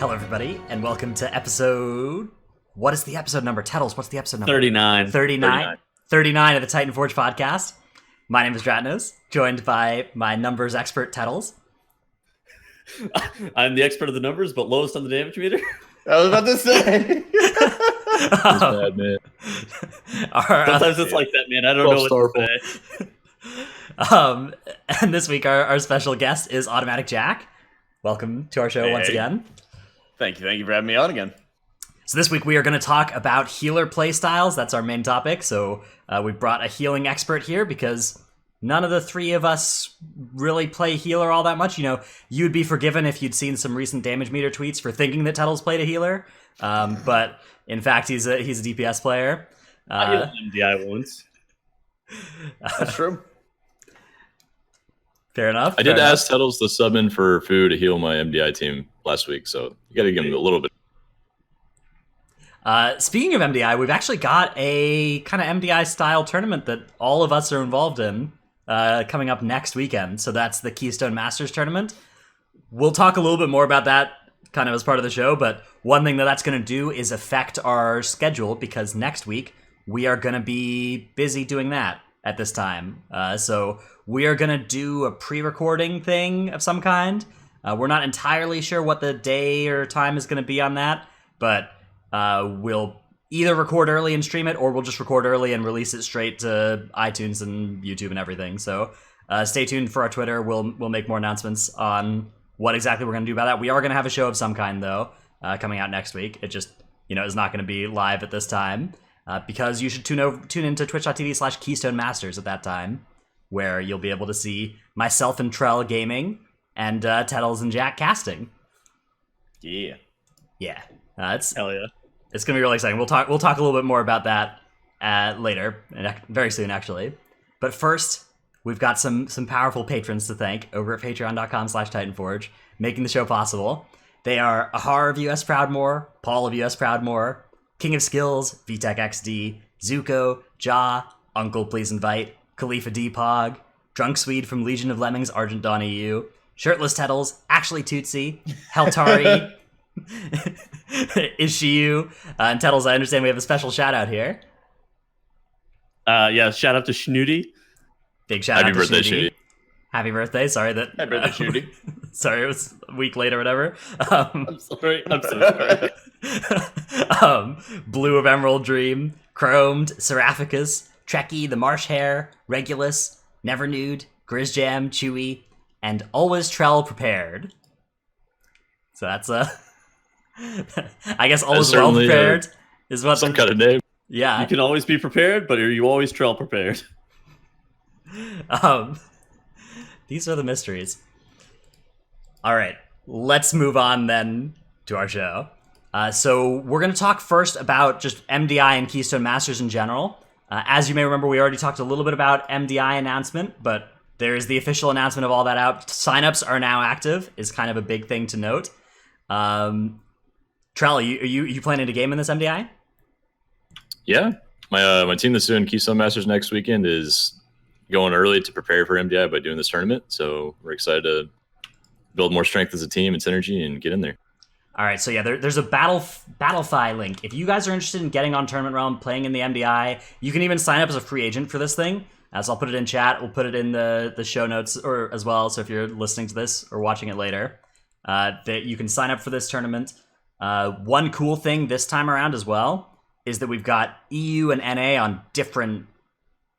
Hello, everybody, and welcome to episode... What is the episode number? Tettles, what's the episode number? 39. 39 of the Titanforge podcast. My name is Dratnos, joined by my numbers expert, Tettles. I'm the expert of the numbers, but lowest on the damage meter. I was about to say. It's bad, man. Sometimes it's like that, man. I don't know what to say. And this week, our special guest is AutomaticJak. Welcome to our show once again. Thank you for having me on again. So this week we are going to talk about healer playstyles. That's our main topic. So we brought a healing expert here because none of the three of us really play healer all that much. You know, you'd be forgiven if you'd seen some recent damage meter tweets for thinking that Tettles played a healer. But in fact, he's a DPS player. I did MDI once. That's true. Fair enough. I did ask Tettles to sub in for Fu to heal my MDI team last week, so you got to give him a little bit. Speaking of MDI, we've actually got a kind of MDI style tournament that all of us are involved in coming up next weekend. So that's the Keystone Masters tournament. We'll talk a little bit more about that kind of as part of the show, but one thing that's going to do is affect our schedule because next week we are going to be busy doing that at this time. So we are going to do a pre-recording thing of some kind. We're not entirely sure what the day or time is going to be on that, but we'll either record early and stream it, or we'll just record early and release it straight to iTunes and YouTube and everything. So stay tuned for our Twitter. We'll make more announcements on what exactly we're going to do about that. We are going to have a show of some kind, though, coming out next week. It just, is not going to be live at this time because you should tune into twitch.tv/Keystone Masters at that time, where you'll be able to see myself and Trell gaming and Tettles and Jack casting. Yeah. Hell yeah. It's gonna be really exciting. We'll talk a little bit more about that later, very soon actually. But first, we've got some powerful patrons to thank over at patreon.com/Titanforge, making the show possible. They are Ahar of US Proudmore, Paul of US Proudmore, King of Skills, VTech XD, Zuko, Ja, Uncle Please Invite, Khalifa D Pog, Drunk Swede from Legion of Lemmings, Argent Dawn EU, Shirtless Tettles, Actually Tootsie, Heltari, Ishiyu, and Tettles, I understand we have a special shout out here. Yeah, shout out to Schnooty. Big shout out to birthday, Schnooty. Happy birthday. Sorry that Happy birthday, Schnooty. Sorry, it was a week late or whatever. I'm sorry. I'm so sorry. Blue of Emerald Dream, Chromed, Seraphicus, Trekkie, the Marsh Hare, Regulus, Never Nude, Grizzjam, Chewy, and Always Trell Prepared. So that's I guess always well prepared is what some kind of name. Yeah. You can always be prepared, but are you always Trell prepared? These are the mysteries. All right, let's move on then to our show. So we're going to talk first about just MDI and Keystone Masters in general. As you may remember, we already talked a little bit about MDI announcement, but there is the official announcement of all that out. Signups are now active is kind of a big thing to note. Trell, are you planning to game in this MDI? Yeah, my team that's doing Keystone Masters next weekend is going early to prepare for MDI by doing this tournament. So we're excited to build more strength as a team and synergy and get in there. All right, so yeah, there's a Battlefy link. If you guys are interested in getting on Tournament Realm, playing in the MDI, you can even sign up as a free agent for this thing. So I'll put it in chat. We'll put it in the show notes or as well. So if you're listening to this or watching it later, that you can sign up for this tournament. One cool thing this time around as well is that we've got EU and NA on different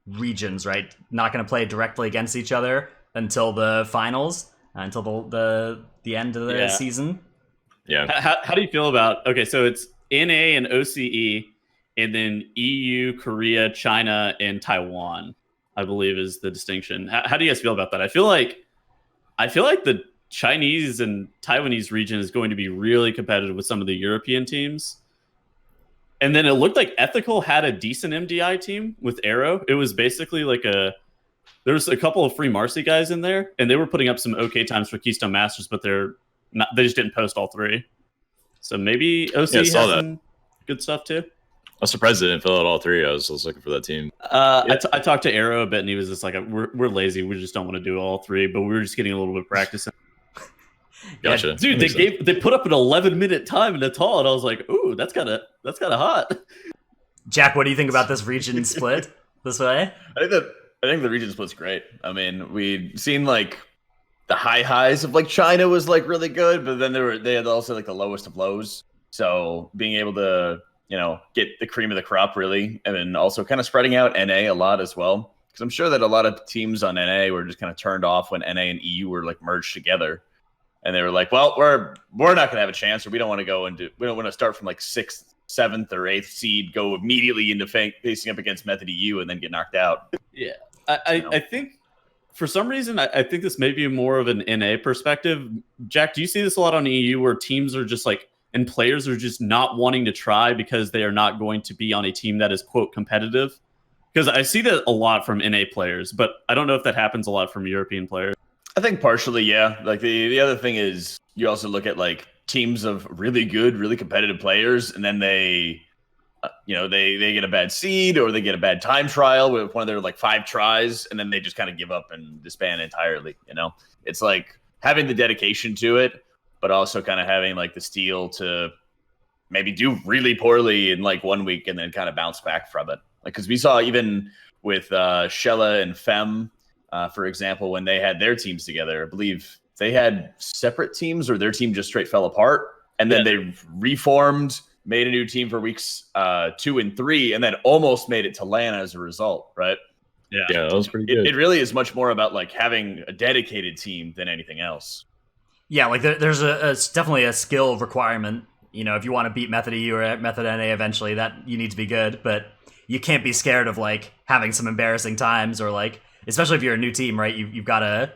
regions, right? Not going to play directly against each other until the finals, until the end of the season. Yeah. How do you feel about? Okay, so it's NA and OCE, and then EU, Korea, China, and Taiwan, I believe is the distinction. How do you guys feel about that? I feel like the Chinese and Taiwanese region is going to be really competitive with some of the European teams. And then it looked like Ethical had a decent MDI team with Arrow. It was basically like there was a couple of free Marcy guys in there, and they were putting up some okay times for Keystone Masters, but they just didn't post all three. So maybe OC has some good stuff too. I was surprised they didn't fill out all three. I was looking for that team. I talked to Arrow a bit, and he was just like, we're lazy. We just don't want to do all three, but we were just getting a little bit of practice. Gotcha. Dude, they put up an 11-minute time in Natal, and I was like, ooh, that's kind of hot. Jack, what do you think about this region split this way? I think the region split's great. I mean, we'd seen like the highs of like China was like really good, but then they had also like the lowest of lows. So being able to, get the cream of the crop really, and then also kind of spreading out NA a lot as well. Because I'm sure that a lot of teams on NA were just kind of turned off when NA and EU were like merged together. And they were like, well, we're not going to have a chance, or we don't want to start from like 6th, 7th, or 8th seed, go immediately into facing up against Method EU and then get knocked out. Yeah. I think for some reason, I think this may be more of an NA perspective. Jack, do you see this a lot on EU where teams are just like, and players are just not wanting to try because they are not going to be on a team that is, quote, competitive? Because I see that a lot from NA players, but I don't know if that happens a lot from European players. I think partially, yeah. Like the other thing is you also look at like teams of really good, really competitive players, and then they get a bad seed or they get a bad time trial with one of their like 5 tries, and then they just kind of give up and disband entirely. It's like having the dedication to it, but also kind of having like the steel to maybe do really poorly in like 1 week and then kind of bounce back from it. Like, because we saw even with Shella and Fem, for example, when they had their teams together, I believe they had separate teams or their team just straight fell apart. And then they reformed, made a new team for weeks 2 and 3, and then almost made it to LAN as a result, right? Yeah, that was pretty good. It really is much more about like having a dedicated team than anything else. Yeah, like there's definitely a skill requirement. If you want to beat Method EU or Method NA eventually, that you need to be good, but you can't be scared of like having some embarrassing times or like, especially if you're a new team, right? You've got to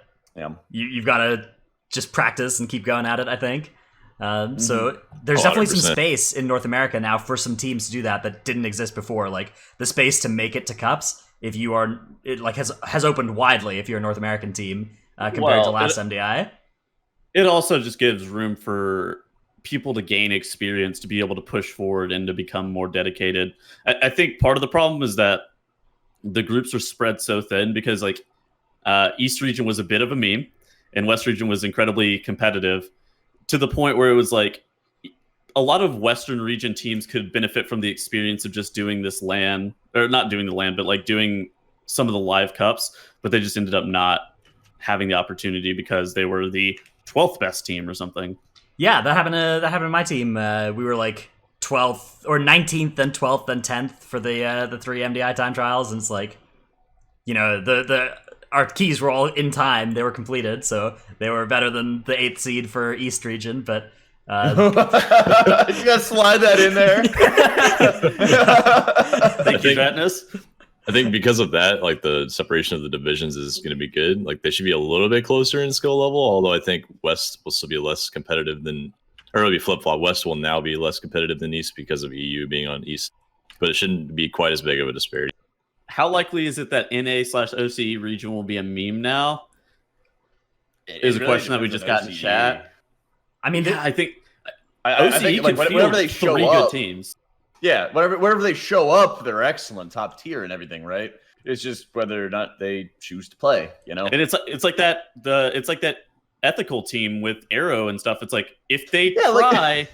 you've got to just practice and keep going at it, I think. So there's definitely 100%. some space in North America now for some teams to do that didn't exist before. Like the space to make it to cups, if you are, it like has opened widely if you're a North American team compared to last MDI. It also just gives room for people to gain experience, to be able to push forward and to become more dedicated. I think part of the problem is that the groups are spread so thin because like East region was a bit of a meme and West region was incredibly competitive, to the point where it was like a lot of Western region teams could benefit from the experience of just doing this LAN, or not doing the LAN, but like doing some of the live cups, but they just ended up not having the opportunity because they were the 12th best team or something. Yeah, that happened to my team. We were like 12th or 19th, then 12th, then 10th for the 3 MDI time trials, and it's like, our keys were all in time; they were completed, so they were better than the 8th seed for East region. But you gotta slide that in there. Thank you, Fatness. I think because of that, like the separation of the divisions is going to be good. Like they should be a little bit closer in skill level, although I think West will still be less competitive than, or it'll be flip-flop. West will now be less competitive than East because of EU being on East, but it shouldn't be quite as big of a disparity. How likely is it that NA/OCE region will be a meme now? Is a question that we just got in chat. I mean, I think I think like whenever they show up, good teams. Yeah, wherever they show up, they're excellent, top tier, and everything, right? It's just whether or not they choose to play, And it's like that ethical team with Arrow and stuff. It's like if they try,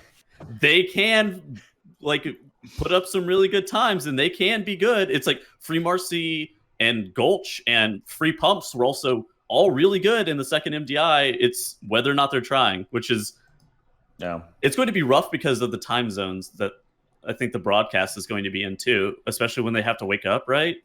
they can like put up some really good times, and they can be good. It's like Free Marcy and Gulch and Free Pumps were also all really good in the second MDI. It's whether or not they're trying, which is it's going to be rough because of the time zones that I think the broadcast is going to be in too, especially when they have to wake up, right?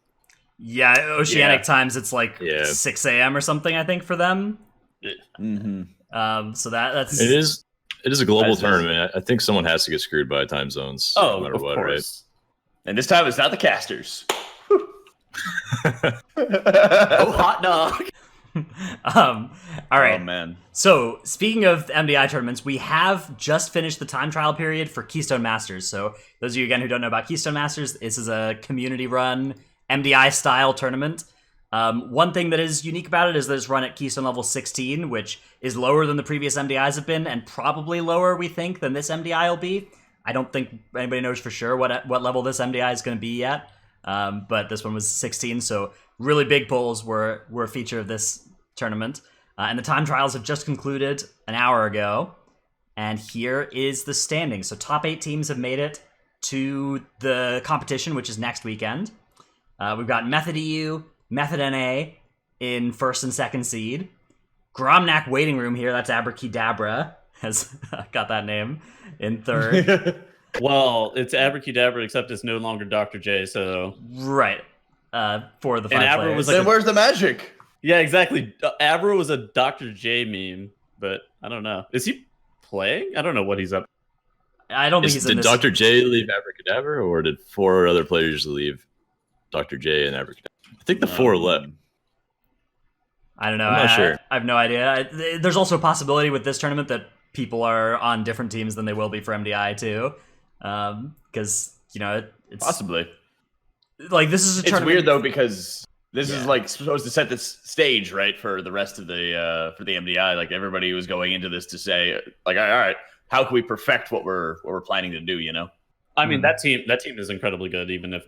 Yeah, Oceanic times it's like 6 a.m. or something, I think, for them. So that's it is a global tournament. I think someone has to get screwed by time zones. Oh, no matter of what, course. Right? And this time it's not the casters. Oh, hot dog. All right. Oh man. So speaking of MDI tournaments, we have just finished the time trial period for Keystone Masters. So those of you again who don't know about Keystone Masters, this is a community-run MDI style tournament. One thing that is unique about it is that it's run at Keystone level 16, which is lower than the previous MDIs have been, and probably lower, we think, than this MDI will be. I don't think anybody knows for sure what level this MDI is going to be yet, but this one was 16, so really big pulls were a feature of this tournament. And the time trials have just concluded an hour ago. And here is the standing. So top 8 teams have made it to the competition, which is next weekend. We've got Method EU, Method NA in first and second seed. Gromnak Waiting Room here, that's Abracadabra, has got that name, in third. Well, it's Abracadabra, except it's no longer Dr. J, so... Right. For the 5 Abra players. was like Then where's the magic? Yeah, exactly. Abra was a Dr. J meme, but I don't know. Is he playing? I don't know what he's up. I don't think he's in Did this. Dr. J leave Abracadabra, or did 4 other players leave Dr. J and Abracadabra? I think the 4 left. I don't know. I'm not sure. I have no idea. There's also a possibility with this tournament that people are on different teams than they will be for MDI too. Because, it's... Possibly. Like, this is a It's tournament... weird, though, because this is, like, supposed to set the stage, right, for the rest of the MDI. Like, everybody was going into this to say, like, all right, how can we perfect what we're planning to do, I mean, that team is incredibly good, even if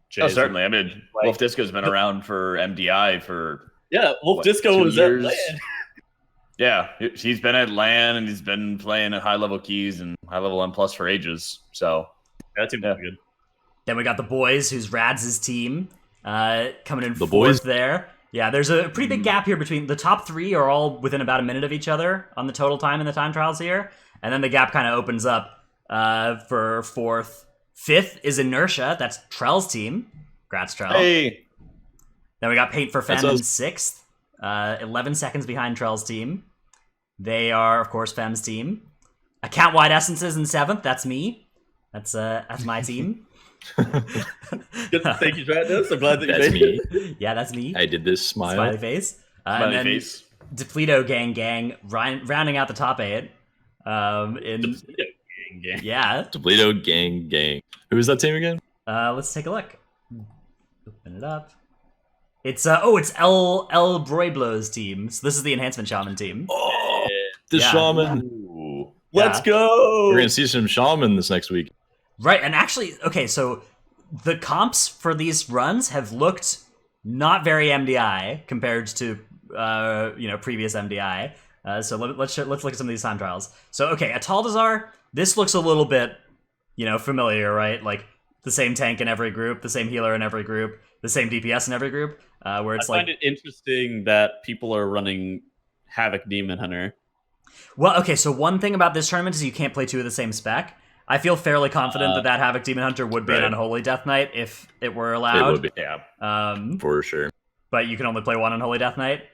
Jay's certainly. I mean, Wolf Disco's been around for MDI for... Yeah, Wolf Disco 2 was years? at LAN. Yeah, he's been at LAN, and he's been playing at high-level keys and high-level M+ for ages, so... That team's good. Then we got the boys, who's Rads' team, coming in The fourth boys? there. Yeah, there's a pretty big gap here between... The top 3 are all within about a minute of each other on the total time in the time trials here. And then the gap kind of opens up for fourth. Fifth is Inertia. That's Trell's team. Congrats, Trell. Hey! Then we got Paint for Fem That's in us. 6th. 11 seconds behind Trell's team. They are, of course, Fem's team. Account-wide Essences in 7th. That's me. That's my team. Good, thank you, Travis. I'm glad that you That's made it. me. Yeah, that's me. I did this smile. Smiley face. Smiley and then face. Depleto Gang, rounding out the top 8. Yeah. Toledo gang. Who is that team again? Let's take a look. Open it up. It's El Broiblo's team. So this is the Enhancement Shaman team. Oh, the Yeah. shaman. Ooh. Let's Yeah. go. We're gonna see some shaman this next week. Right, and actually, okay, so the comps for these runs have looked not very MDI compared to previous MDI. So let's look at some of these time trials. So okay, Ataldazar, this looks a little bit familiar, right? Like the same tank in every group, the same healer in every group, the same DPS in every group. Where it's I find it interesting that people are running Havoc Demon Hunter. Well, okay, so one thing about this tournament is you can't play 2 of the same spec. I feel fairly confident that Havoc Demon Hunter would be an Right. Unholy Death Knight if it were It allowed. would be Yeah. for sure. But you can only play 1 Unholy Death Knight.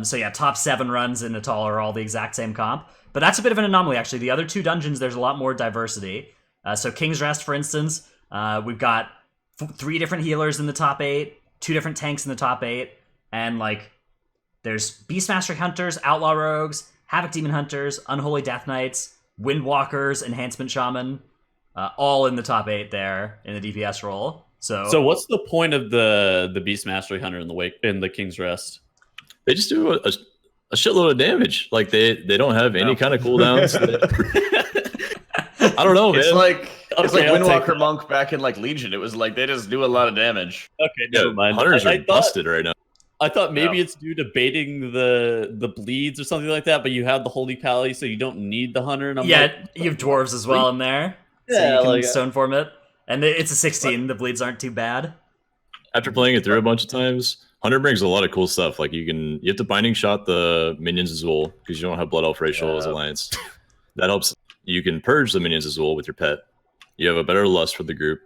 So yeah, top 7 runs in Natal are all the exact same comp. But that's a bit of an anomaly, actually. The other 2 dungeons, there's a lot more diversity. So King's Rest, for instance, we've got 3 different healers in the top 8, 2 different tanks in the top 8, and there's Beastmaster Hunters, Outlaw Rogues, Havoc Demon Hunters, Unholy Death Knights, Windwalkers, Enhancement Shaman, all in the top 8 there in the DPS role. So what's the point of the Beastmaster Hunter in the King's Rest? They just do a shitload of damage. Like they don't have any kind of cooldowns. I don't know, man. It's like Okay, I'll take Windwalker that. Monk back in Legion. It was like they just do a lot of damage. Okay, Yeah, never mind. hunters I are thought, busted right now. I thought maybe Yeah. it's due to baiting the bleeds or something like that, but you have the Holy Pally, so you don't need the hunter. And I'm yeah, like, you have dwarves as well in there, so Yeah, you can like- stoneform it. And it's a 16. The bleeds aren't too bad. After playing it through a bunch of times, Hunter brings a lot of cool stuff. Like you have to binding shot the minions as well because you don't have Blood Elf Racial as Alliance. That helps. You can purge the minions as well with your pet. You have a better lust for the group.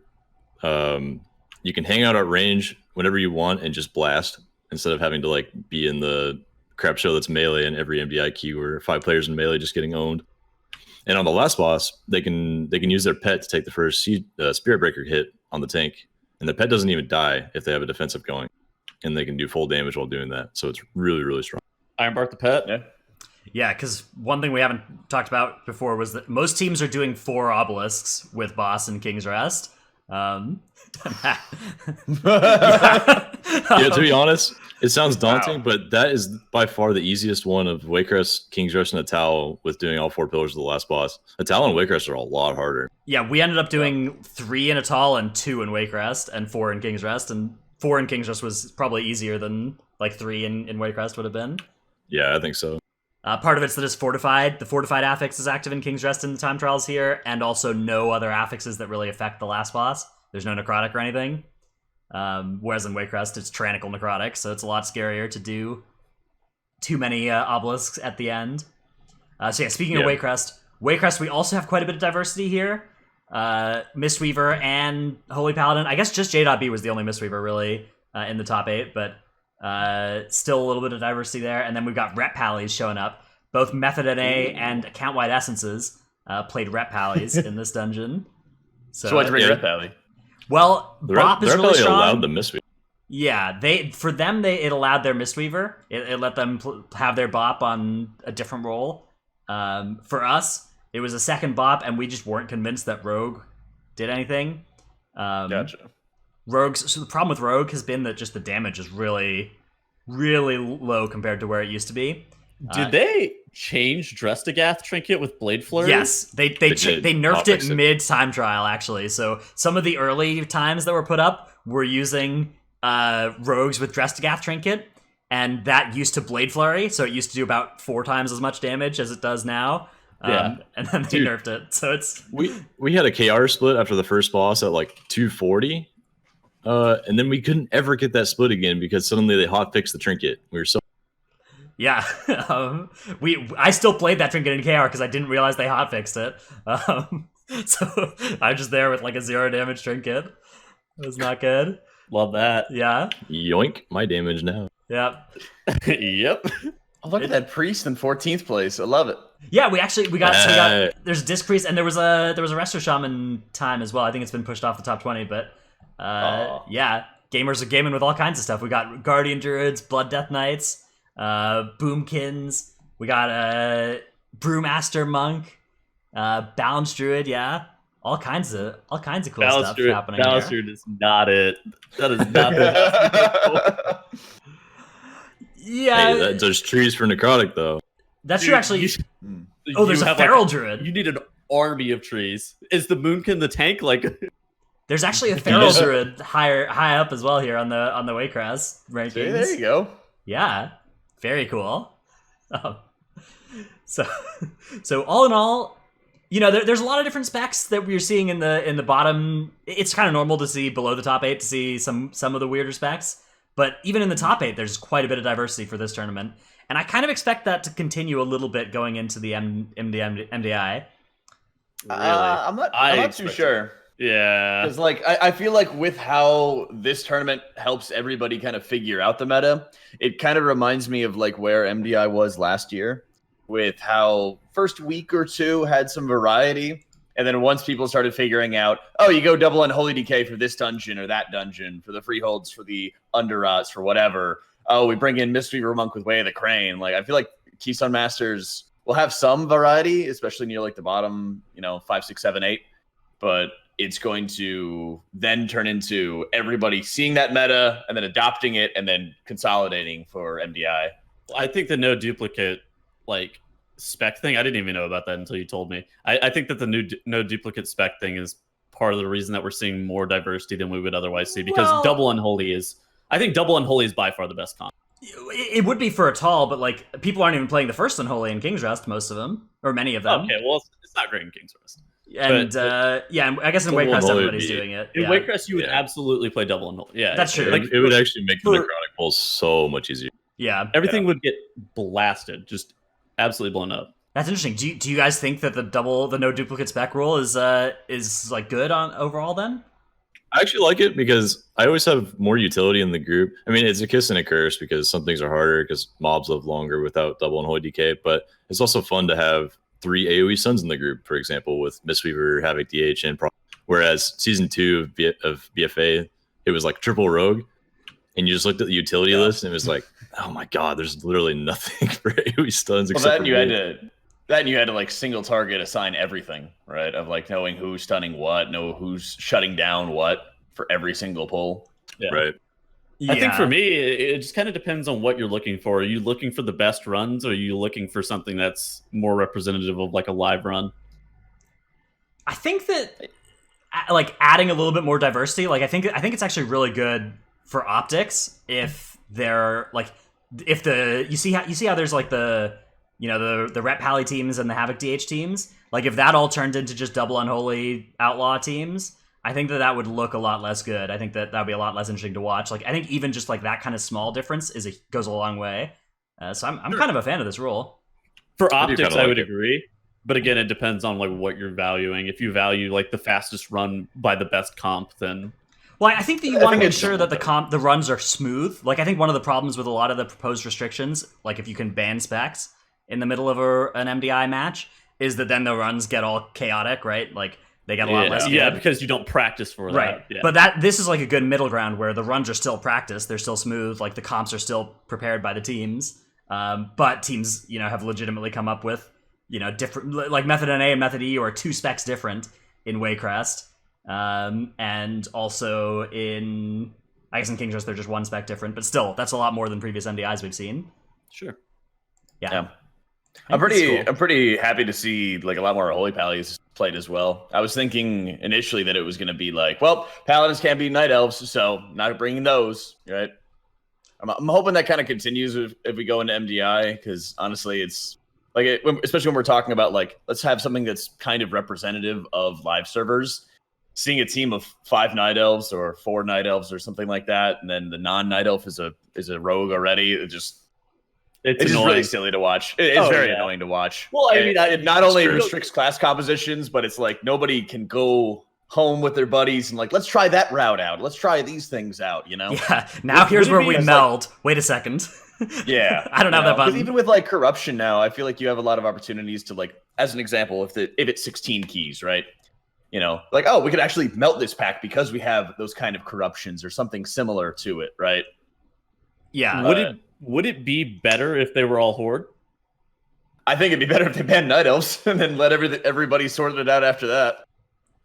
You can hang out at range whenever you want and just blast instead of having to be in the crap show that's melee in every MDI queue where 5 players in melee just getting owned. And on the last boss, they can use their pet to take the first Spirit Breaker hit on the tank, and the pet doesn't even die if they have a defensive going, and they can do full damage while doing that. So it's really, really strong. Ironbark the Pet. Yeah. Yeah, because one thing we haven't talked about before was that most teams are doing 4 obelisks with boss and King's Rest. Yeah, to be honest, it sounds daunting, Wow. but that is by far the easiest one of Waycrest, King's Rush, and Atal with doing all 4 pillars of the last boss. Atal and Waycrest are a lot harder. Yeah, we ended up doing 3 in Atal and 2 in Wakerest and 4 in King's Rest, and 4 in King's Rest was probably easier than 3 in Wakerest would have been. Yeah, I think so. Part of it's that it's fortified. The fortified affix is active in King's Rest in the time trials here, and also no other affixes that really affect the last boss. There's no necrotic or anything. Whereas in Waycrest, it's tyrannical necrotic, so it's a lot scarier to do too many obelisks at the end. So yeah, speaking of Waycrest, we also have quite a bit of diversity here. Mistweaver and Holy Paladin. I guess just J.B was the only Mistweaver really in the top 8, but still a little bit of diversity there. And then we've got Rep Pallies showing up. Both Method NA and Account-Wide Essences played Rep Pallies in this dungeon. So why'd you bring Rep Pally? Well, Bop is really strong. Allowed the Mistweaver. Yeah, it allowed their Mistweaver. It let them have their Bop on a different role. For us, it was a second Bop, and we just weren't convinced that Rogue did anything. Gotcha. So the problem with Rogue has been that just the damage is really, really low compared to where it used to be. Did they change Drestagath trinket with Blade Flurry? Yes, they nerfed it mid time trial actually. So some of the early times that were put up were using rogues with Drestagath trinket, and that used to Blade Flurry, so it used to do about 4 times as much damage as it does now. And then they nerfed it. So it's we had a KR split after the first boss at like 240. And then we couldn't ever get that split again because suddenly they hotfixed the trinket. We were so yeah. I still played that trinket in KR because I didn't realize they hotfixed it. So I'm just there with like a 0 damage trinket. It was not good. Love that. Yeah. Yoink, my damage now. Yep. Yep. Oh, look at that priest in 14th place. I love it. Yeah, we got there's Disc Priest, and there was a Resto Shaman time as well. I think it's been pushed off the top 20, but yeah, gamers are gaming with all kinds of stuff. We got Guardian Druids, Blood Death Knights, Boomkins. We got Brewmaster Monk, Balance Druid. Yeah, all kinds of cool Balance stuff Druid, happening. Balance Druid is not it. That is not it. Yeah, hey, there's trees for necrotic though. That's true. Actually, there's a Feral Druid. You need an army of trees. Is the Moonkin the tank? Like, there's actually a Feral Druid high up as well here on the Waycrest rankings. See, there you go. Yeah, very cool. So all in all, you know, there's a lot of different specs that we're seeing in the bottom. It's kind of normal to see below the top 8 to see some of the weirder specs, but even in the top 8, there's quite a bit of diversity for this tournament, and I kind of expect that to continue a little bit going into the MDI. really? I'm not too sure. Yeah. Because I feel like with how this tournament helps everybody kind of figure out the meta, it kind of reminds me of like where MDI was last year, with how first week or two had some variety, and then once people started figuring out, oh, you go double Unholy Decay for this dungeon or that dungeon, for the freeholds, for the underrots, for whatever. Oh, we bring in Mistweaver Monk with Way of the Crane. Like, I feel like Keystone Masters will have some variety, especially near like the bottom, 5, 6, 7, 8. But it's going to then turn into everybody seeing that meta and then adopting it and then consolidating for MDI. I think the no duplicate like spec thing, I didn't even know about that until you told me. I think that the no duplicate spec thing is part of the reason that we're seeing more diversity than we would otherwise see, because double unholy is by far the best comp. It would be for a tall, but like people aren't even playing the first unholy in King's Rest, most of them, or many of them. Okay, well, it's not great in King's Rest. And and I guess in Waycrest everybody's doing it. In Waycrest, you would absolutely play double unholy. Yeah, that's true. Like, it would actually make the necrotic pulls so much easier. Yeah, everything would get blasted, just absolutely blown up. That's interesting. Do you guys think that the no duplicate spec rule is like good on overall then? I actually like it because I always have more utility in the group. I mean, it's a kiss and a curse because some things are harder because mobs live longer without double unholy decay, but it's also fun to have 3 AoE stuns in the group, for example, with Mistweaver, Havoc, DH, and whereas Season 2 of BFA, it was like triple rogue, and you just looked at the utility list and it was like, oh my god, there's literally nothing for AoE stuns except you had to like single target assign everything, right? Of like knowing who's stunning what, know who's shutting down what for every single pull. Yeah. Right. Yeah. I think for me, it just kind of depends on what you're looking for. Are you looking for the best runs, or are you looking for something that's more representative of like a live run? I think that like adding a little bit more diversity, like I think it's actually really good for optics if they're like if you see how there's like the the Rep Pally teams and the Havoc DH teams, like if that all turned into just double unholy outlaw teams, I think that would look a lot less good. I think that would be a lot less interesting to watch. Like I think even just like that kind of small difference goes a long way. So I'm kind of a fan of this rule. For optics, I would agree. But again, it depends on like what you're valuing. If you value like the fastest run by the best comp, then well, I think that you want to make sure that the runs are smooth. Like I think one of the problems with a lot of the proposed restrictions, like if you can ban specs in the middle of an MDI match, is that then the runs get all chaotic, right? Like they get a lot less good. Yeah, because you don't practice for that. Right. Yeah. But this is like a good middle ground where the runs are still practiced, they're still smooth, like the comps are still prepared by the teams. But teams, have legitimately come up with different, like Method NA and Method E are 2 specs different in Waycrest. And also in King's Rush, they're just 1 spec different, but still, that's a lot more than previous MDIs we've seen. Sure. Yeah. I'm pretty happy to see like a lot more Holy Pallies played as well. I was thinking initially that it was going to be like, well, Paladins can't be Night Elves, so not bringing those, right? I'm hoping that kind of continues if we go into MDI, because honestly, it's like, especially when we're talking about like, let's have something that's kind of representative of live servers. Seeing a team of 5 Night Elves or 4 Night Elves or something like that, and then the non-Night Elf is a rogue already. It's just really silly to watch. It's very annoying to watch. Well, I mean, it not only restricts class compositions, but it's like nobody can go home with their buddies and like, let's try that route out. Let's try these things out, Yeah. Now here's where we meld. Like, wait a second. Yeah. I don't have that button. Even with like corruption now, I feel like you have a lot of opportunities to like, as an example, if it's 16 keys, right? Like, oh, we could actually melt this pack because we have those kind of corruptions or something similar to it, right? Yeah. Would it be better if they were all Horde? I think it'd be better if they banned Night Elves and then let everybody sort it out after that.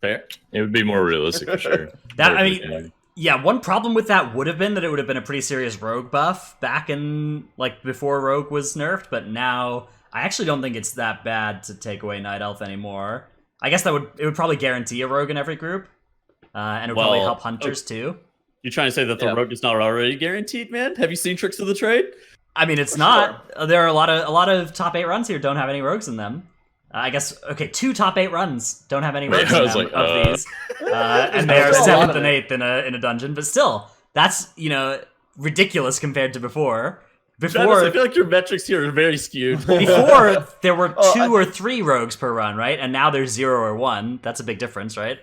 Fair. It would be more realistic for sure. One problem with that would have been that it would have been a pretty serious rogue buff back in like before rogue was nerfed, but now I actually don't think it's that bad to take away Night Elf anymore. I guess it would probably guarantee a rogue in every group, and it would probably help hunters too. You're trying to say that the rogue is not already guaranteed, man? Have you seen Tricks of the Trade? I mean, it's not. Sure. There are a lot of top 8 runs here don't have any rogues in them. I guess 2 top 8 runs don't have any rogues in them of these, and they are 7th and 8th in a dungeon. But still, that's ridiculous compared to before. Travis, I feel like your metrics here are very skewed. Before there were 2 or 3 rogues per run, right? And now there's 0 or 1. That's a big difference, right?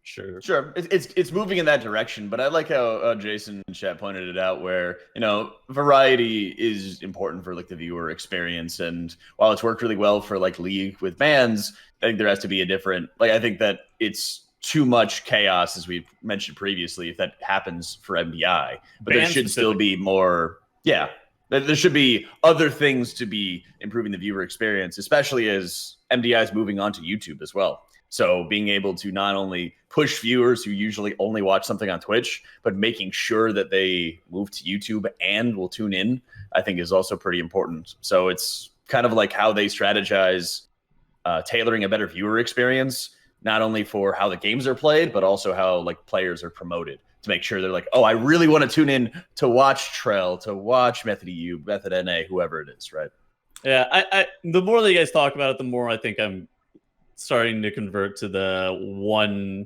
Sure. It's moving in that direction, but I like how Jason and Chat pointed it out, where variety is important for like the viewer experience, and while it's worked really well for like League with bans, I think there has to be a different. Like I think that it's too much chaos, as we mentioned previously, if that happens for MDI, but there should still be more. Yeah, there should be other things to be improving the viewer experience, especially as MDI is moving on to YouTube as well. So being able to not only push viewers who usually only watch something on Twitch, but making sure that they move to YouTube and will tune in, I think is also pretty important. So it's kind of like how they strategize tailoring a better viewer experience, not only for how the games are played, but also how like players are promoted, to make sure they're like, oh, I really want to tune in to watch Trell, to watch Method EU, Method NA, whoever it is, right? Yeah, I the more that you guys talk about it, the more I think I'm starting to convert to the one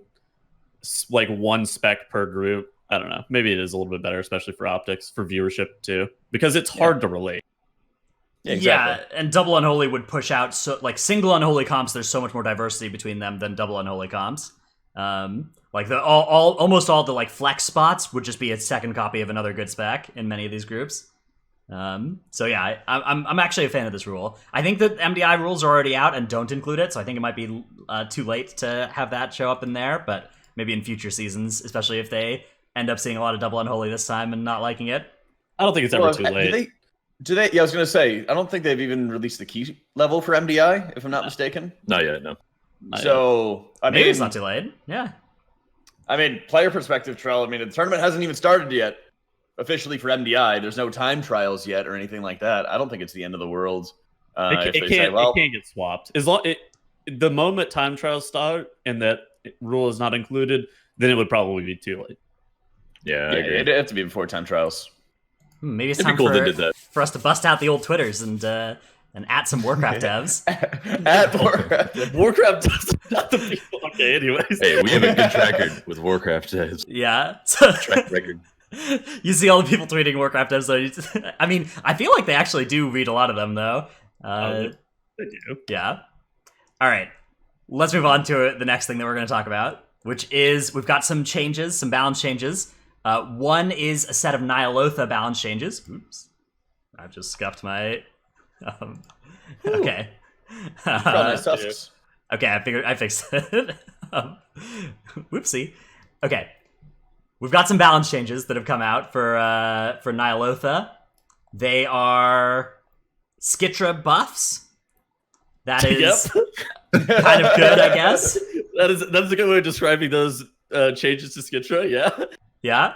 spec per group. I don't know. Maybe it is a little bit better, especially for optics, for viewership too, because it's hard to relate. Yeah, exactly. Yeah, and double unholy would push out single unholy comps. There's so much more diversity between them than double unholy comps. Like almost all the like flex spots would just be a second copy of another good spec in many of these groups. So yeah, I'm actually a fan of this rule. I think that MDI rules are already out and don't include it, so I think it might be too late to have that show up in there, but maybe in future seasons, especially if they end up seeing a lot of double unholy this time and not liking it. I don't think it's ever too late. Do they? Yeah, I was going to say, I don't think they've even released the key level for MDI, if I'm not mistaken. Not yet, no. So, I mean, maybe it's not too late. Yeah. I mean, player perspective, Trell, I mean, the tournament hasn't even started yet. Officially for MDI, there's no time trials yet or anything like that. I don't think it's the end of the world. It can't get swapped. The moment time trials start and that rule is not included, then it would probably be too late. Yeah, I agree. It'd have to be before time trials. Maybe it's It'd be time cool if they for, did that. for us to bust out the old Twitters and at some Warcraft devs. At Warcraft. Warcraft does not the people. Okay, anyways. Hey, we have a good track record with Warcraft. Yeah. So Track record. you see all the people tweeting Warcraft devs. So I mean, I feel like they actually do read a lot of them, though. They do. Yeah. All right. Let's move on to the next thing that we're going to talk about, which is we've got some changes, some balance changes. One is a set of Nyalotha balance changes. Oops. I've just scuffed my... okay. Nice tusks. Okay, I fixed it. Whoopsie. Okay. We've got some balance changes that have come out for Nyalotha. They are Skitra buffs. That is kind of good, I guess. That's a good way of describing those changes to Skitra, yeah. Yeah.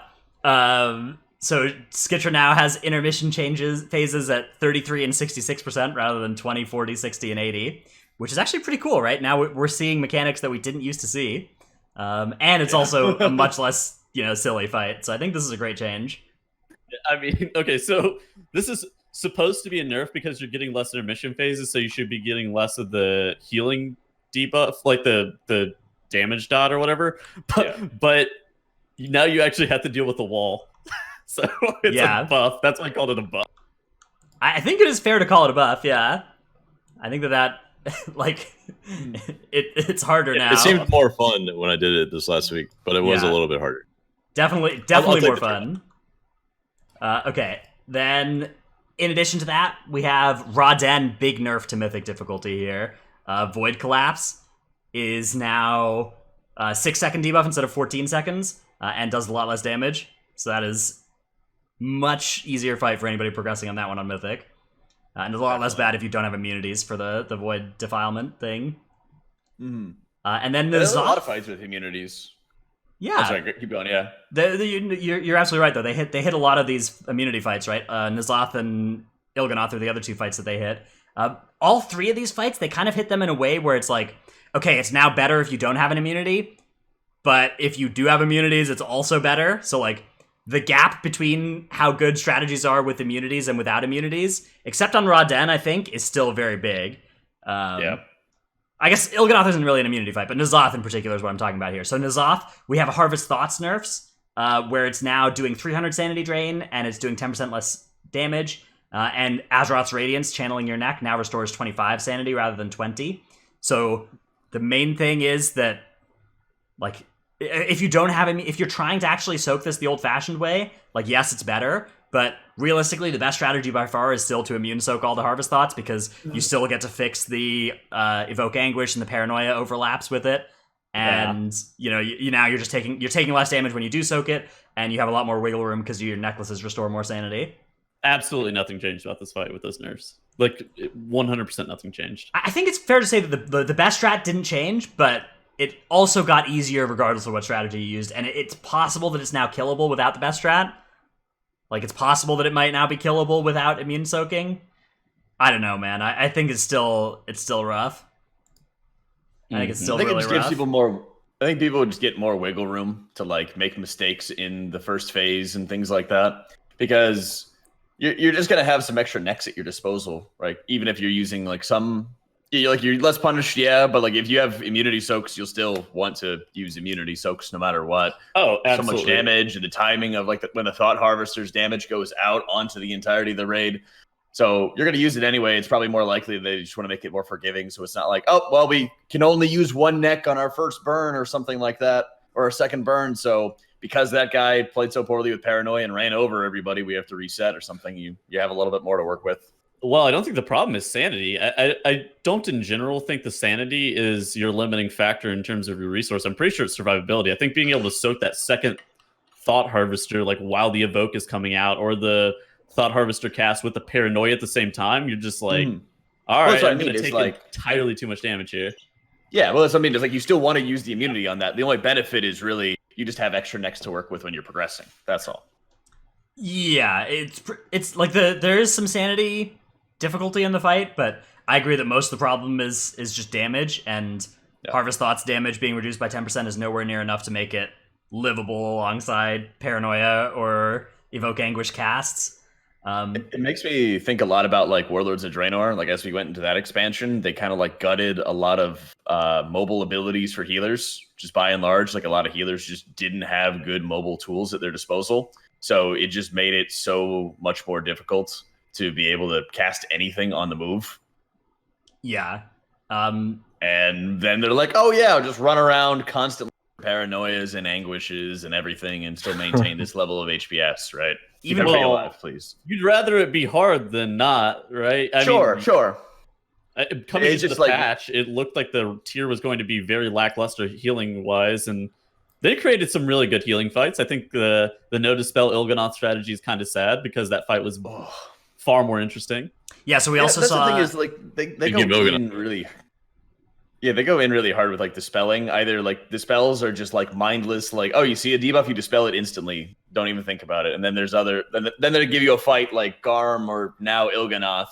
So Skitra now has intermission phases at 33 and 66% rather than 20, 40, 60, and 80, which is actually pretty cool, right? Now we're seeing mechanics that we didn't used to see. And it's also a much less, silly fight. So I think this is a great change. I mean, okay, so this is supposed to be a nerf because you're getting less intermission phases, so you should be getting less of the healing debuff, like the damage dot or whatever. But now you actually have to deal with the wall. So it's a buff. That's why I called it a buff. I think it is fair to call it a buff, yeah. I think that like, it's harder now. It seemed more fun when I did it this last week, but it was a little bit harder. Definitely more fun. Okay, then in addition to that, we have Raden big nerf to mythic difficulty here. Void Collapse is now 6-second debuff instead of 14 seconds, and does a lot less damage. So that is much easier fight for anybody progressing on that one on mythic. And it's a lot less bad if you don't have immunities for the Void Defilement thing. Mm. And then there's a lot of fights with immunities. Yeah. Oh, sorry, keep going, yeah. You're absolutely right, though. They hit a lot of these immunity fights, right? N'Zoth and Il'gynoth are the other two fights that they hit. All three of these fights, they kind of hit them in a way where it's like, okay, it's now better if you don't have an immunity, but if you do have immunities, it's also better. So, like, the gap between how good strategies are with immunities and without immunities, except on Raden, I think, is still very big. I guess Il'gynoth isn't really an immunity fight, but N'Zoth in particular is what I'm talking about here. So N'Zoth, we have a Harvest Thoughts nerfs, where it's now doing 300 sanity drain, and it's doing 10% less damage. And Azeroth's Radiance, channeling your neck, now restores 25 sanity rather than 20. So the main thing is that, like, if you don't have if you're trying to actually soak this the old-fashioned way, like, yes, it's better, but realistically, the best strategy by far is still to immune soak all the Harvest Thoughts, because you still get to fix the Evoke Anguish and the Paranoia overlaps with it, and now you're just taking less damage when you do soak it, and you have a lot more wiggle room because your necklaces restore more sanity. Absolutely nothing changed about this fight with those nerfs. Like 100% nothing changed. I think it's fair to say that the best strat didn't change, but it also got easier regardless of what strategy you used, and it's possible that it's now killable without the best strat. Like, it's possible that it might now be killable without immune soaking. I don't know, man. I think it's still rough. I think it's still really rough. I think it just gives people more. I think people would just get more wiggle room to, like, make mistakes in the first phase and things like that, because you're just gonna have some extra necks at your disposal, right? Even if you're using like you're less punished, but like if you have immunity soaks, you'll still want to use immunity soaks no matter what. Oh, absolutely. So much damage, and the timing of like when the Thought Harvester's damage goes out onto the entirety of the raid. So you're going to use it anyway. It's probably more likely they just want to make it more forgiving. So it's not like, oh, well, we can only use one neck on our first burn or something like that, or a second burn. So because that guy played so poorly with Paranoia and ran over everybody, we have to reset or something. You have a little bit more to work with. Well, I don't think the problem is sanity. I don't in general think the sanity is your limiting factor in terms of your resource. I'm pretty sure it's survivability. I think being able to soak that second Thought Harvester, like while the Evoke is coming out, or the Thought Harvester cast with the Paranoia at the same time, you're just like, all right, I'm going to take entirely too much damage here. Yeah, well, that's what I mean. It's like you still want to use the immunity on that. The only benefit is really you just have extra necks to work with when you're progressing. That's all. Yeah, it's like there is some sanity difficulty in the fight, but I agree that most of the problem is just damage, and Harvest Thoughts damage being reduced by 10% is nowhere near enough to make it livable alongside Paranoia or Evoke Anguish casts. It makes me think a lot about like Warlords of Draenor. Like as we went into that expansion, they kind of like gutted a lot of mobile abilities for healers. Just by and large, like a lot of healers just didn't have good mobile tools at their disposal. So it just made it so much more difficult to be able to cast anything on the move. Yeah. And then they're like, oh yeah, I'll just run around constantly paranoias and anguishes and everything and still maintain this level of HPS, right? Keep Even everybody well- alive, please. You'd rather it be hard than not, right? I Sure. mean, coming It's into just the like- patch, it looked like the tier was going to be very lackluster healing wise, and they created some really good healing fights. I think the no dispel Il'gynoth strategy is kind of sad because that fight was far more interesting. Yeah, so we also that's saw... the thing is like they go give Il'gynoth. in really. Yeah, they go in really hard with like dispelling. Either like the spells are just like mindless, like oh, you see a debuff, you dispel it instantly, don't even think about it. And then there's other, then they give you a fight like Garm or now Il'gynoth,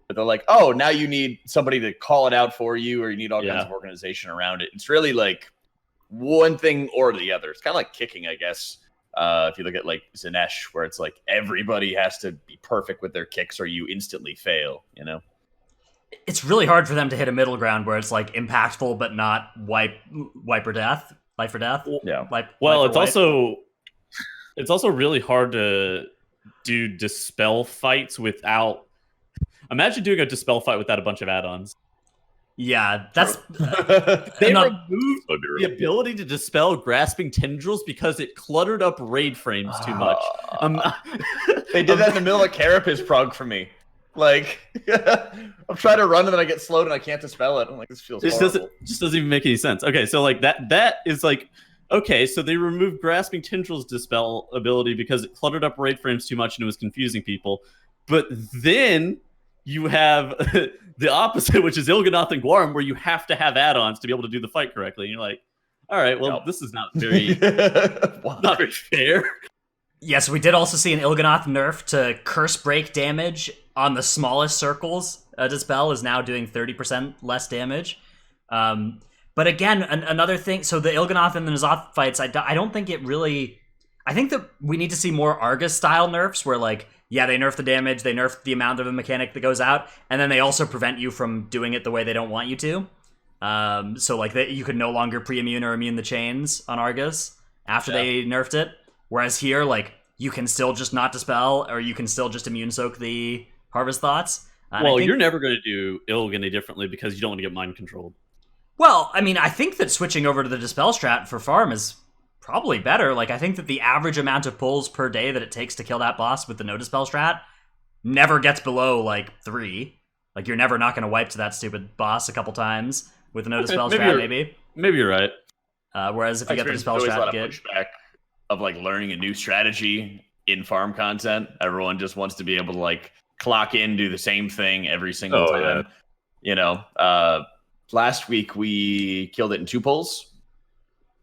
but they're like, oh, now you need somebody to call it out for you, or you need all kinds of organization around it. It's really like one thing or the other. It's kind of like kicking, I guess. If you look at like Zanesh, where it's like everybody has to be perfect with their kicks, or you instantly fail. You know. It's really hard for them to hit a middle ground where it's like impactful but not life or death. Yeah. Well, it's also really hard to do dispel fights without. Imagine doing a dispel fight without a bunch of add-ons. Yeah, that's They not- removed the ability to dispel grasping tendrils because it cluttered up raid frames too much. They did that in the middle of Carapace prog for me. Like, I'm trying to run and then I get slowed and I can't dispel it. I'm like, this feels horrible. Just doesn't even make any sense. Okay, so like that is like okay, so they removed grasping tendrils dispel ability because it cluttered up raid frames too much and it was confusing people. But then you have the opposite, which is Il'gynoth and Guarm, where you have to have add-ons to be able to do the fight correctly. And you're like, all right, well, this is not very not very fair. Yes, we did also see an Il'gynoth nerf to curse break damage on the smallest circles. Dispel is now doing 30% less damage. But again, another thing, so the Il'gynoth and the N'Zoth fights, I don't think it really... I think that we need to see more Argus-style nerfs where, like, yeah, they nerf the damage, they nerf the amount of a mechanic that goes out, and then they also prevent you from doing it the way they don't want you to. So, like, you could no longer pre-immune or immune the chains on Argus after they nerfed it. Whereas here, like, you can still just not dispel, or you can still just immune soak the Harvest Thoughts. And Well, I think, you're never going to do Ilg any differently because you don't want to get mind controlled. Well, I mean, I think that switching over to the Dispel strat for farm is probably better. Like, I think that the average amount of pulls per day that it takes to kill that boss with the no Dispel strat never gets below, like, 3. Like, you're never not going to wipe to that stupid boss a couple times with the no Dispel strat, maybe. Maybe you're right. Whereas if you get the Dispel There's always a strat, lot of pushback of like learning a new strategy in farm content. Everyone just wants to be able to like clock in, do the same thing every single time. Yeah. You know, last week we killed it in 2 pulls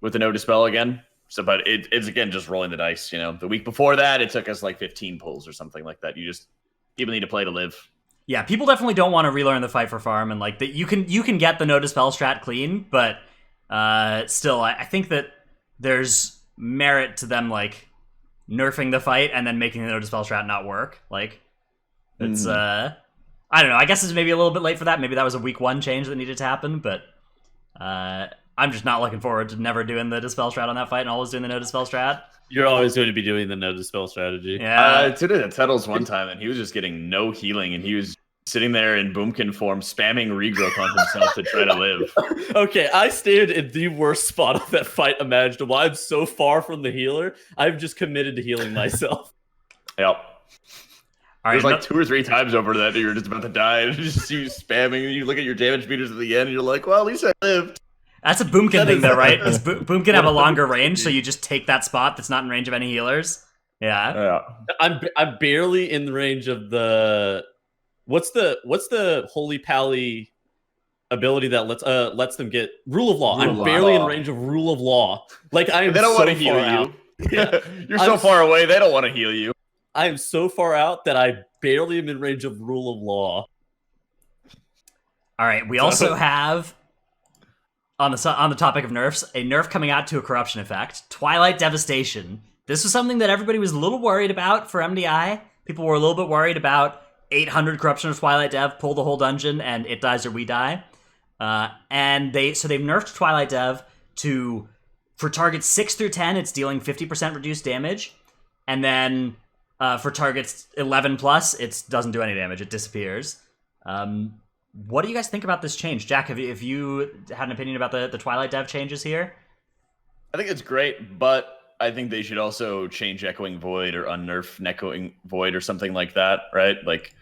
with the no dispel again. So, but it's again just rolling the dice. You know, the week before that it took us like 15 pulls or something like that. People need to play to live. yeah, people definitely don't want to relearn the fight for farm, and like that you can get the no Dispel strat clean, but still, I think that there's merit to them like nerfing the fight and then making the no Dispel strat not work. Like, it's I don't know. I guess it's maybe a little bit late for that. Maybe that was a week 1 change that needed to happen, but I'm just not looking forward to never doing the Dispel strat on that fight and always doing the no Dispel strat. You're always going to be doing the no dispel strategy. Yeah. I did it at Settles one time and he was just getting no healing and he was sitting there in Boomkin form spamming regrowth on himself to try to live. Okay, I stand in the worst spot of that fight imaginable. I'm so far from the healer. I've just committed to healing myself. Yep. All right, There's like 2 or 3 times over that you're just about to die and just you spamming and you look at your damage meters at the end and you're like, well, at least I lived. that's a Boomkin thing, though, right? Does Boomkin have a longer range, so you just take that spot that's not in range of any healers? Yeah. Yeah. I'm barely in the range of the what's the Holy Pally ability that lets them get Rule of Law. I'm barely in range of Rule of Law. Like I am. They don't so want to heal far out. you. Yeah. You're so far away, they don't want to heal you. I am so far out that I barely am in range of Rule of Law. All right, we also have, on the topic of nerfs, a nerf coming out to a corruption effect, Twilight Devastation. This was something that everybody was a little worried about for MDI. People were a little bit worried about 800 Corruption of Twilight Dev, pull the whole dungeon, and it dies or we die. And they've nerfed Twilight Dev to, for targets 6 through 10, it's dealing 50% reduced damage. And then for targets 11 plus, it doesn't do any damage. It disappears. What do you guys think about this change? Jack, have you had an opinion about the Twilight Dev changes here? I think it's great, but I think they should also change Echoing Void or unnerf Echoing Void or something like that, right? Like,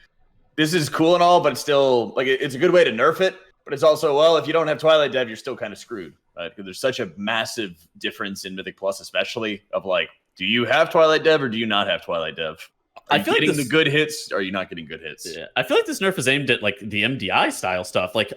this is cool and all, but it's still, like, it's a good way to nerf it, but it's also, well, if you don't have Twilight Dev, you're still kind of screwed, right? Because there's such a massive difference in Mythic Plus, especially, of like, do you have Twilight Dev or do you not have Twilight Dev? Are you getting the good hits, or are you not getting good hits? Yeah. I feel like this nerf is aimed at like the MDI style stuff. Like,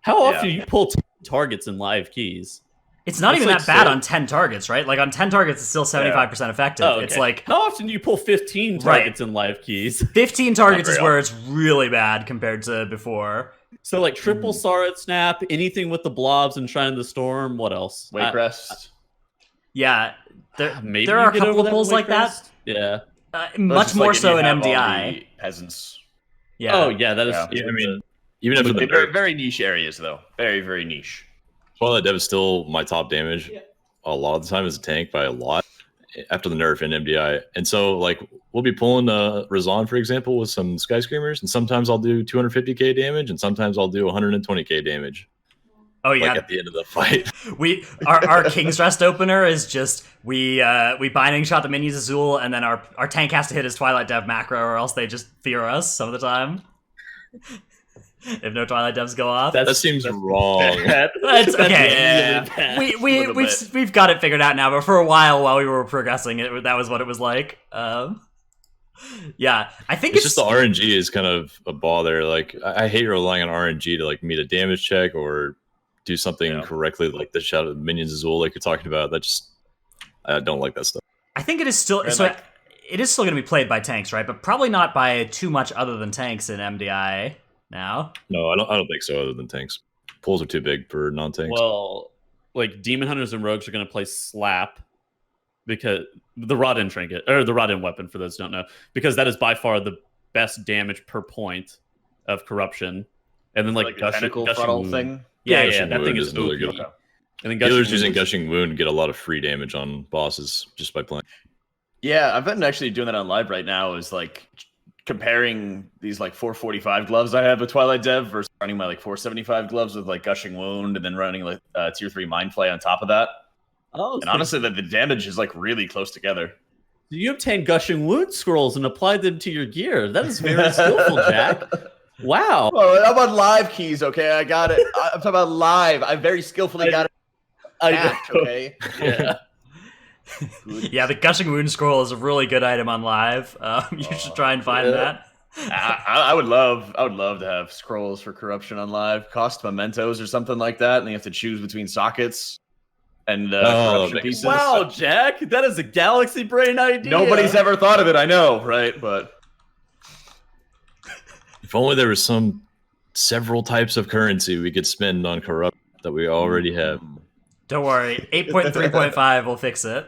how often do you pull 10 targets in live keys? It's not even that bad on 10 targets, right? Like on 10 targets, it's still 75% effective. Oh, okay. It's like, how often do you pull 15 targets in live keys? 15 targets is where it's really bad compared to before. So like triple Sarat Snap, anything with the blobs and Shrine of the Storm. What else? Wakecrest. Yeah, maybe there are a couple of pulls like that. Yeah. Much more so in MDI. Peasants. Yeah. Oh yeah, that is. Yeah, I mean, even if they're very niche areas, though. Very, very niche. Twilight Dev is still my top damage a lot of the time as a tank by a lot after the nerf in MDI. And so, like, we'll be pulling Razan, for example, with some Skyscreamers, and sometimes I'll do 250k damage, and sometimes I'll do 120k damage. Oh yeah, like at the end of the fight. Our King's Rest opener is just we binding shot the minions Azul, and then our tank has to hit his Twilight Dev macro, or else they just fear us some of the time. If no Twilight Devs go off, that seems wrong. That's okay. Yeah. We've got it figured out now, but for a while we were progressing, that was what it was like. Yeah, I think it's just the RNG is kind of a bother. Like, I hate relying on RNG to like meet a damage check or do something correctly, like the shot of minions Azul, like you're talking about. I don't like that stuff. I think it is still it is still going to be played by tanks, right? But probably not by too much other than tanks in MDI now. No, I don't think so. Other than tanks, pulls are too big for non-tanks. Well, like Demon Hunters and Rogues are going to play Slap because the Rod-In trinket, or the Rod-In weapon, for those who don't know, because that is by far the best damage per point of corruption. And then like the tentacle frontal thing. Yeah, that thing is OP. Really good. And then healers using Gushing Wound get a lot of free damage on bosses just by playing. Yeah, I've been actually doing that on live right now. Is like comparing these like 445 gloves I have with Twilight Dev versus running my like 475 gloves with like Gushing Wound, and then running like tier 3 Mind Flay on top of that. Oh, and honestly, the damage is like really close together. You obtain Gushing Wound scrolls and apply them to your gear. That is very skillful, Jack. Wow. Oh, I'm on live keys, okay? I got it. I'm talking about live. I very skillfully got it. Okay? Yeah. Yeah, the Gushing Wound Scroll is a really good item on live. You should try and find that. I would love to have scrolls for corruption on live. Cost mementos or something like that, and you have to choose between sockets and corruption pieces. Wow, Jack, that is a galaxy brain idea. Nobody's ever thought of it, I know, right? But if only there was several types of currency we could spend on corrupt that we already have. Don't worry, 8.3.5 will fix it.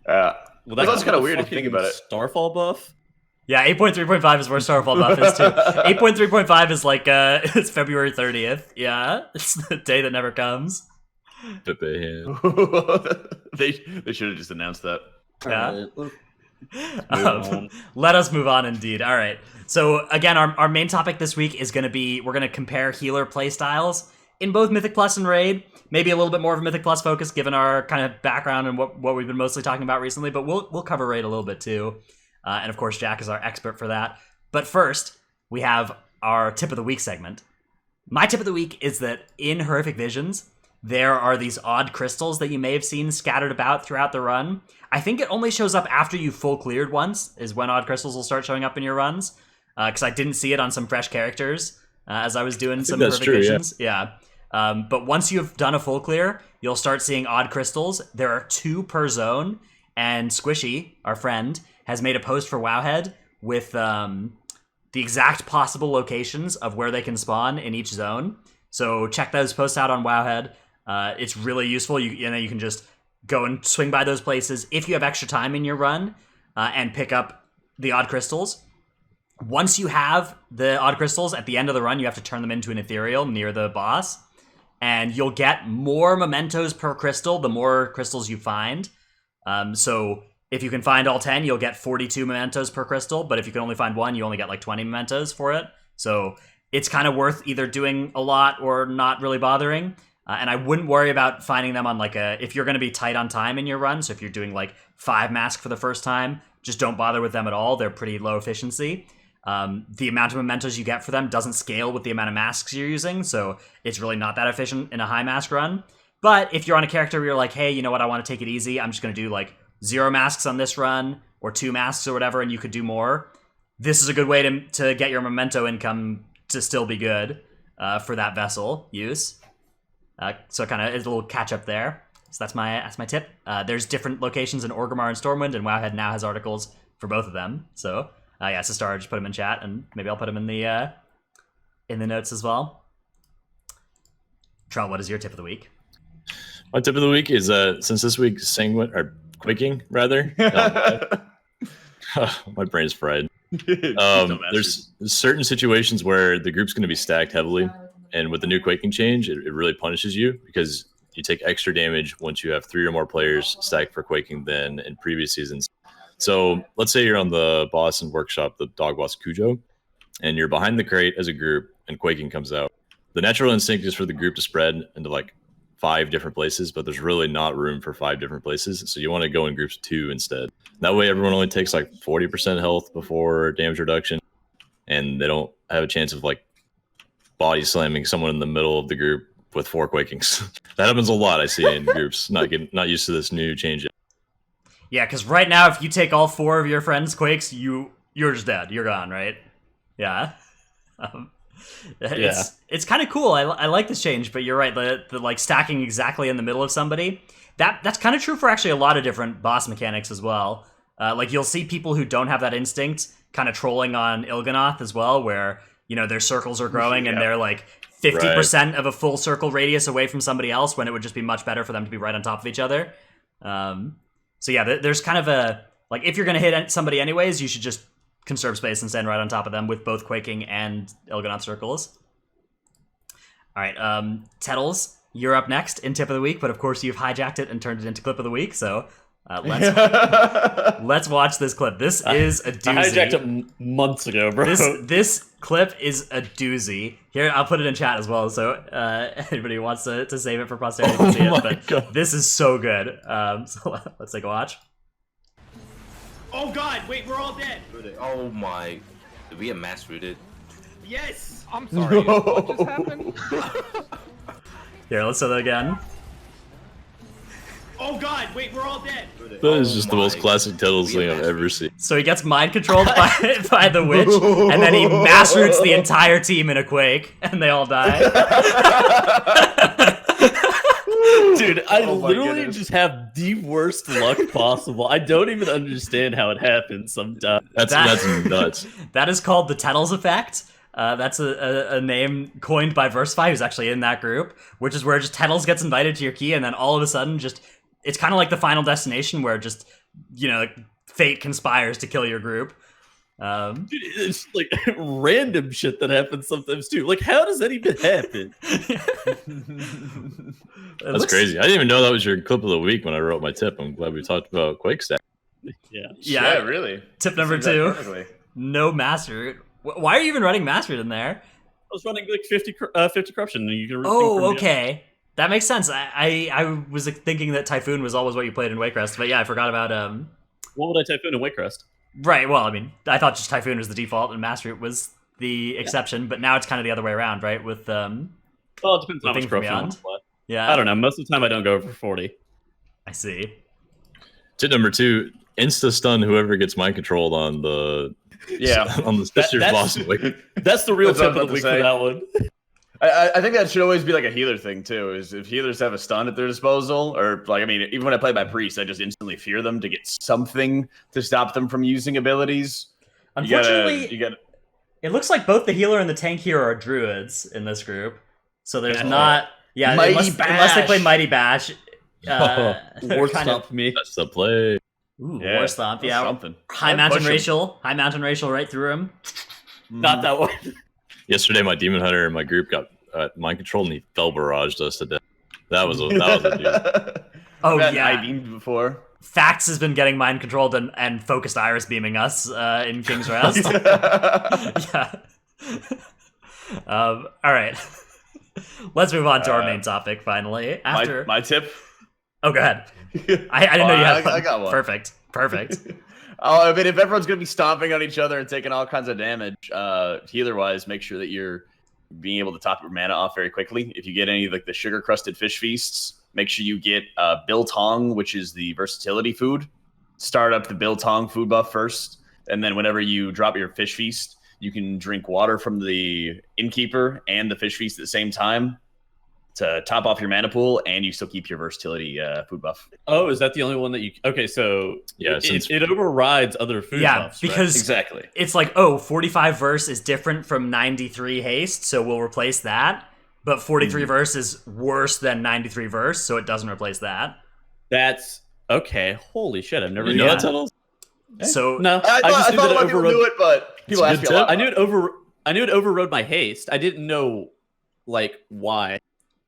Well, that's kind of weird if you think about it. Starfall buff? Yeah, 8.3.5 is where Starfall buff is too. 8.3.5 is like it's February 30th. Yeah, it's the day that never comes. They should have just announced that. Yeah. Let us move on, indeed. All right. So again, our main topic this week is going to be, we're going to compare healer playstyles in both Mythic Plus and Raid. Maybe a little bit more of a Mythic Plus focus given our kind of background and what we've been mostly talking about recently, but we'll cover Raid a little bit too. And of course, Jack is our expert for that. But first, we have our Tip of the Week segment. My Tip of the Week is that in Horrific Visions, there are these odd crystals that you may have seen scattered about throughout the run. I think it only shows up after you full cleared once, is when odd crystals will start showing up in your runs. Because I didn't see it on some fresh characters as I was doing some Horrific Visions. Yeah. But once you've done a full clear, you'll start seeing odd crystals. There are 2 per zone, and Squishy, our friend, has made a post for Wowhead with the exact possible locations of where they can spawn in each zone. So check those posts out on Wowhead. It's really useful. You know, you can just go and swing by those places if you have extra time in your run and pick up the odd crystals. Once you have the odd crystals, at the end of the run, you have to turn them into an ethereal near the boss. And you'll get more mementos per crystal the more crystals you find. So if you can find all 10, you'll get 42 mementos per crystal. But if you can only find one, you only get like 20 mementos for it. So it's kind of worth either doing a lot or not really bothering. And I wouldn't worry about finding them on like if you're going to be tight on time in your run. So if you're doing like 5 masks for the first time, just don't bother with them at all. They're pretty low efficiency. The amount of mementos you get for them doesn't scale with the amount of masks you're using, so it's really not that efficient in a high mask run. But if you're on a character where you're like, hey, you know what, I want to take it easy, I'm just going to do like 0 masks on this run, or 2 masks or whatever, and you could do more, this is a good way to get your memento income to still be good for that vessel use. So kind of is a little catch up there. So that's my tip. There's different locations in Orgrimmar and Stormwind, and Wowhead now has articles for both of them, so... yeah, it's a star. Just put them in chat, and maybe I'll put them in the notes as well. Trell, what is your tip of the week? My tip of the week is since this week's sanguine or quaking rather, my brain's fried. There's certain situations where the group's going to be stacked heavily, and with the new quaking change, it really punishes you because you take extra damage once you have 3 or more players stacked for quaking than in previous seasons. So let's say you're on the boss and workshop, the dog boss Cujo, and you're behind the crate as a group and quaking comes out. The natural instinct is for the group to spread into like 5 different places, but there's really not room for 5 different places. So you want to go in groups of 2 instead. That way everyone only takes like 40% health before damage reduction, and they don't have a chance of like body slamming someone in the middle of the group with 4 quakings. That happens a lot, I see, in groups. Not used to this new change yet. Yeah, because right now, if you take all 4 of your friends' quakes, you're just dead. You're gone, right? Yeah. It's kind of cool. I like this change, but you're right. The like stacking exactly in the middle of somebody. That's kind of true for actually a lot of different boss mechanics as well. Like you'll see people who don't have that instinct kind of trolling on Il'gynoth as well, where their circles are growing and they're like 50% of a full circle radius away from somebody else, when it would just be much better for them to be right on top of each other. So yeah, there's kind of a, like, if you're going to hit somebody anyways, you should just conserve space and stand right on top of them with both quaking and Il'gynoth circles. All right, Tettles, you're up next in tip of the week, but of course you've hijacked it and turned it into clip of the week, so let's watch this clip. This is a doozy. I hijacked it months ago, bro. This clip is a doozy. Here, I'll put it in chat as well, so anybody who wants to save it for posterity can see it. But God, this is so good. So let's take a watch. Oh God! Wait, we're all dead. Oh my! Did we get mass rooted? Yes. I'm sorry. What just happened? Here, let's do that again. Oh God! Wait, we're all dead. That is just the most classic Tettles thing I've ever seen. So he gets mind controlled by the witch, and then he mass roots the entire team in a quake, and they all die. Dude, I literally just have the worst luck possible. I don't even understand how it happens sometimes. That's nuts. That is called the Tettles effect. That's a name coined by Versify, who's actually in that group, which is where just Tettles gets invited to your key, and then all of a sudden it's kind of like the Final Destination, where just, fate conspires to kill your group. Dude, it's like random shit that happens sometimes too. Like, how does that even happen? That's crazy. I didn't even know that was your clip of the week when I wrote my tip. I'm glad we talked about Quake Stack. Yeah, really. Tip number 2: no master. Why are you even running mastered in there? I was running like 50 corruption. And you can okay. That makes sense. I was thinking that Typhoon was always what you played in Waycrest, but yeah, I forgot about What would I Typhoon in Waycrest? Right. Well, I mean, I thought just Typhoon was the default and Master was the exception, but now it's kind of the other way around, right? With well, it depends on how much corruption. Yeah. I don't know. Most of the time, I don't go over 40. I see. Tip number 2: insta stun whoever gets mind controlled on the on the sister's boss. That's the real tip of the week for that one. I think that should always be like a healer thing too. Is if healers have a stun at their disposal, or like, I mean, even when I play my priest, I just instantly fear them to get something to stop them from using abilities. Unfortunately, it looks like both the healer and the tank here are druids in this group, so there's not. Yeah, unless they play Mighty Bash. Ward stop me. That's the play. Ooh, Yeah, War Stomp. that's Yeah, something. high I'd mountain push 'em. racial. High mountain racial right through him. Not that one. Yesterday, my demon hunter in my group got mind controlled, and he fell barraged us to death. That was a dude. Oh, I've gotten yeah. I-beamed before. Fax has been getting mind controlled and focused iris beaming us in King's Rest. Yeah. All right. Let's move on to our main topic finally. After my tip. Oh, go ahead. I didn't know you had I got one. Perfect. Oh, I mean, if everyone's gonna be stomping on each other and taking all kinds of damage, healer-wise, make sure that you're being able to top your mana off very quickly. If you get any like the sugar-crusted fish feasts, make sure you get biltong, which is the versatility food. Start up the biltong food buff first, and then whenever you drop your fish feast, you can drink water from the innkeeper and the fish feast at the same time to top off your mana pool, and you still keep your versatility food buff. Oh, is that the only one that you? Okay, so Yeah, it overrides other food buffs, right? because Exactly. it's like, oh, 45 verse is different from 93 haste, so we'll replace that. But 43 verse is worse than 93 verse, so it doesn't replace that. That's okay. Holy shit! I've never You known know that. that, Tunnels? So No, I just thought knew a that lot it of people overrode. knew it, but people It's a ask me good a lot. tip. I knew it overrode my haste. I didn't know like why.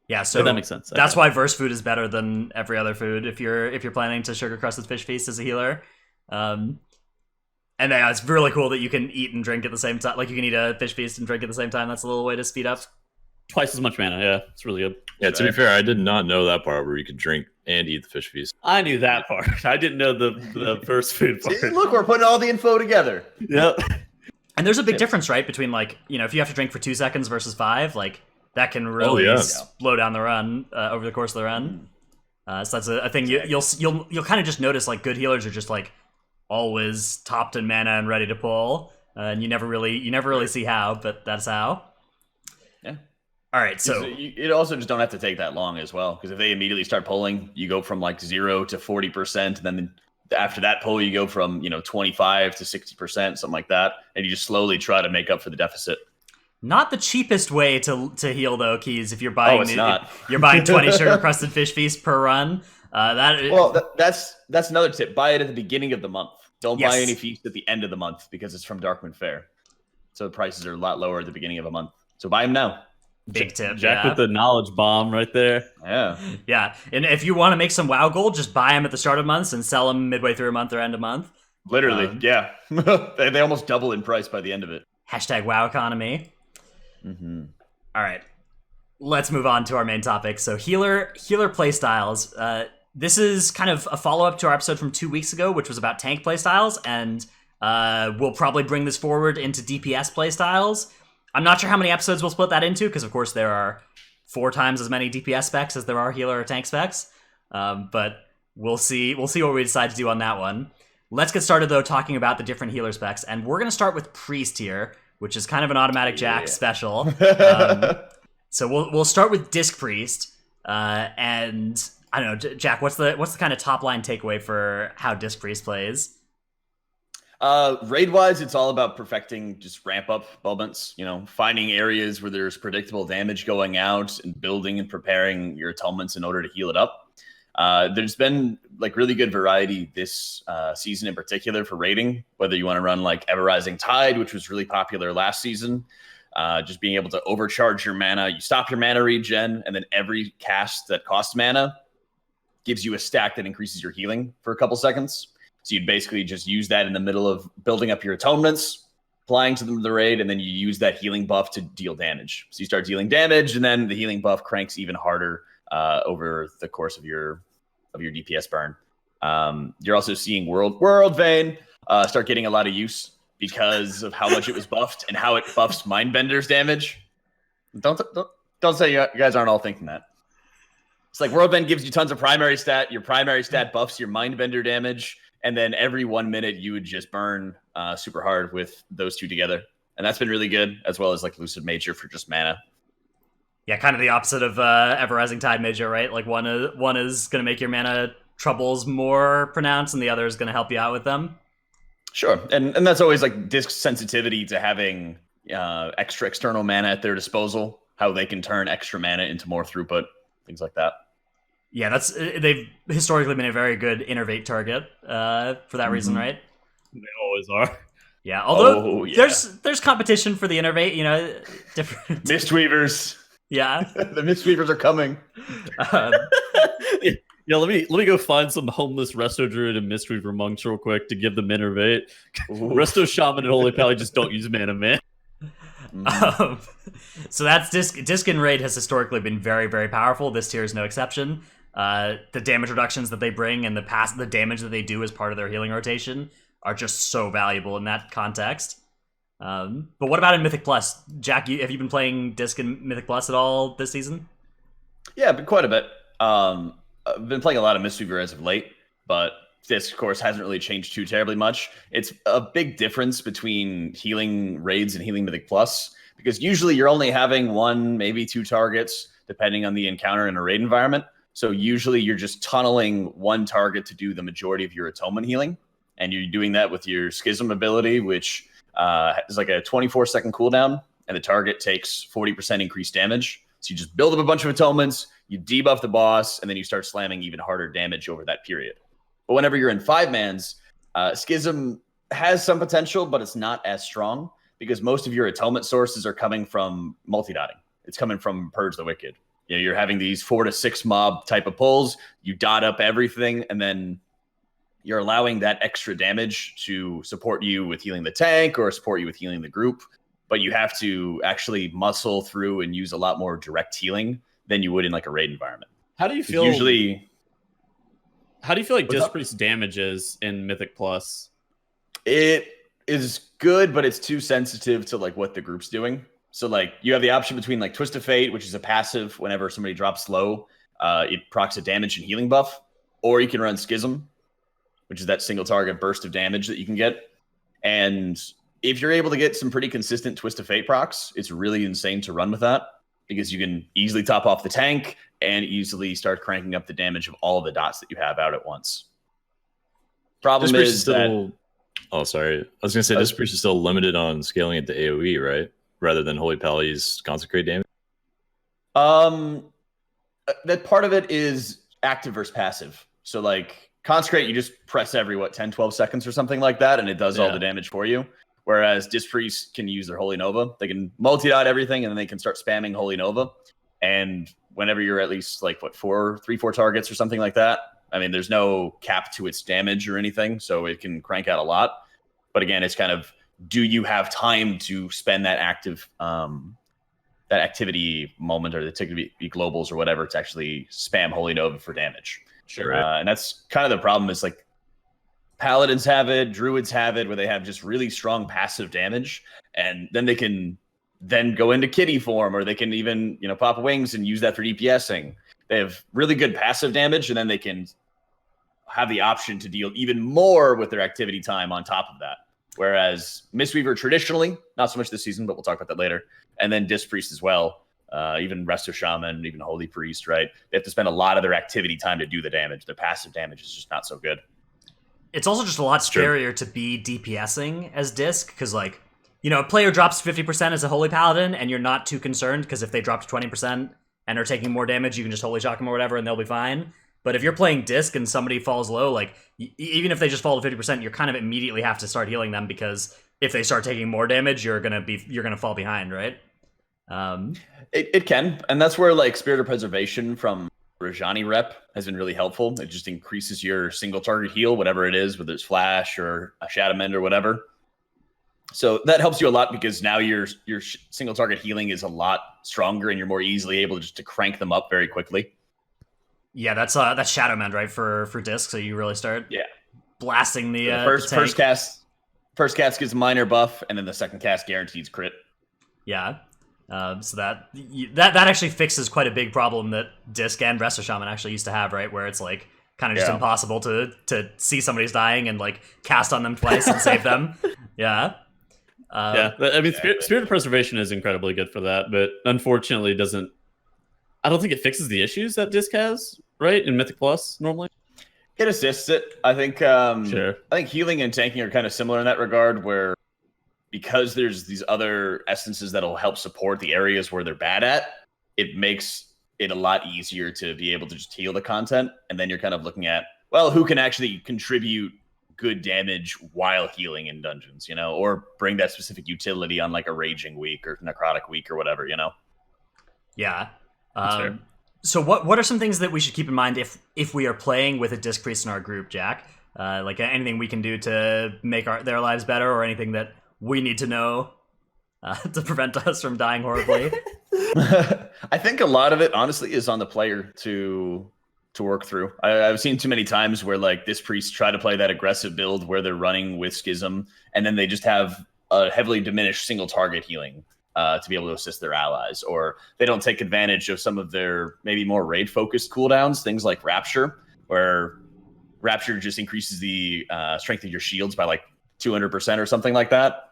yeah, So so that makes sense. that's Okay. why verse food is better than every other food if you're planning to sugar crusted fish feast as a healer. And yeah, it's really cool that you can eat and drink at the same time. Like you can eat a fish feast and drink at the same time. That's a little way to speed up. Twice as much mana. Yeah, it's really good. Yeah, to be fair, I did not know that part where you could drink and eat the fish feast. I knew that part. I didn't know the first food part. See, look, we're putting all the info together. Yep. And there's a big difference, right, between like, you know, if you have to drink for 2 seconds versus 5, like that can really yeah. slow down the run over the course of the run. So that's a thing you'll kind of just notice. Like good healers are just like always topped in mana and ready to pull, and you never really see how, but that's how. Yeah. All right, so You also just don't have to take that long as well, because if they immediately start pulling, you go from like 0 to 40%, and then after that pull, you go from 25 to 60%, something like that, and you just slowly try to make up for the deficit. not the cheapest way to heal though, Keys. If you're buying, it's not. if you're buying 20 sugar crusted fish feasts per run. That's another tip. Buy it at the beginning of the month. Don't buy Yes. any feast at the end of the month, because it's from Darkwind Fair. So the prices are a lot lower at the beginning of a month. So buy them now. big tip. Jack yeah. with the knowledge bomb right there. Yeah. Yeah, and if you want to make some WoW gold, just buy them at the start of months and sell them midway through a month or end of month. Literally, yeah. they almost double in price by the end of it. Hashtag WoW economy. Mm-hmm. All right, let's move on to our main topic. So healer playstyles. This is kind of a follow-up to our episode from 2 weeks ago, which was about tank playstyles, and we'll probably bring this forward into DPS playstyles. I'm not sure how many episodes we'll split that into, because of course there are 4 times as many DPS specs as there are healer or tank specs. But we'll see what we decide to do on that one. Let's get started though talking about the different healer specs, and we're gonna start with Priest here, which is kind of an AutomaticJak special. So we'll start with Disc Priest, and I don't know, Jack, what's the kind of top line takeaway for how Disc Priest plays? Raid wise, it's all about perfecting just ramp up moments, finding areas where there's predictable damage going out and building and preparing your atonements in order to heal it up. There's been like really good variety this season in particular for raiding, whether you want to run like Ever Rising Tide, which was really popular last season. Just being able to overcharge your mana, you stop your mana regen, and then every cast that costs mana gives you a stack that increases your healing for a couple seconds. So you'd basically just use that in the middle of building up your atonements, applying to them the raid, and then you use that healing buff to deal damage. So you start dealing damage, and then the healing buff cranks even harder over the course of your DPS burn. You're also seeing World Vein start getting a lot of use because of how much it was buffed and how it buffs Mindbender's damage. Don't say you guys aren't all thinking that. It's like World Vein gives you tons of primary stat. Your primary stat buffs your Mindbender damage, and then every 1 minute you would just burn super hard with those two together. And that's been really good, as well as like Lucid Major for just mana. Yeah, kind of the opposite of Ever Rising Tide Major, right? Like one is going to make your mana troubles more pronounced, and the other is going to help you out with them. Sure, and that's always like disc sensitivity to having extra external mana at their disposal, how they can turn extra mana into more throughput, things like that. Yeah, they've historically been a very good innervate target for that reason, right? They always are. Yeah, although yeah. there's competition for the innervate, different. Mistweavers. Yeah. The Mistweavers are coming. Yeah, let me go find some homeless Resto Druid and Mistweaver monks real quick to give them innervate. Resto Shaman and Holy Pally just don't use mana, man. So that's Disc and Raid has historically been very, very powerful. This tier is no exception. The damage reductions that they bring and the damage that they do as part of their healing rotation are just so valuable in that context. But what about in Mythic Plus? Jack, have you been playing Disc and Mythic Plus at all this season? Yeah, but quite a bit. I've been playing a lot of Mistweaver as of late, but this, of course, hasn't really changed too terribly much. It's a big difference between healing raids and healing Mythic Plus, because usually you're only having 1, maybe 2 targets, depending on the encounter in a raid environment. So usually you're just tunneling 1 target to do the majority of your atonement healing, and you're doing that with your Schism ability, which is like a 24-second cooldown, and the target takes 40% increased damage. So you just build up a bunch of atonements, you debuff the boss, and then you start slamming even harder damage over that period. But whenever you're in 5-mans, Schism has some potential, but it's not as strong because most of your atonement sources are coming from multi-dotting. It's coming from Purge the Wicked. You're having these 4 to 6 mob type of pulls. You dot up everything, and then you're allowing that extra damage to support you with healing the tank or support you with healing the group. But you have to actually muscle through and use a lot more direct healing than you would in like a raid environment. How do you feel? How do you feel like What's Disc up? Priest damage is in Mythic Plus? It is good, but it's too sensitive to like what the group's doing. So like you have the option between like Twist of Fate, which is a passive whenever somebody drops low, it procs a damage and healing buff, or you can run Schism, which is that single target burst of damage that you can get. And if you're able to get some pretty consistent Twist of Fate procs, it's really insane to run with that because you can easily top off the tank and easily start cranking up the damage of all of the dots that you have out at once. Problem Disc Priest is that... Oh, sorry. I was going to say Disc Priest is still limited on scaling it to AoE, right? Rather than Holy Pally's Consecrate damage? That part of it is active versus passive. So like Consecrate, you just press every, 10, 12 seconds or something like that, and it does all the damage for you. Whereas Disc Priest can use their Holy Nova. They can multi-dot everything, and then they can start spamming Holy Nova. And whenever you're at least like, 4 targets or something like that, I mean, there's no cap to its damage or anything, so it can crank out a lot. But again, it's kind of, do you have time to spend that activity moment or the ticket be globals or whatever to actually spam Holy Nova for damage? Sure. Right. And that's kind of the problem is like Paladins have it, Druids have it, where they have just really strong passive damage, and then they can then go into kitty form, or they can even, pop wings and use that for DPSing. They have really good passive damage, and then they can have the option to deal even more with their activity time on top of that. Whereas Mistweaver traditionally, not so much this season, but we'll talk about that later, and then Disc Priest as well, even Resto Shaman, even Holy Priest, right? They have to spend a lot of their activity time to do the damage. Their passive damage is just not so good. It's also just a lot scarier to be DPSing as Disc, because like, a player drops 50% as a Holy Paladin, and you're not too concerned, because if they drop to 20% and are taking more damage, you can just Holy Shock them or whatever, and they'll be fine. But if you're playing Disc and somebody falls low, like, even if they just fall to 50%, you're kind of immediately have to start healing them, because if they start taking more damage, you're gonna fall behind, right? It can, and that's where like Spirit of Preservation from Rajani rep has been really helpful. It just increases your single target heal, whatever it is, whether it's Flash or a Shadow Mend or whatever. So that helps you a lot because now your single target healing is a lot stronger, and you're more easily able to crank them up very quickly. Yeah, that's Shadow Mend, right, for Disc. So you really start blasting the first cast gives a minor buff, and then the second cast guarantees crit. Yeah. So that actually fixes quite a big problem that Disc and Resto Shaman actually used to have, right? Where it's like kind of just impossible to see somebody's dying and like cast on them twice and save them. Yeah. I mean, Spirit of Preservation is incredibly good for that, but unfortunately I don't think it fixes the issues that Disc has, right? In Mythic Plus, normally. It assists it. I think I think healing and tanking are kind of similar in that regard, where because there's these other essences that'll help support the areas where they're bad at, it makes it a lot easier to be able to just heal the content. And then you're kind of looking at, well, who can actually contribute good damage while healing in dungeons, or bring that specific utility on like a raging week or necrotic week or whatever, Yeah. fair. So what are some things that we should keep in mind if we are playing with a disc priest in our group, Jack? Like anything we can do to make their lives better, or anything that we need to know to prevent us from dying horribly? I think a lot of it, honestly, is on the player to work through. I've seen too many times where like this priest try to play that aggressive build where they're running with Schism, and then they just have a heavily diminished single target healing to be able to assist their allies, or they don't take advantage of some of their maybe more raid focused cooldowns, things like Rapture, where Rapture just increases the strength of your shields by like 200% or something like that.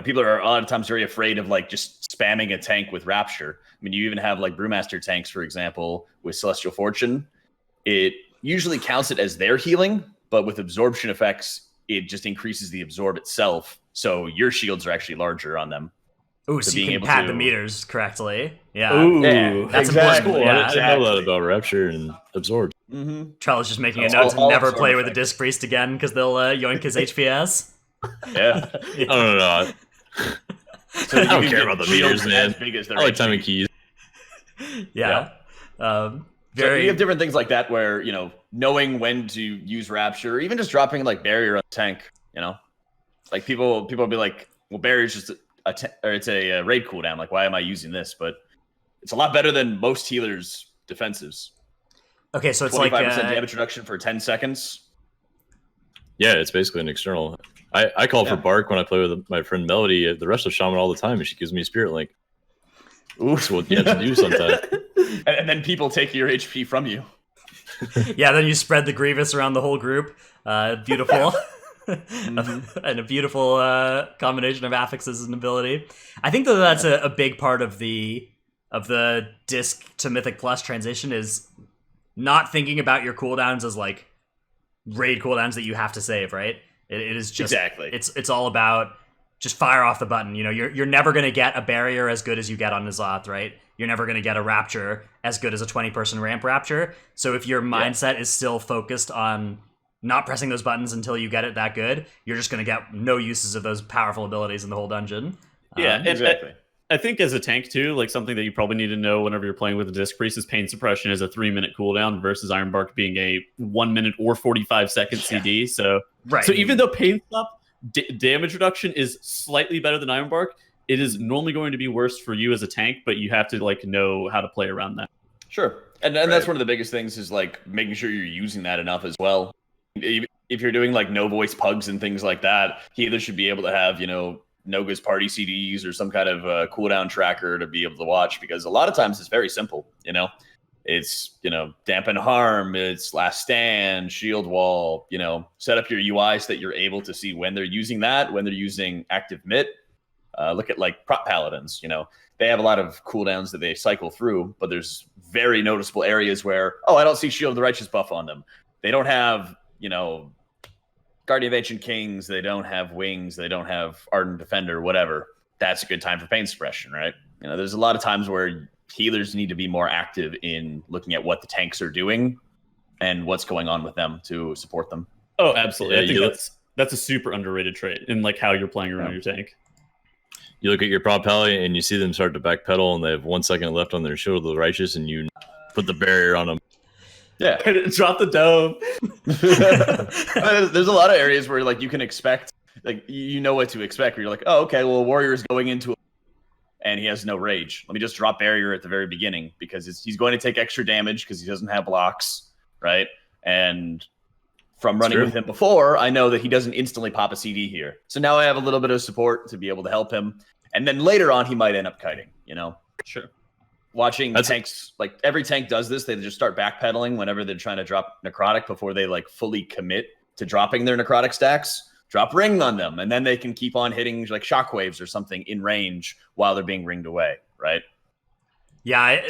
People are a lot of times very afraid of like just spamming a tank with Rapture. I mean, you even have like Brewmaster tanks, for example, with Celestial Fortune. It usually counts it as their healing, but with absorption effects, it just increases the absorb itself. So your shields are actually larger on them. Ooh, so you can pad the meters correctly. Yeah. Ooh, Yeah, that's exactly. important. Yeah. I didn't know that about Rapture and Absorb. Mm-hmm. Trell is just making a I'll- note to I'll never absorb play with a effect. disc priest again because they'll yoink his HPS. Yeah. No. So I don't you care can about the get shields meters, man. as big as their I like HP. timing keys. Yeah. So Very. you have different things like that where, knowing when to use Rapture, or even just dropping like barrier on the tank, like people will be like, well, barrier's just it's a raid cooldown. Like, why am I using this? But it's a lot better than most healers' defensives. Okay, so it's 25% like damage reduction for 10 seconds. Yeah, it's basically an external. I call for Bark when I play with my friend Melody, the rest of Shaman all the time, and she gives me a Spirit Link. That's what you have to do sometimes. And then people take your HP from you. yeah. Then you spread the Grievous around the whole group. Beautiful. And a beautiful combination of affixes and ability. I think that that's a big part of the disc to Mythic Plus transition is not thinking about your cooldowns as like raid cooldowns that you have to save, right? It is just Exactly. It's all about just fire off the button. You're never gonna get a barrier as good as you get on N'Zoth, right? You're never gonna get a Rapture as good as a 20-person ramp Rapture. So if your mindset is still focused on not pressing those buttons until you get it that good, you're just gonna get no uses of those powerful abilities in the whole dungeon. Yeah, and exactly. I think as a tank too, like something that you probably need to know whenever you're playing with a disc priest is pain suppression is a 3-minute cooldown versus Ironbark being a 1 minute or 45-second CD. So, Right. so even though pain stop damage reduction is slightly better than Ironbark, it is normally going to be worse for you as a tank. But you have to like know how to play around that. Sure. And that's one of the biggest things is like making sure you're using that enough as well. If you're doing like no voice pugs and things like that, he either should be able to have, Noga's party CDs or some kind of cooldown tracker to be able to watch, because a lot of times it's very simple. It's, dampen harm, it's last stand, shield wall, set up your UI so that you're able to see when they're using that, when they're using active MIT. Look at like prop paladins, they have a lot of cooldowns that they cycle through, but there's very noticeable areas where, I don't see Shield of the Righteous buff on them. They don't have, Guardian of Ancient Kings, they don't have Wings, they don't have Ardent Defender, whatever. That's a good time for pain suppression, right? There's a lot of times where healers need to be more active in looking at what the tanks are doing and what's going on with them to support them. Oh, absolutely. Yeah, I think that's a super underrated trait in like how you're playing around your tank. You look at your prop pally and you see them start to backpedal and they have 1 second left on their Shield of the Righteous and you put the barrier on them. Yeah. Drop the dome. There's a lot of areas where like you can expect, like what to expect, where you're like, oh, okay, well, Warrior is going into and he has no rage. Let me just drop barrier at the very beginning because he's going to take extra damage because he doesn't have blocks, right? And from running with him before, I know that he doesn't instantly pop a CD here. So now I have a little bit of support to be able to help him. And then later on, he might end up kiting, Sure. Watching tanks, like every tank does this. They just start backpedaling whenever they're trying to drop necrotic before they like fully commit to dropping their necrotic stacks. Drop ring on them, and then they can keep on hitting like shockwaves or something in range while they're being ringed away, right? Yeah,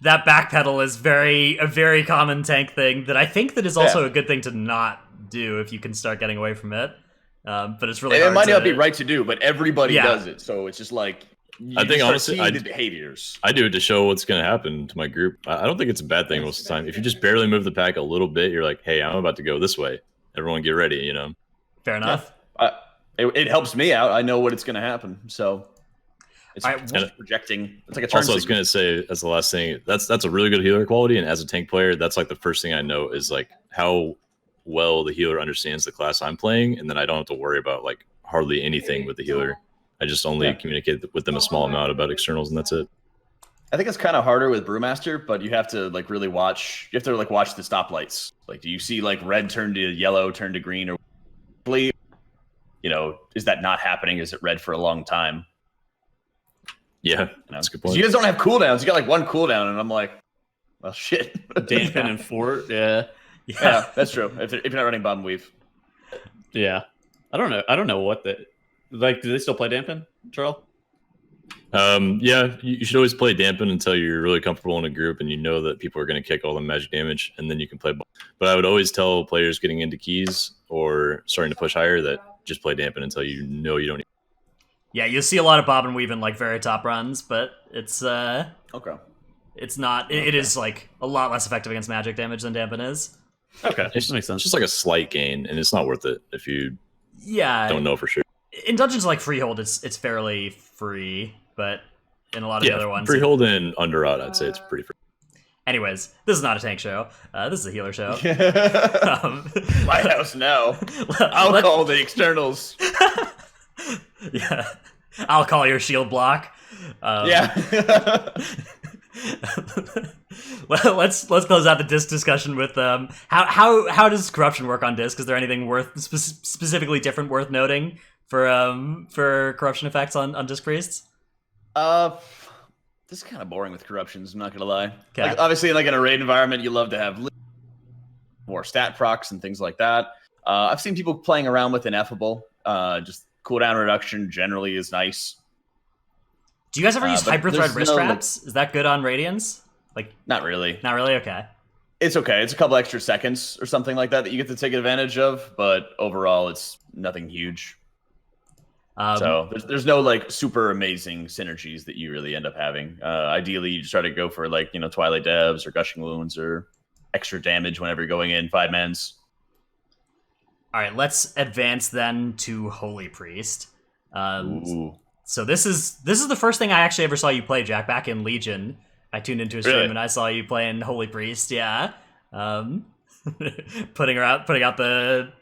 that backpedal is a very common tank thing that I think that is also a good thing to not do if you can start getting away from it. But it's really hard it might not be right to do, but everybody does it. So it's just like I think honestly, the behaviors. I do it to show what's going to happen to my group. I don't think it's a bad thing most of the time. If you just barely move the pack a little bit, you're like, hey, I'm about to go this way. Everyone get ready, you know? Fair enough. It helps me out. I know what it's going to happen. So it's All right, just projecting. It's like a turn. Also, I was going to say, as the last thing, that's a really good healer quality. And as a tank player, that's like the first thing I know is like how well the healer understands the class I'm playing. And then I don't have to worry about like hardly anything with the healer. I just only communicate with them a small amount about externals, and that's it. I think it's kind of harder with Brewmaster, but you have to like really watch. You have to like watch the stoplights. Like, do you see like red turn to yellow, turn to green, or blue? You know, is that not happening? Is it red for a long time? Yeah, that's a good point. You guys don't have cooldowns. You got like one cooldown, and I'm like, well, shit. Dampen and fort. Yeah. Yeah, that's true. If you're not running bomb weave. Yeah. I don't know what the like. Do they still play Dampen, Charles? Yeah, you should always play Dampen until you're really comfortable in a group and you know that people are going to kick all the magic damage, and then you can play. But I would always tell players getting into keys or starting to push higher that just play Dampen until you know you don't. Yeah, you'll see a lot of bob and weave in like very top runs, but it's Okay. it's not. It is like a lot less effective against magic damage than Dampen is. Okay, That makes sense. It's just like a slight gain, and it's not worth it if you don't know for sure. In dungeons like Freehold, it's fairly free, but in a lot of the other ones, Freehold and Underrot, I'd say it's pretty free. Anyways, this is not a tank show. This is a healer show. My house now. I'll call the externals. Yeah, I'll call your shield block. Yeah. Well, let's close out the disc discussion with how does corruption work on disc? Is there anything worth specifically different worth noting for corruption effects on disc priests? This is kind of boring with corruptions. I'm not gonna lie. Okay. Like, obviously, in like an arrayed environment, you love to have more stat procs and things like that. I've seen people playing around with Ineffable. Just cooldown reduction generally is nice. Do you guys ever use but Hyperthread there's wrist no, traps? Is that good on Radiance? Like, Not really. not really. Okay. It's okay. It's a couple extra seconds or something like that you get to take advantage of, but overall, it's nothing huge. So there's no like super amazing synergies that you really end up having. Ideally, you just try to go for like Twilight Devs or Gushing Wounds or extra damage whenever you're going in 5-mans. All right, let's advance then to Holy Priest. Ooh. So this is the first thing I actually ever saw you play, Jack, back in Legion. I tuned into a stream Really? and I saw you playing Holy Priest. Yeah, putting out the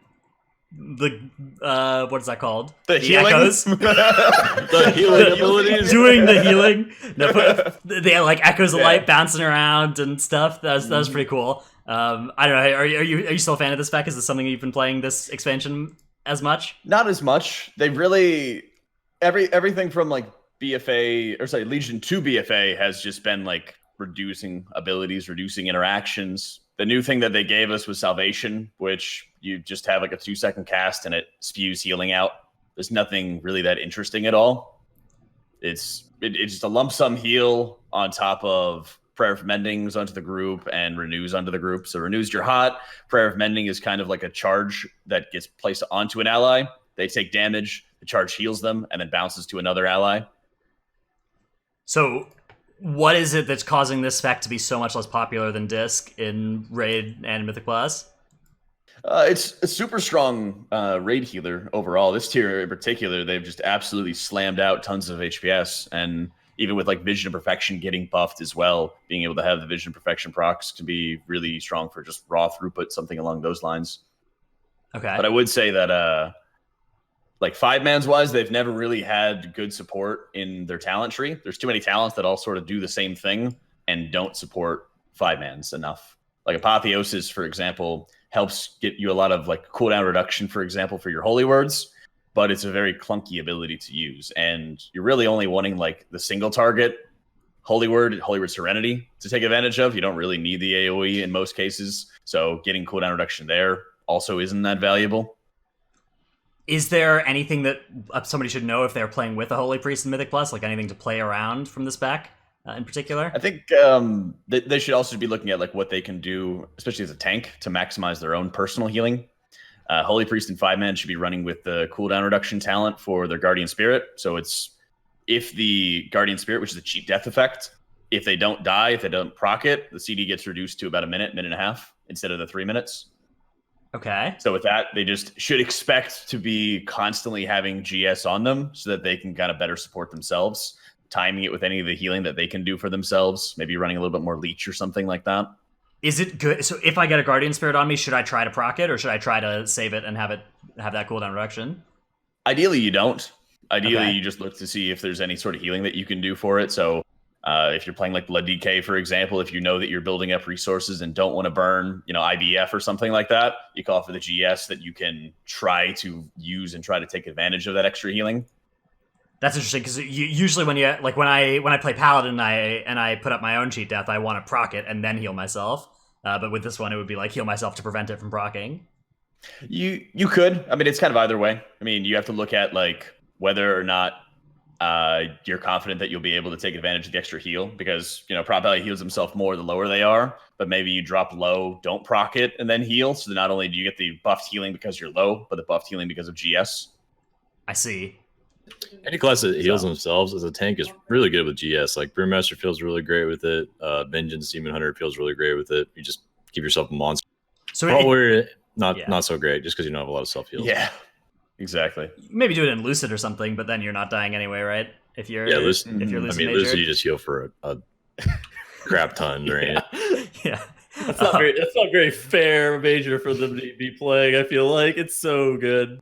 what is that called? The healing? Echoes. The healing abilities. Doing the healing. No, they had like echoes of light bouncing around and stuff. That was pretty cool. I don't know. Are you still a fan of this spec? Is this something you've been playing this expansion as much? Not as much. They really everything from like Legion to BFA has just been like reducing abilities, reducing interactions. The new thing that they gave us was Salvation, which you just have like a 2-second cast and it spews healing out. There's nothing really that interesting at all. It's just a lump sum heal on top of Prayer of Mendings onto the group and Renews onto the group. So Renews your hot. Prayer of Mending is kind of like a charge that gets placed onto an ally. They take damage, the charge heals them, and then bounces to another ally. So what is it that's causing this spec to be so much less popular than Disc in Raid and Mythic Plus? It's a super strong raid healer overall. This tier in particular, they've just absolutely slammed out tons of HPS, and even with like Vision of Perfection getting buffed as well, being able to have the Vision of Perfection procs can be really strong for just raw throughput, something along those lines. Okay. But I would say that like 5-mans wise, they've never really had good support in their talent tree. There's too many talents that all sort of do the same thing and don't support 5-mans enough. Like Apotheosis, for example, helps get you a lot of like cooldown reduction, for example, for your holy words, but it's a very clunky ability to use. And you're really only wanting like the single target holy word Serenity to take advantage of. You don't really need the AoE in most cases. So getting cooldown reduction there also isn't that valuable. Is there anything that somebody should know if they're playing with a Holy Priest in Mythic Plus? Like anything to play around from this spec in particular? I think they should also be looking at like what they can do, especially as a tank, to maximize their own personal healing. Holy Priest and 5-man should be running with the cooldown reduction talent for their Guardian Spirit. So it's if the Guardian Spirit, which is a cheap death effect, if they don't die, if they don't proc it, the CD gets reduced to about a minute and a half instead of the 3 minutes. Okay. So with that, they just should expect to be constantly having GS on them so that they can kind of better support themselves, timing it with any of the healing that they can do for themselves, maybe running a little bit more leech or something like that. Is it good? So if I get a Guardian Spirit on me, should I try to proc it, or should I try to save it and have that cooldown reduction? Ideally, you don't. Ideally, Okay. you just look to see if there's any sort of healing that you can do for it. So if you're playing like Blood DK, for example, if you know that you're building up resources and don't want to burn, IBF or something like that, you call for the GS that you can try to use and try to take advantage of that extra healing. That's interesting because usually when I play Paladin and I put up my own cheat death, I want to proc it and then heal myself. But with this one, it would be like heal myself to prevent it from proccing. You could. I mean, it's kind of either way. I mean, you have to look at like whether or not you're confident that you'll be able to take advantage of the extra heal, because Prop Value heals himself more the lower they are, but maybe you drop low, don't proc it, and then heal. So not only do you get the buffed healing because you're low, but the buffed healing because of GS. I see. Any class that heals themselves as a tank is really good with GS. Like Brewmaster feels really great with it. Vengeance Demon Hunter feels really great with it. You just keep yourself a monster. So Probably not so great, just because you don't have a lot of self heals. Yeah, exactly. Maybe do it in Lucid or something, but then you're not dying anyway, right? If you're Lucid. if you're I Lucid mean, Major. Lucid, you just heal for a crap ton, right? Yeah. That's not very fair major for them to be playing. I feel like it's so good.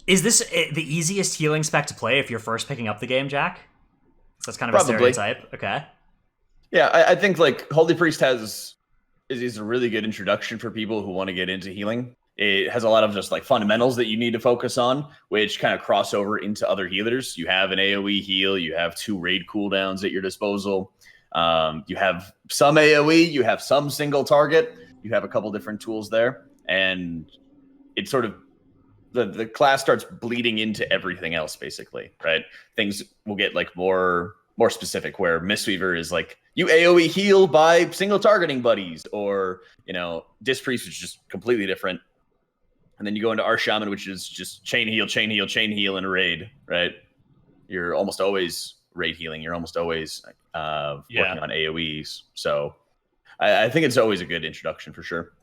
Is this the easiest healing spec to play if you're first picking up the game, Jack? So that's kind of Probably. a stereotype. Okay. Yeah, I think like Holy Priest is a really good introduction for people who want to get into healing. It has a lot of just like fundamentals that you need to focus on, which kind of cross over into other healers. You have an AoE heal, you have 2 raid cooldowns at your disposal. You have some AoE, you have some single target, you have a couple different tools there, and it's sort of the class starts bleeding into everything else, basically, right? Things will get like more specific, where Mistweaver is like, you AoE heal by single targeting buddies, or Disc Priest, which is just completely different. And then you go into our Shaman, which is just chain heal, and raid, right? You're almost always raid healing. You're almost always working on AoEs. So I think it's always a good introduction for sure.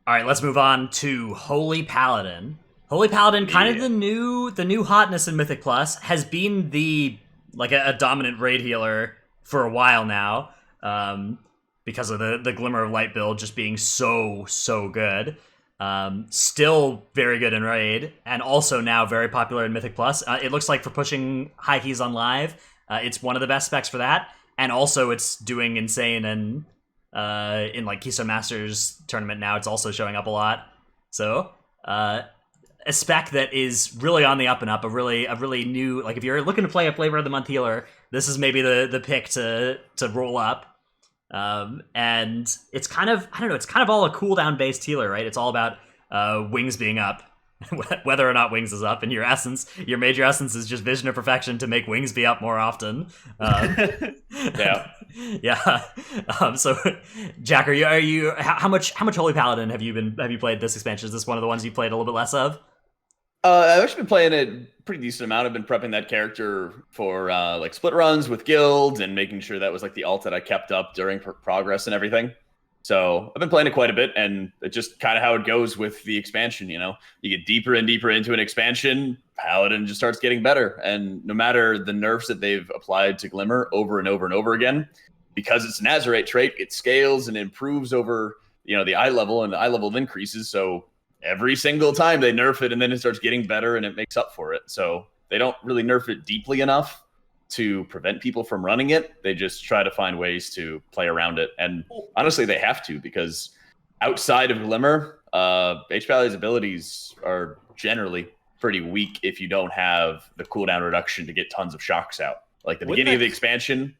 All right, let's move on to Holy Paladin. Holy Paladin, kind of the new hotness in Mythic Plus, has been a dominant raid healer for a while now, because of the Glimmer of Light build just being so good. Still very good in raid, and also now very popular in Mythic Plus. It looks like for pushing high keys on live, it's one of the best specs for that, and also it's doing insane and in like Keystone Masters tournament now. It's also showing up a lot. So a spec that is really on the up and up. A really new, like if you're looking to play a Flavor of the Month healer, this is maybe the pick to roll up. And it's kind of, I don't know, it's kind of all a cooldown based healer, right? It's all about wings being up, whether or not wings is up. And your major essence is just Vision of Perfection to make wings be up more often. Yeah. Yeah. So, Jack, are you? How much Holy Paladin have you played this expansion? Is this one of the ones you played a little bit less of? I've actually been playing a pretty decent amount. I've been prepping that character for like split runs with guilds and making sure that was like the alt that I kept up during progress and everything. So I've been playing it quite a bit, and it's just kind of how it goes with the expansion. You get deeper and deeper into an expansion, Paladin just starts getting better. And no matter the nerfs that they've applied to Glimmer over and over and over again, because it's an Azerite trait, it scales and improves over the eye level, and the eye level increases. So every single time they nerf it, and then it starts getting better, and it makes up for it. So they don't really nerf it deeply enough to prevent people from running it. They just try to find ways to play around it. And honestly, they have to, because outside of Glimmer, H-Valley's abilities are generally pretty weak if you don't have the cooldown reduction to get tons of shocks out. Like the beginning of the expansion,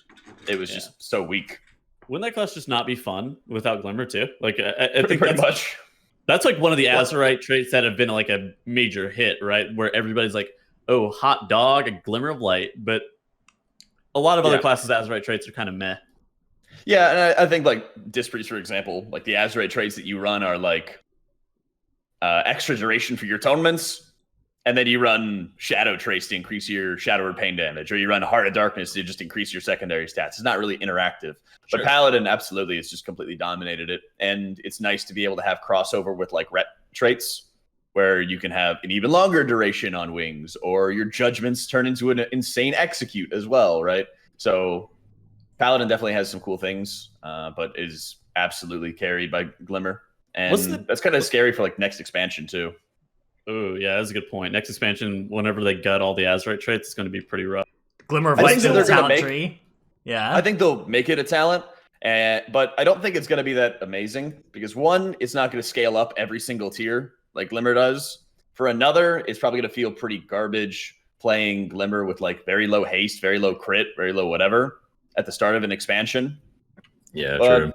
it was just so weak. Wouldn't that class just not be fun without Glimmer too? Like I think pretty much. That's like one of the Azerite traits that have been like a major hit, right? Where everybody's like, oh, hot dog, a Glimmer of Light. But a lot of other classes of Azerite traits are kind of meh. Yeah, and I think like Disc Priest, for example, like the Azerite traits that you run are like extra duration for your atonements, and then you run Shadow Trace to increase your Shadow or Pain damage, or you run Heart of Darkness to just increase your secondary stats. It's not really interactive. But Paladin, absolutely, it's just completely dominated it. And it's nice to be able to have crossover with like ret traits, where you can have an even longer duration on wings, or your judgments turn into an insane execute as well, right? So Paladin definitely has some cool things, but is absolutely carried by Glimmer. And that's kind of scary for like next expansion too. Oh, yeah, that's a good point. Next expansion, whenever they gut all the Azerite traits, it's going to be pretty rough. Glimmer of I Light think that in the they're gonna talent make- tree. Yeah. I think they'll make it a talent, but I don't think it's going to be that amazing because one, it's not going to scale up every single tier like Glimmer does. For another, it's probably going to feel pretty garbage playing Glimmer with like very low haste, very low crit, very low whatever at the start of an expansion. Yeah, But true.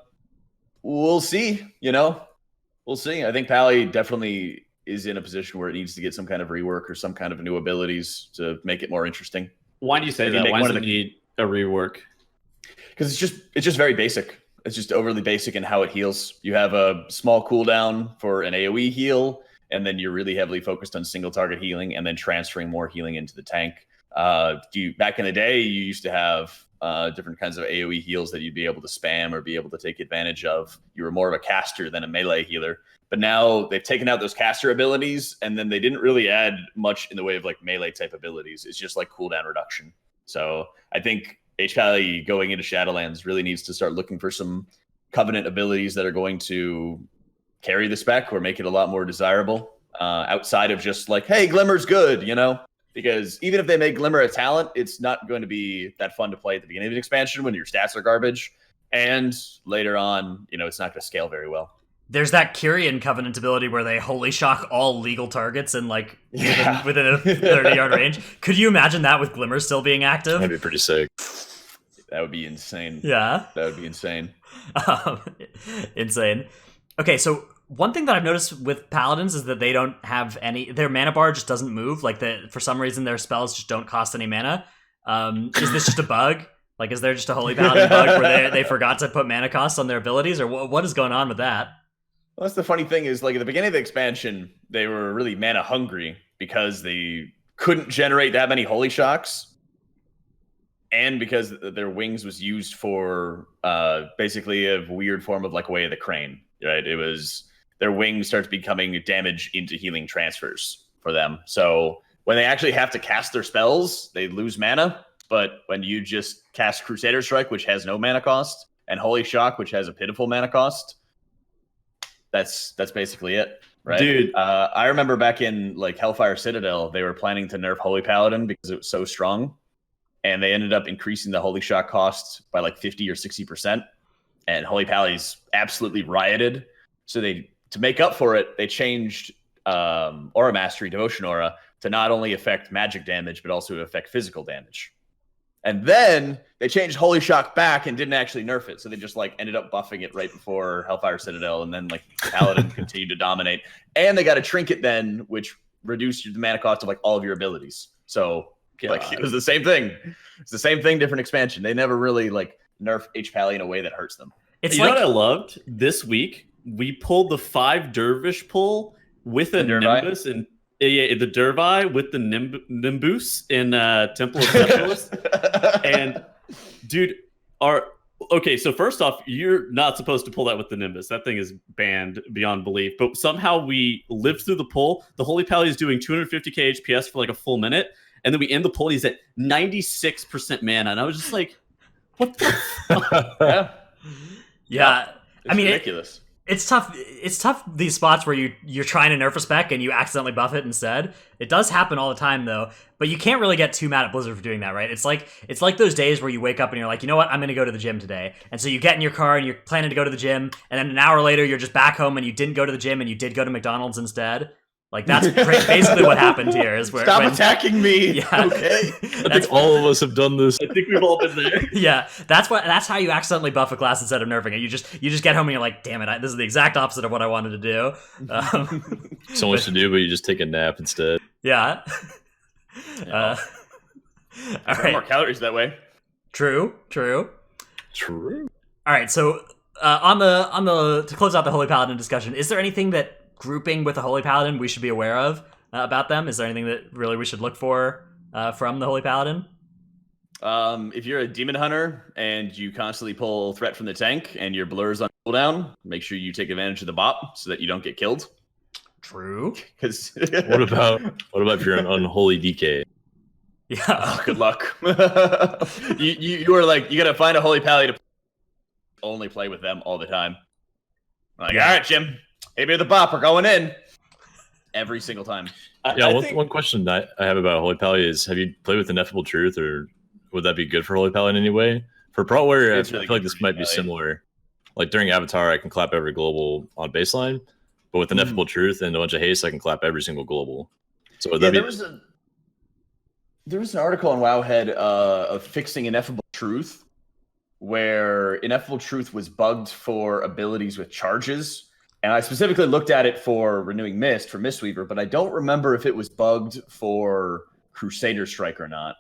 we'll see, We'll see. I think Pally definitely is in a position where it needs to get some kind of rework or some kind of new abilities to make it more interesting. Why do you say If you that? make Why one does of it the- need a rework? Because it's just very basic. It's just overly basic in how it heals. You have a small cooldown for an AoE heal, and then you're really heavily focused on single target healing, and then transferring more healing into the tank. Back in the day, you used to have different kinds of AoE heals that you'd be able to spam or be able to take advantage of. You were more of a caster than a melee healer. But now they've taken out those caster abilities, and then they didn't really add much in the way of like melee type abilities. It's just like cooldown reduction. So I think HPally going into Shadowlands really needs to start looking for some Covenant abilities that are going to carry the spec or make it a lot more desirable outside of just like, hey, Glimmer's good, Because even if they make Glimmer a talent, it's not going to be that fun to play at the beginning of an expansion when your stats are garbage. And later on, it's not going to scale very well. There's that Kyrian Covenant ability where they holy shock all legal targets in like within a 30-yard range. Could you imagine that with Glimmer still being active? That'd be pretty sick. That would be insane. Yeah. That would be insane. Insane. Okay, so one thing that I've noticed with Paladins is that they don't have their mana bar just doesn't move. Like for some reason their spells just don't cost any mana. Is this just a bug? Like, is there just a Holy Paladin bug where they forgot to put mana costs on their abilities, or what is going on with that? Well, that's the funny thing is, like, at the beginning of the expansion, they were really mana hungry because they couldn't generate that many Holy Shocks. And because their wings was used for basically a weird form of like Way of the Crane, right? It was their wings starts becoming damage into healing transfers for them. So when they actually have to cast their spells, they lose mana. But when you just cast Crusader Strike, which has no mana cost, and Holy Shock, which has a pitiful mana cost, that's basically it, right? Dude. I remember back in like Hellfire Citadel, they were planning to nerf Holy Paladin because it was so strong. And they ended up increasing the Holy Shock cost by like 50 or 60%. And Holy Pally's absolutely rioted. So to make up for it, they changed Aura Mastery, Devotion Aura, to not only affect magic damage, but also to affect physical damage. And then they changed Holy Shock back and didn't actually nerf it. So they just like ended up buffing it right before Hellfire Citadel. And then like Paladin continued to dominate. And they got a trinket then, which reduced the mana cost of like all of your abilities. So like it was the same thing. It's the same thing, different expansion. They never really like nerf H-Pally in a way that hurts them. It's You know what I loved? This week, we pulled the 5 Dervish pull with a Nimbus and the Dervi with the Nimbus in Temple of Specialist. And dude, okay, so first off, you're not supposed to pull that with the Nimbus. That thing is banned beyond belief. But somehow we lived through the pull. The Holy Pally is doing 250k HPS for like a full minute. And then we end the pull, he's at 96% mana. And I was just like, what the fuck? Yeah. It's ridiculous. It's tough. It's tough, these spots where you're trying to nerf a spec and you accidentally buff it instead. It does happen all the time, though. But you can't really get too mad at Blizzard for doing that, right? It's like those days where you wake up and you're like, you know what? I'm going to go to the gym today. And so you get in your car and you're planning to go to the gym. And then an hour later, you're just back home and you didn't go to the gym and you did go to McDonald's instead. Like, that's basically what happened here. Is where Stop attacking me. Yeah. Okay. I think all of us have done this. I think we've all been there. Yeah, that's how you accidentally buff a class instead of nerfing it. You just get home and you're like, damn it, this is the exact opposite of what I wanted to do. So much to do, but you just take a nap instead. Yeah. All right. More calories that way. True. True. All right. So on the to close out the Holy Paladin discussion, is there anything that grouping with the Holy Paladin we should be aware of? about them? Is there anything that really we should look for from the Holy Paladin? If you're a demon hunter and you constantly pull threat from the tank and your blur's on cooldown, make sure you take advantage of the bop so that you don't get killed. True. Because What about if you're an unholy DK? Yeah. oh, good luck. you are like, you gotta find a holy pally to only play with them all the time. Like, Yeah. all right, Jim, hey, the bop, we're going in every single time. One question I have about Holy Pally is: have you played with Ineffable Truth, or would that be good for Holy Pally in any way? For Pro Warrior, It's I really feel like good this for might be Pally. similar. Like during Avatar, I can clap every global on baseline, but with Ineffable Truth and a bunch of haste, I can clap every single global. So would that be? There was an article on Wowhead of fixing Ineffable Truth, where Ineffable Truth was bugged for abilities with charges. And I specifically looked at it for Renewing Mist, for Mistweaver, but I don't remember if it was bugged for Crusader Strike or not.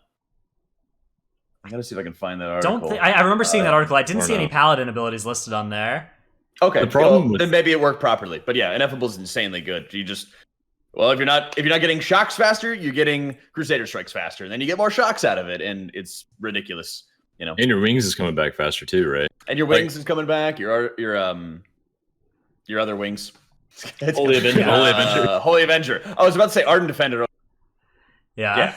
I gotta see if I can find that article. I remember seeing that article. I didn't or see any no. Paladin abilities listed on there. Okay, The problem well, with- then maybe it worked properly. But yeah, Ineffable is insanely good. You just if you're not getting shocks faster, you're getting Crusader Strikes faster, and then you get more shocks out of it, and it's ridiculous. You know, And your wings is coming back faster too, right? and your wings is coming back. Your other wings. Holy Avenger. Holy Avenger. I was about to say Ardent Defender. Yeah. Yeah.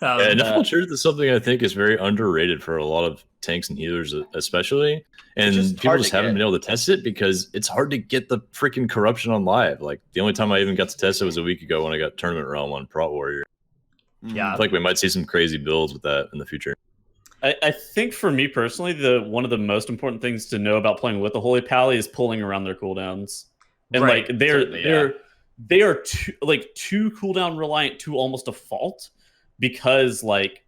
Yeah, Ineffable Truth is something I think is very underrated for a lot of tanks and healers, especially. And just people hard just to haven't get. been able to test it because it's hard to get the freaking corruption on live. Like the only time I even got to test it was a week ago when I got Tournament Realm on Pro Warrior. Yeah. I feel like we might see some crazy builds with that in the future. I think for me personally, one of the most important things to know about playing with the Holy Pally is pulling around their cooldowns. And Right. like Certainly, yeah. they are too cooldown reliant to almost a fault, because like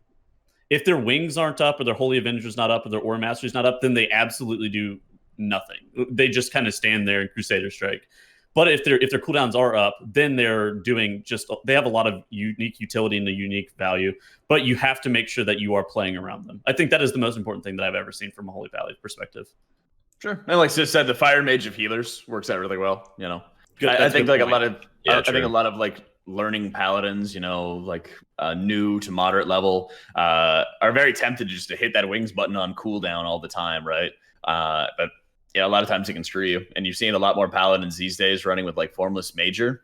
if their wings aren't up or their Holy Avenger's not up or their Aura Mastery's not up, then they absolutely do nothing. They just kind of stand there in Crusader Strike. But if their cooldowns are up, then they have a lot of unique utility and a unique value. But you have to make sure that you are playing around them. I think that is the most important thing that I've ever seen from a Holy Pally perspective. Sure. And like Sis said, the Fire Mage of healers works out really well. You know, Good- I that's a think good like point. I think a lot of like learning paladins, you know, like new to moderate level, are very tempted just to hit that wings button on cooldown all the time, right? But yeah, a lot of times it can screw you. And you've seen a lot more paladins these days running with like Formless Major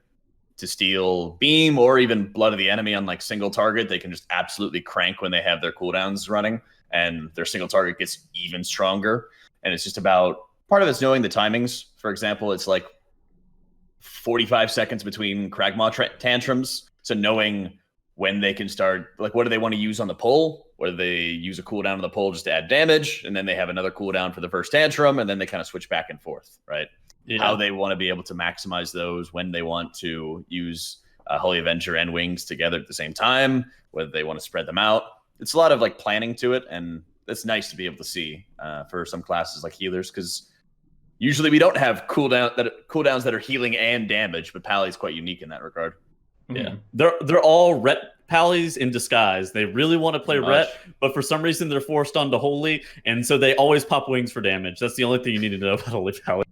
to steal beam or even blood of the enemy on like single target. They can just absolutely crank when they have their cooldowns running, and their single target gets even stronger. And it's just about, part of it's knowing the timings. For example, it's like 45 seconds between Kragmaw tantrums. So knowing when they can start, like, what do they want to use on the pull? Or do they use a cooldown on the pull just to add damage? And then they have another cooldown for the first tantrum, and then they kind of switch back and forth, right? Yeah. How they want to be able to maximize those, when they want to use Holy Avenger and Wings together at the same time, whether they want to spread them out. It's a lot of like planning to it, and it's nice to be able to see for some classes like healers, because usually we don't have cooldowns that are healing and damage, but Pally is quite unique in that regard. Yeah, they're all Ret Pallies in disguise. They really want to play Pretty Ret, much. but for some reason they're forced onto Holy, and so they always pop wings for damage. That's the only thing you need to know about Holy Pally.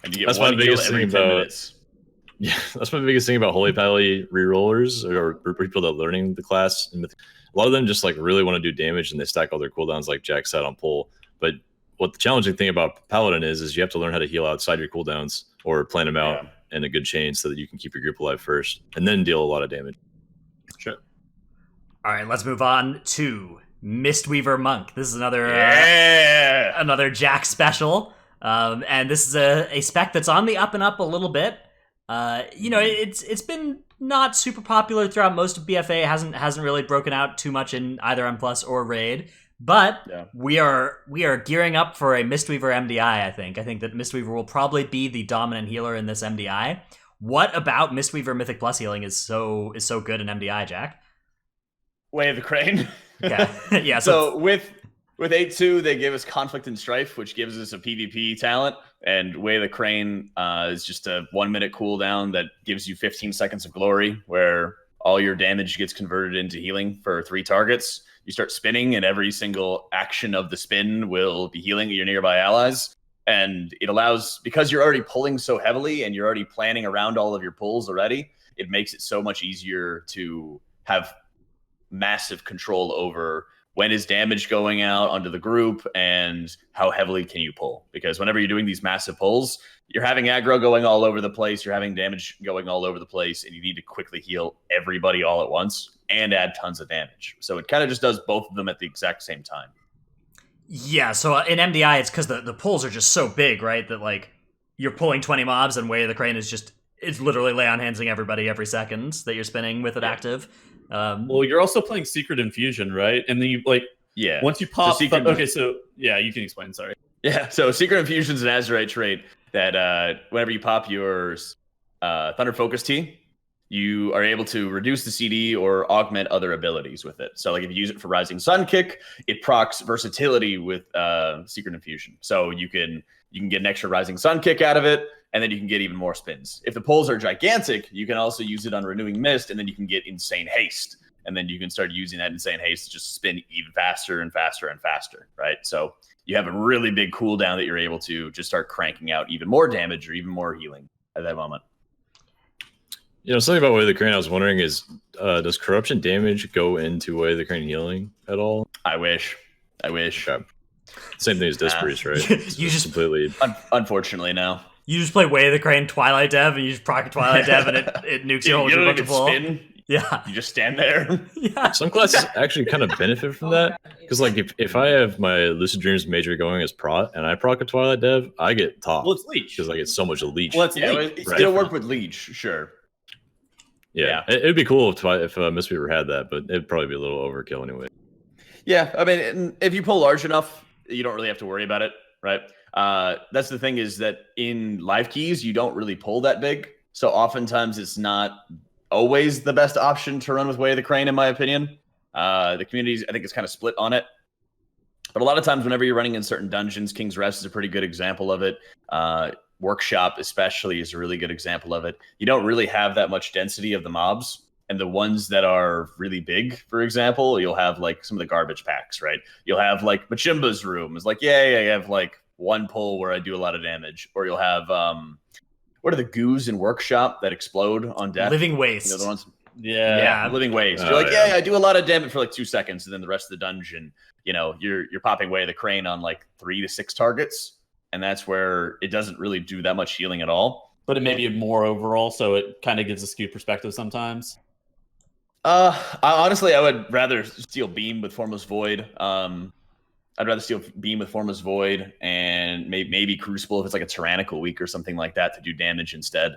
And you get That's my one kill biggest every thing 10 about- minutes. Yeah, that's my biggest thing about Holy Pally rerollers or people that are learning the class. And a lot of them just like really want to do damage, and they stack all their cooldowns like Jack said on pull. But what the challenging thing about Paladin is you have to learn how to heal outside your cooldowns or plan them out in a good chain so that you can keep your group alive first and then deal a lot of damage. Sure. All right, let's move on to Mistweaver Monk. This is another another Jack special, and this is a spec that's on the up and up a little bit. You know, it's been not super popular throughout most of BFA. It hasn't really broken out too much in either M+ or Raid. But we are gearing up for a Mistweaver MDI, I think. I think that Mistweaver will probably be the dominant healer in this MDI. What about Mistweaver Mythic Plus healing is so good in MDI, Jack? Way of the Crane. Yeah. Yeah, So with 8-2, they give us Conflict and Strife, which gives us a PvP talent. And Way of the Crane is just a 1 minute cooldown that gives you 15 seconds of glory, where all your damage gets converted into healing for 3 targets. You start spinning, and every single action of the spin will be healing your nearby allies. And it allows, because you're already pulling so heavily and you're already planning around all of your pulls already, it makes it so much easier to have massive control over when is damage going out onto the group and how heavily can you pull. Because whenever you're doing these massive pulls, you're having aggro going all over the place, you're having damage going all over the place, and you need to quickly heal everybody all at once and add tons of damage. So it kind of just does both of them at the exact same time. Yeah, so in MDI, it's because the pulls are just so big, right? That, like, you're pulling 20 mobs, and Way of the Crane is just, it's literally lay on handsing everybody every second that you're spinning with it active. Well, you're also playing Secret Infusion, right? And then you, like, once you pop... you can explain, sorry. Yeah, so Secret Infusion is an Azurite trait that whenever you pop your Thunder Focus Tea, you are able to reduce the CD or augment other abilities with it. So, like, if you use it for Rising Sun Kick, it procs versatility with Secret Infusion. So you can get an extra Rising Sun Kick out of it, and then you can get even more spins. If the pulls are gigantic, you can also use it on Renewing Mist, and then you can get Insane Haste. And then you can start using that Insane Haste to just spin even faster and faster and faster, right? So you have a really big cooldown that you're able to just start cranking out even more damage or even more healing at that moment. You know, something about Way of the Crane I was wondering is, does corruption damage go into Way of the Crane healing at all? I wish. Okay. Same thing as Disc Priest, right? You just completely... Unfortunately, no. You just play Way of the Crane Twilight Dev, and you just proc a Twilight Dev, and it nukes your whole you don't group even to pull. spin. Yeah. You just stand there. Yeah. Some classes actually kind of benefit from that. Because, like, if I have my Lucid Dreams Major going as prot, and I proc a Twilight Dev, I get top. Well, it's Leech. Because I get so much Leech. Well, it's Leech. It right. still work with Leech, sure. Yeah. It'd be cool if Mistweaver had that, but it'd probably be a little overkill anyway. Yeah, I mean, if you pull large enough, you don't really have to worry about it, right? That's the thing, is that in live keys, you don't really pull that big. So oftentimes it's not always the best option to run with Way of the Crane, in my opinion. The community, I think, is kind of split on it. But a lot of times whenever you're running in certain dungeons, King's Rest is a pretty good example of it. Workshop especially is a really good example of it. You don't really have that much density of the mobs. And the ones that are really big, for example, you'll have like some of the garbage packs, right? You'll have like Machimba's room. It's like, I have like one pull where I do a lot of damage. Or you'll have, what are the goos in Workshop that explode on death? Living Waste. You know, the ones? Yeah. Living Waste. You're like, I do a lot of damage for like 2 seconds. And then the rest of the dungeon, you know, you're popping Way of the Crane on like 3 to 6 targets. And that's where it doesn't really do that much healing at all. But it may be more overall, so it kind of gives a skewed perspective sometimes. Honestly, I would rather steal Beam with Formless Void. I'd rather steal Beam with Formless Void and maybe Crucible if it's like a Tyrannical week or something like that to do damage instead.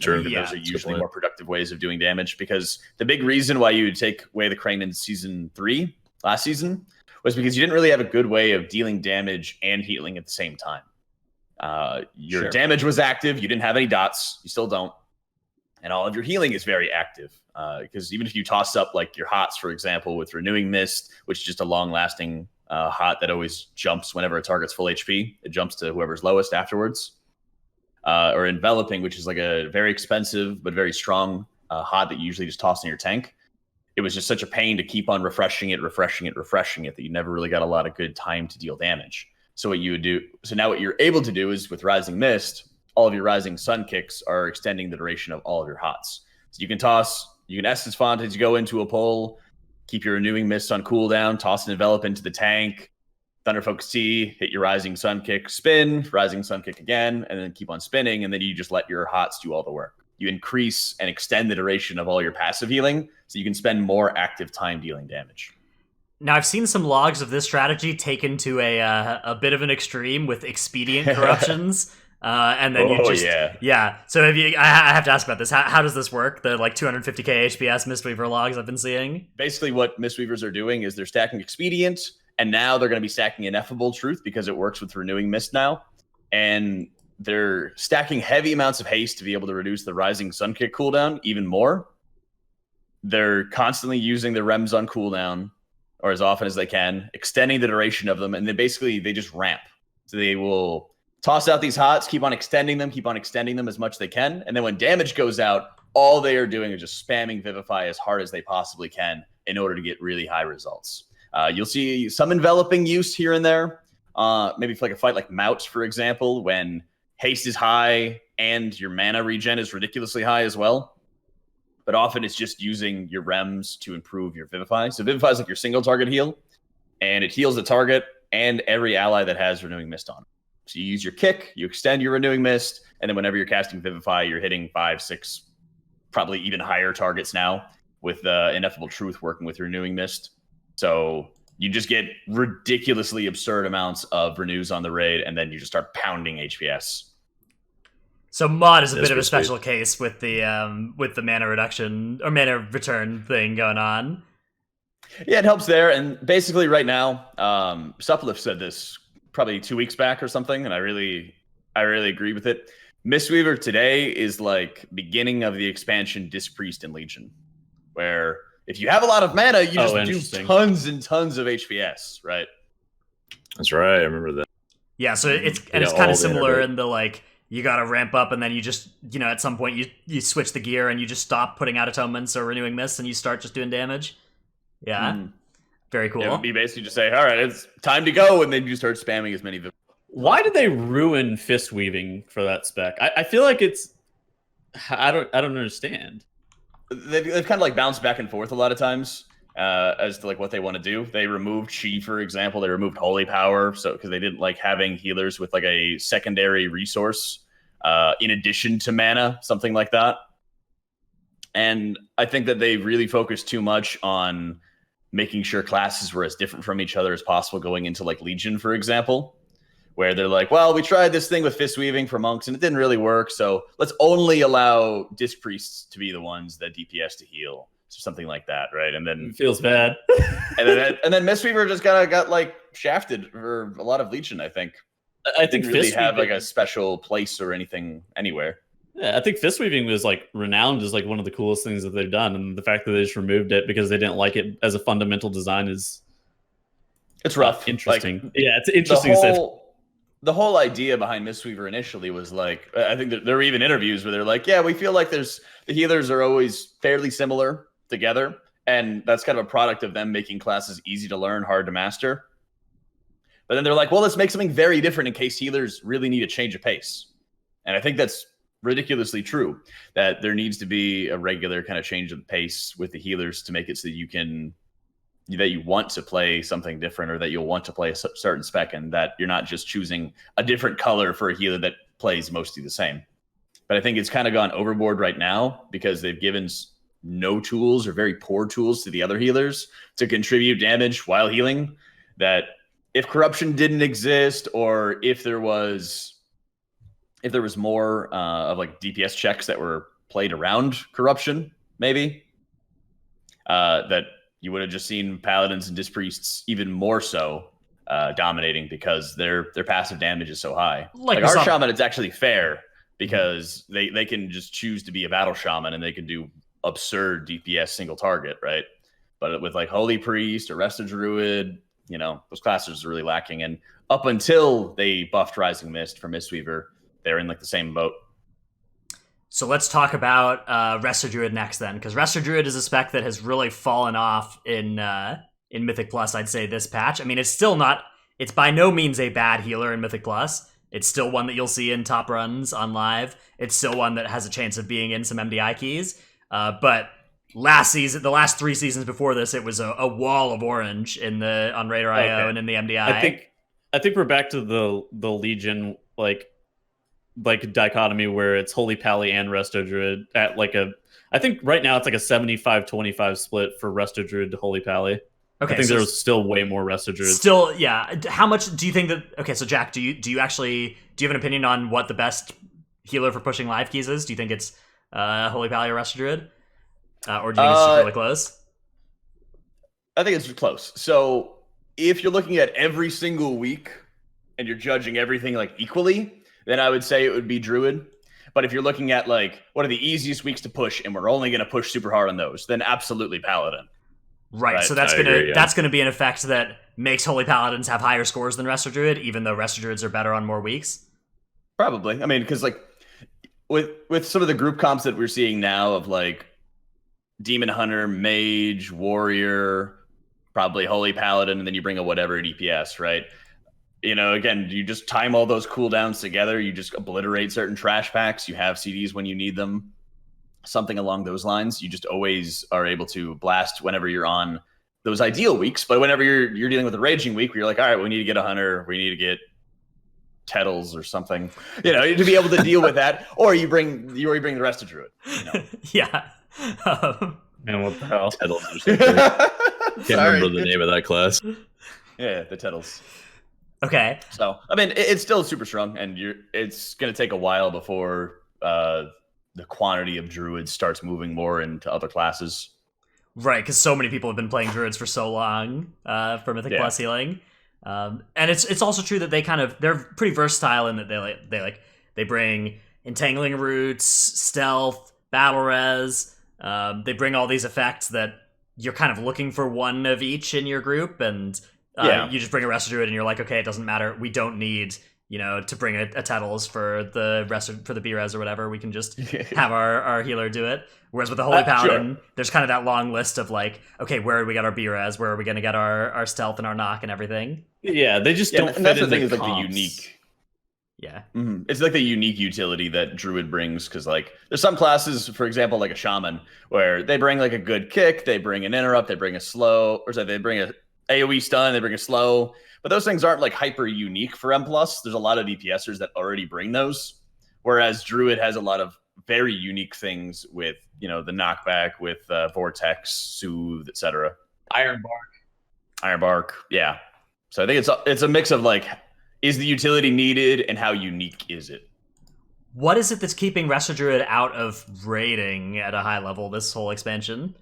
Sure. Those are usually more productive ways of doing damage, because the big reason why you would take Way of the Crane in Season 3 last season was because you didn't really have a good way of dealing damage and healing at the same time. Your damage was active. You didn't have any dots. You still don't. And all of your healing is very active. Because even if you toss up like your hots, for example, with Renewing Mist, which is just a long-lasting hot that always jumps whenever a target's full HP. It jumps to whoever's lowest afterwards. Or Enveloping, which is like a very expensive but very strong hot that you usually just toss in your tank. It was just such a pain to keep on refreshing it that you never really got a lot of good time to deal damage. So what you would do, so now what you're able to do is with Rising Mist, all of your Rising Sun kicks are extending the duration of all of your hots. So you can Essence Font as you go into a pull, keep your Renewing Mist on cooldown, toss an Envelop into the tank, Thunder Focus T, hit your Rising Sun kick, spin, Rising Sun kick again, and then keep on spinning, and then you just let your hots do all the work. You increase and extend the duration of all your passive healing, so you can spend more active time dealing damage. Now, I've seen some logs of this strategy taken to a bit of an extreme with expedient corruptions. And then So I have to ask about this. How does this work? The like 250k HPS Mistweaver logs I've been seeing? Basically what Mistweavers are doing is they're stacking expedient, and now they're going to be stacking Ineffable Truth because it works with Renewing Mist now. And they're stacking heavy amounts of haste to be able to reduce the Rising Sun Kick cooldown even more. They're constantly using the Rems on cooldown, or as often as they can, extending the duration of them, and then basically they just ramp. So they will toss out these hots, keep on extending them as much as they can, and then when damage goes out, all they are doing is just spamming Vivify as hard as they possibly can in order to get really high results. You'll see some enveloping use here and there, maybe for like a fight like Mout, for example, when haste is high and your mana regen is ridiculously high as well. but often it's just using your rems to improve your Vivify. So Vivify is like your single target heal, and it heals the target and every ally that has Renewing Mist on it. So you use your kick, you extend your Renewing Mist, and then whenever you're casting Vivify, you're hitting 5, 6, probably even higher targets now with Ineffable Truth working with Renewing Mist. So you just get ridiculously absurd amounts of renews on the raid, and then you just start pounding HPS. So mod is a That's bit of a pretty special case with the mana reduction or mana return thing going on. Yeah, it helps there. And basically right now, Suplift said this probably 2 weeks back or something, and I really agree with it. Mistweaver today is like beginning of the expansion Dispriest and Legion, where if you have a lot of mana, you just do tons and tons of HPS, right? That's right. I remember that. Yeah, so it's kind of similar in the like you gotta ramp up and then you just at some point you switch the gear and you just stop putting out atonements or renewing mists and you start just doing damage. Yeah. Very cool. It would be basically just say, all right, it's time to go, and then you start spamming as many of them. Why did they ruin fist weaving for that spec? I feel like it's I don't understand. They've kind of like bounced back and forth a lot of times as to like what they want to do. They removed Chi, for example. They removed Holy Power, so because they didn't like having healers with like a secondary resource in addition to mana, something like that. And I think that they really focused too much on making sure classes were as different from each other as possible going into like Legion, for example, where they're like, well, we tried this thing with fist weaving for monks and it didn't really work, so let's only allow disc priests to be the ones that DPS to heal, so something like that, right? And then it feels bad. and then Mistweaver just got like shafted for a lot of Legion. I think didn't really have like a special place or anything anywhere. Yeah, I think fist weaving was like renowned as like one of the coolest things that they've done, and the fact that they just removed it because they didn't like it as a fundamental design is it's rough. Interesting. Like, yeah, it's interesting. The whole idea behind Mistweaver initially was like, I think that there were even interviews where they're like, yeah, we feel like the healers are always fairly similar together, and that's kind of a product of them making classes easy to learn, hard to master. But then they're like, well, let's make something very different in case healers really need a change of pace. And I think that's ridiculously true, that there needs to be a regular kind of change of pace with the healers to make it so that you want to play something different, or that you'll want to play a certain spec, and that you're not just choosing a different color for a healer that plays mostly the same. But I think it's kind of gone overboard right now because they've given no tools or very poor tools to the other healers to contribute damage while healing, that if corruption didn't exist, or if there was more of like DPS checks that were played around corruption, maybe, that you would have just seen paladins and dispriests even more so dominating because their passive damage is so high. Like our shaman, it's actually fair because they can just choose to be a battle shaman and they can do absurd DPS single target, right? But with like Holy Priest or Rest of Druid, those classes are really lacking. And up until they buffed Rising Mist for Mistweaver, they're in like the same boat. So let's talk about Rest of Druid next then, because Rest of Druid is a spec that has really fallen off in Mythic Plus, I'd say, this patch. I mean, it's by no means a bad healer in Mythic Plus. It's still one that you'll see in top runs on live. It's still one that has a chance of being in some MDI keys. But the last 3 seasons before this, it was a wall of orange on Raider IO and in the MDI. I think we're back to the Legion like dichotomy where it's Holy Pally and Resto Druid at like I think right now it's like a 75-25 split for Resto Druid to Holy Pally. Okay, I think there's still way more Resto Druids. Still, yeah. How much do you think that? Okay, so Jack, do you have an opinion on what the best healer for pushing live keys is? Do you think it's Holy Pally or Resto Druid, or do you think it's really close? I think it's close. So if you're looking at every single week and you're judging everything like equally, then I would say it would be Druid. But if you're looking at like what are the easiest weeks to push and we're only going to push super hard on those, then absolutely Paladin. Right, so that's gonna be an effect that makes Holy Paladins have higher scores than Resto Druid, even though Resto Druids are better on more weeks. Probably. I mean, because like with some of the group comps that we're seeing now of like Demon Hunter, Mage, Warrior, probably Holy Paladin, and then you bring a whatever DPS, right? Again, you just time all those cooldowns together. You just obliterate certain trash packs. You have CDs when you need them. something along those lines. You just always are able to blast whenever you're on those ideal weeks. But whenever you're dealing with a raging week, where you're like, all right, we need to get a hunter, we need to get Tettles or something, you know, to be able to deal with that. Or you already bring the rest of Druid. You know? Yeah. Man, what the hell? Tettles or something. Can't remember the name of that class. Yeah, the Tettles. Okay. So I mean, it's still super strong, and it's going to take a while before the quantity of Druids starts moving more into other classes. Right, because so many people have been playing Druids for so long for Mythic Plus healing. And it's also true that they're pretty versatile in that they bring Entangling Roots, Stealth, Battle Res. They bring all these effects that you're kind of looking for one of each in your group, and you just bring a Resto Druid and you're like, okay, it doesn't matter. We don't need, to bring a Tettles for the B-Res or whatever. We can just have our healer do it. Whereas with the Holy Paladin, there's kind of that long list of like, okay, where do we get our B-Res? Where are we going to get our stealth and our knock and everything? Yeah, they just don't fit that's in the thing is comps. like the unique. Yeah. Mm-hmm. It's like the unique utility that Druid brings, because like there's some classes, for example, like a Shaman, where they bring like a good kick, they bring an interrupt, they bring a slow, they bring a AoE stun, they bring a slow, but those things aren't like hyper unique for M+. There's a lot of DPSers that already bring those, whereas Druid has a lot of very unique things with, the knockback, with Vortex, Soothe, etc. Iron Bark, yeah. So I think it's a mix of like, is the utility needed and how unique is it? What is it that's keeping Resto Druid out of raiding at a high level this whole expansion?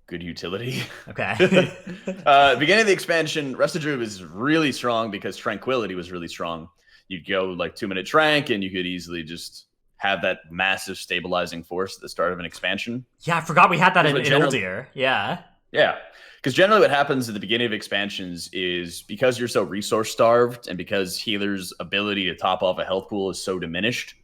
Good utility. Okay. Beginning of the expansion, Resto Druid was really strong because Tranquility was really strong. You'd go like 2-minute Trank and you could easily just have that massive stabilizing force at the start of an expansion. Yeah, I forgot we had that in generally- Uldir. Yeah. Yeah. Because generally what happens at the beginning of expansions is because you're so resource starved and because healers' ability to top off a health pool is so diminished,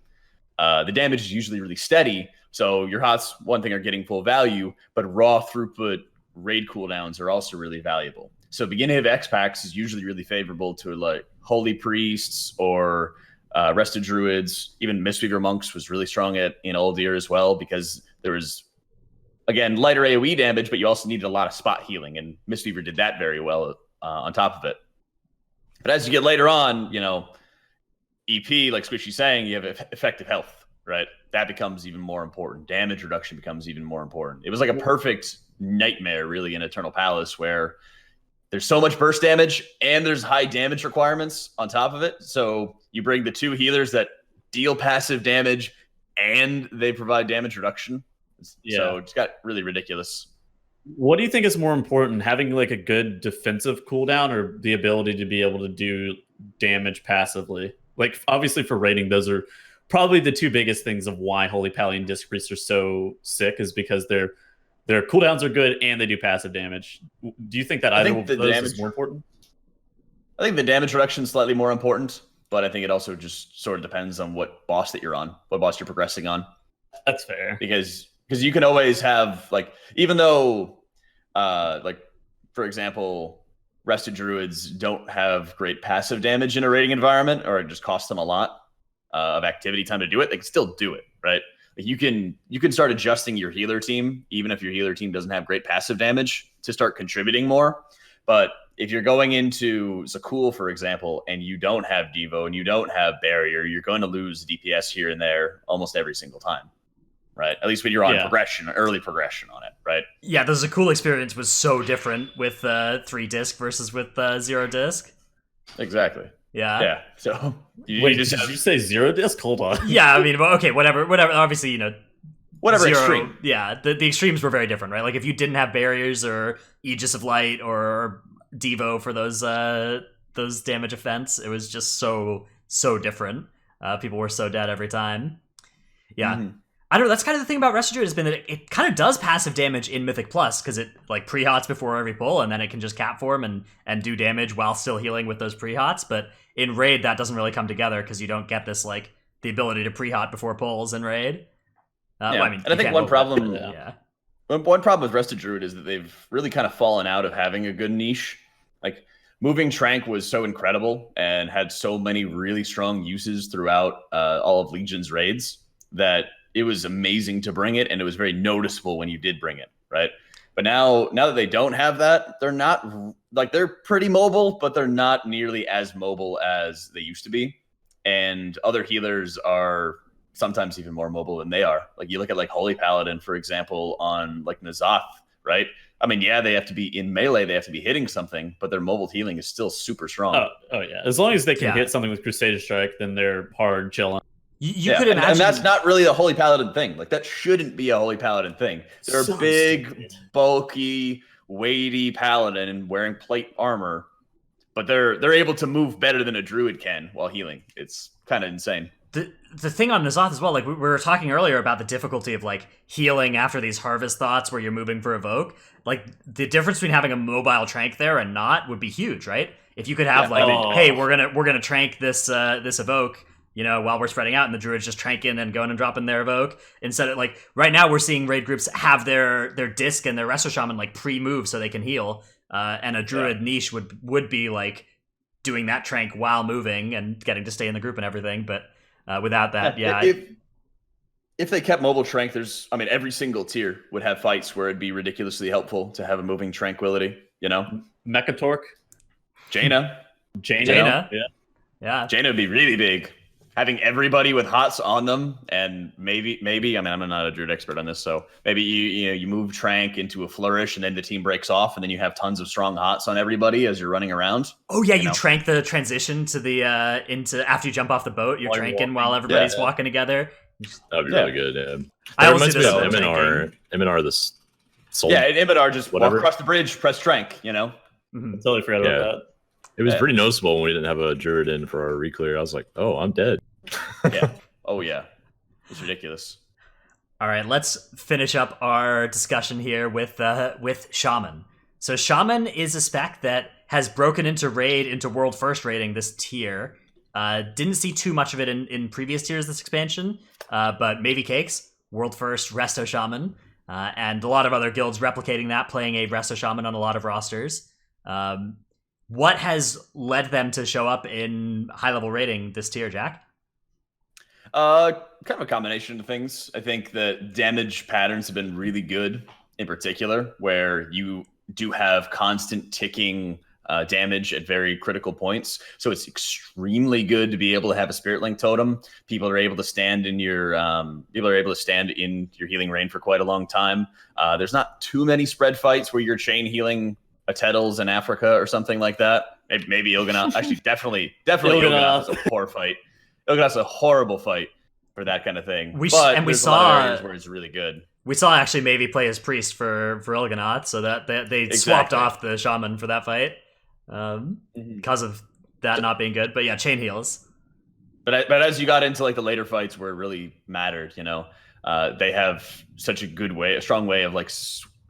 the damage is usually really steady. So your HOTS, one thing, are getting full value, but raw throughput raid cooldowns are also really valuable. So beginning of X packs is usually really favorable to like Holy Priests or Resto Druids. Even Mistweaver Monks was really strong in Uldir as well, because there was, again, lighter AoE damage, but you also needed a lot of spot healing, and Mistweaver did that very well on top of it. But as you get later on, EP, like Squishy's saying, you have effective health, right? That becomes even more important. Damage reduction becomes even more important. It was like a perfect nightmare, really, in Eternal Palace, where there's so much burst damage and there's high damage requirements on top of it. So you bring the two healers that deal passive damage and they provide damage reduction. Yeah. So it's got really ridiculous. What do you think is more important, having like a good defensive cooldown or the ability to be able to do damage passively? Like, obviously for raiding, those are probably the two biggest things of why Holy Paladin Disc Priests are so sick, is because their cooldowns are good and they do passive damage. Do you think that either of those is more important? I think the damage reduction is slightly more important, but I think it also just sort of depends on what boss that you're on, what boss you're progressing on. That's fair. Because you can always have, like, even though, like, for example, Resto Druids don't have great passive damage in a raiding environment, or it just costs them a lot of activity time to do it, they can still do it, right? Like, you can start adjusting your healer team, even if your healer team doesn't have great passive damage, to start contributing more. But if you're going into Zakul, for example, and you don't have Devo and you don't have Barrier, you're going to lose DPS here and there almost every single time. Right, at least when you're on progression, early progression on it, right? Yeah, the Zakul experience was so different with 3 disc versus with 0 disc. Exactly. Yeah. So wait, did you say 0 disc? Hold on. Yeah, I mean, okay, whatever. Obviously, whatever 0, extreme. Yeah, the extremes were very different, right? Like, if you didn't have barriers or Aegis of Light or Devo for those damage events, it was just so different. People were so dead every time. Yeah. Mm-hmm. I don't know, that's kind of the thing about Resto Druid, has been that it kind of does passive damage in Mythic Plus, because it like pre-hots before every pull, and then it can just cap form and do damage while still healing with those pre-hots. But in Raid, that doesn't really come together, because you don't get this, like, the ability to pre-hot before pulls in Raid. Well, I mean, and I think one problem with Resto Druid is that they've really kind of fallen out of having a good niche. Like, moving Trank was so incredible and had so many really strong uses throughout all of Legion's raids that it was amazing to bring it, and it was very noticeable when you did bring it, right? But now that they don't have that, they're not like, they're pretty mobile, but they're not nearly as mobile as they used to be. And other healers are sometimes even more mobile than they are. Like you look at like Holy Paladin, for example, on like N'Zoth, right? I mean, yeah, they have to be in melee, they have to be hitting something, but their mobile healing is still super strong. Oh yeah. As long as they can hit something with Crusader Strike, then they're hard chilling. You could imagine, and that's not really a Holy Paladin thing. Like that shouldn't be a Holy Paladin thing. They're So big, stupid. bulky, weighty Paladin and wearing plate armor, but they're able to move better than a Druid can while healing. It's kind of insane. the thing on N'Zoth as well, like we were talking earlier about the difficulty of like healing after these harvest thoughts where you're moving for evoke. Like the difference between having a mobile trank there and not would be huge, right? If you could have hey, we're gonna trank this this evoke, you know, while we're spreading out, and the druids just tranking and going and dropping their evoke. Instead of like right now, we're seeing raid groups have their disc and their resto shaman like pre-move so they can heal, and a druid niche would be like doing that trank while moving and getting to stay in the group and everything. But without that, if they kept mobile trank, every single tier would have fights where it'd be ridiculously helpful to have a moving tranquility. You know, Mechatork, Jaina, yeah, Jaina would be really big. Having everybody with hots on them, and maybe I mean, I'm not a druid expert on this, so maybe you move trank into a flourish, and then the team breaks off, and then you have tons of strong hots on everybody as you're running around. Oh yeah, you trank the transition to the into after you jump off the boat, you're tranking while everybody's walking together. That'd be really good. Yeah. I That always reminds do me this of all Eminar. Eminar, this soul. Yeah, and Imidar just walk Whatever. across the bridge, press trank. You know. Mhm. Totally forgot about that. It was pretty noticeable when we didn't have a druid in for our reclear. I was like, oh, I'm dead. Yeah. Oh yeah. It's ridiculous. All right, let's finish up our discussion here with Shaman. So Shaman is a spec that has broken into world first rating this tier. Didn't see too much of it in previous tiers this expansion, but Maybe Cakes, world first Resto Shaman, and a lot of other guilds replicating that, playing a Resto Shaman on a lot of rosters. What has led them to show up in high level rating this tier, Jack? Kind of a combination of things. I think the damage patterns have been really good, in particular, where you do have constant ticking damage at very critical points. So it's extremely good to be able to have a Spirit Link totem. People are able to stand in your healing rain for quite a long time. There's not too many spread fights where you're chain healing a Tettles in Africa or something like that. Maybe Il'gynoth. Actually, definitely Il'gynoth is a poor fight. Il'gynoth's a horrible fight for that kind of thing. We there's a saw lot of areas where it's really good. We saw actually maybe play as priest for Il'gynoth, so that they swapped off the shaman for that fight because of that not being good. But yeah, chain heals. But as you got into like the later fights where it really mattered, you know, they have such a strong way of like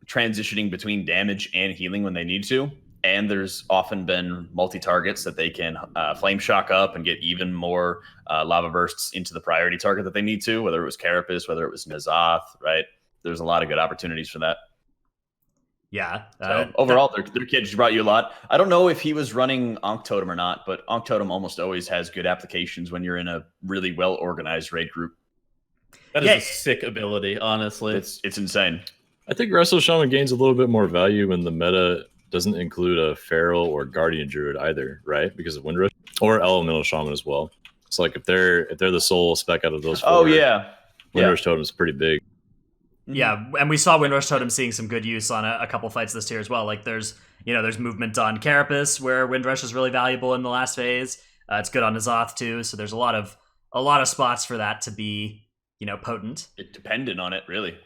transitioning between damage and healing when they need to. And there's often been multi-targets that they can flame shock up and get even more lava bursts into the priority target that they need to, whether it was Carapace, whether it was N'Zoth, right? There's a lot of good opportunities for that. Yeah. So overall, their kid just brought you a lot. I don't know if he was running Ankh Totem or not, but Ankh Totem almost always has good applications when you're in a really well-organized raid group. That is a sick ability, honestly. It's insane. I think Resto Shaman gains a little bit more value when the meta doesn't include a Feral or Guardian Druid either, right? Because of Windrush or Elemental Shaman as well. It's like if they're the sole spec out of those four. Oh yeah, Windrush Totem is pretty big. Yeah, and we saw Windrush Totem seeing some good use on a couple fights this tier as well. Like there's movement on Carapace where Windrush is really valuable in the last phase. It's good on N'Zoth too. So there's a lot of spots for that to be potent. It depended on it really.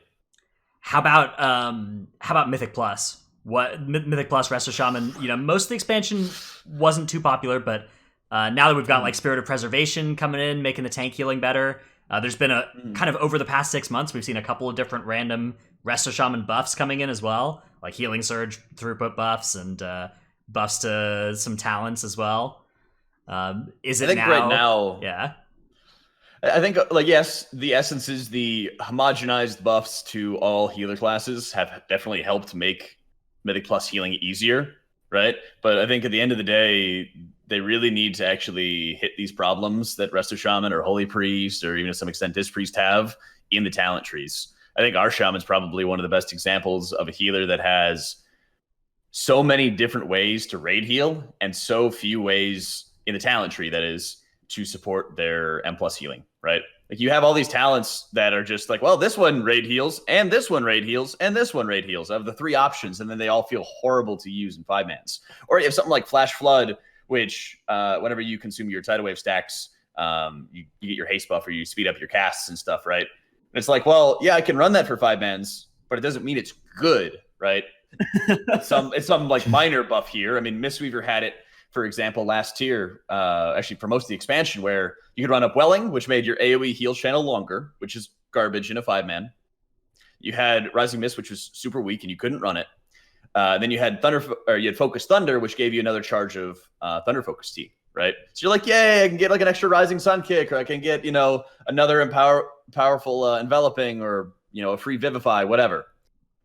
How about Mythic Plus? What Mythic Plus Resto Shaman? Most of the expansion wasn't too popular, but now that we've got like Spirit of Preservation coming in, making the tank healing better. There's been a kind of over the past 6 months, we've seen a couple of different random Resto Shaman buffs coming in as well, like Healing Surge throughput buffs and buffs to some talents as well. Is it I think now? right now, yeah. I think yes, the essence is the homogenized buffs to all healer classes have definitely helped make Mythic Plus healing easier, right? But I think at the end of the day, they really need to actually hit these problems that Resto Shaman or Holy Priest or even to some extent Dispriest have in the talent trees. I think our Shaman's probably one of the best examples of a healer that has so many different ways to raid heal and so few ways in the talent tree, that is, to support their M+ healing, right? Like you have all these talents that are just like, well, this one raid heals, and this one raid heals, and this one raid heals. I have the 3 options, and then they all feel horrible to use in 5-mans. Or you have something like Flash Flood, which whenever you consume your Tidal Wave stacks, you get your haste buff, or you speed up your casts and stuff, right? And it's like, well, yeah, I can run that for 5-mans, but it doesn't mean it's good, right? it's some like minor buff here. I mean, Mistweaver had it, for example, last tier, actually for most of the expansion, where you could run up Welling, which made your AoE heal channel longer, which is garbage in a 5-man. You had Rising Mist, which was super weak, and you couldn't run it. Then you had Focus Thunder, which gave you another charge of Thunder Focus T, right? So you're like, yay, I can get like an extra Rising Sun kick, or I can get, another powerful Enveloping, or, a free Vivify, whatever.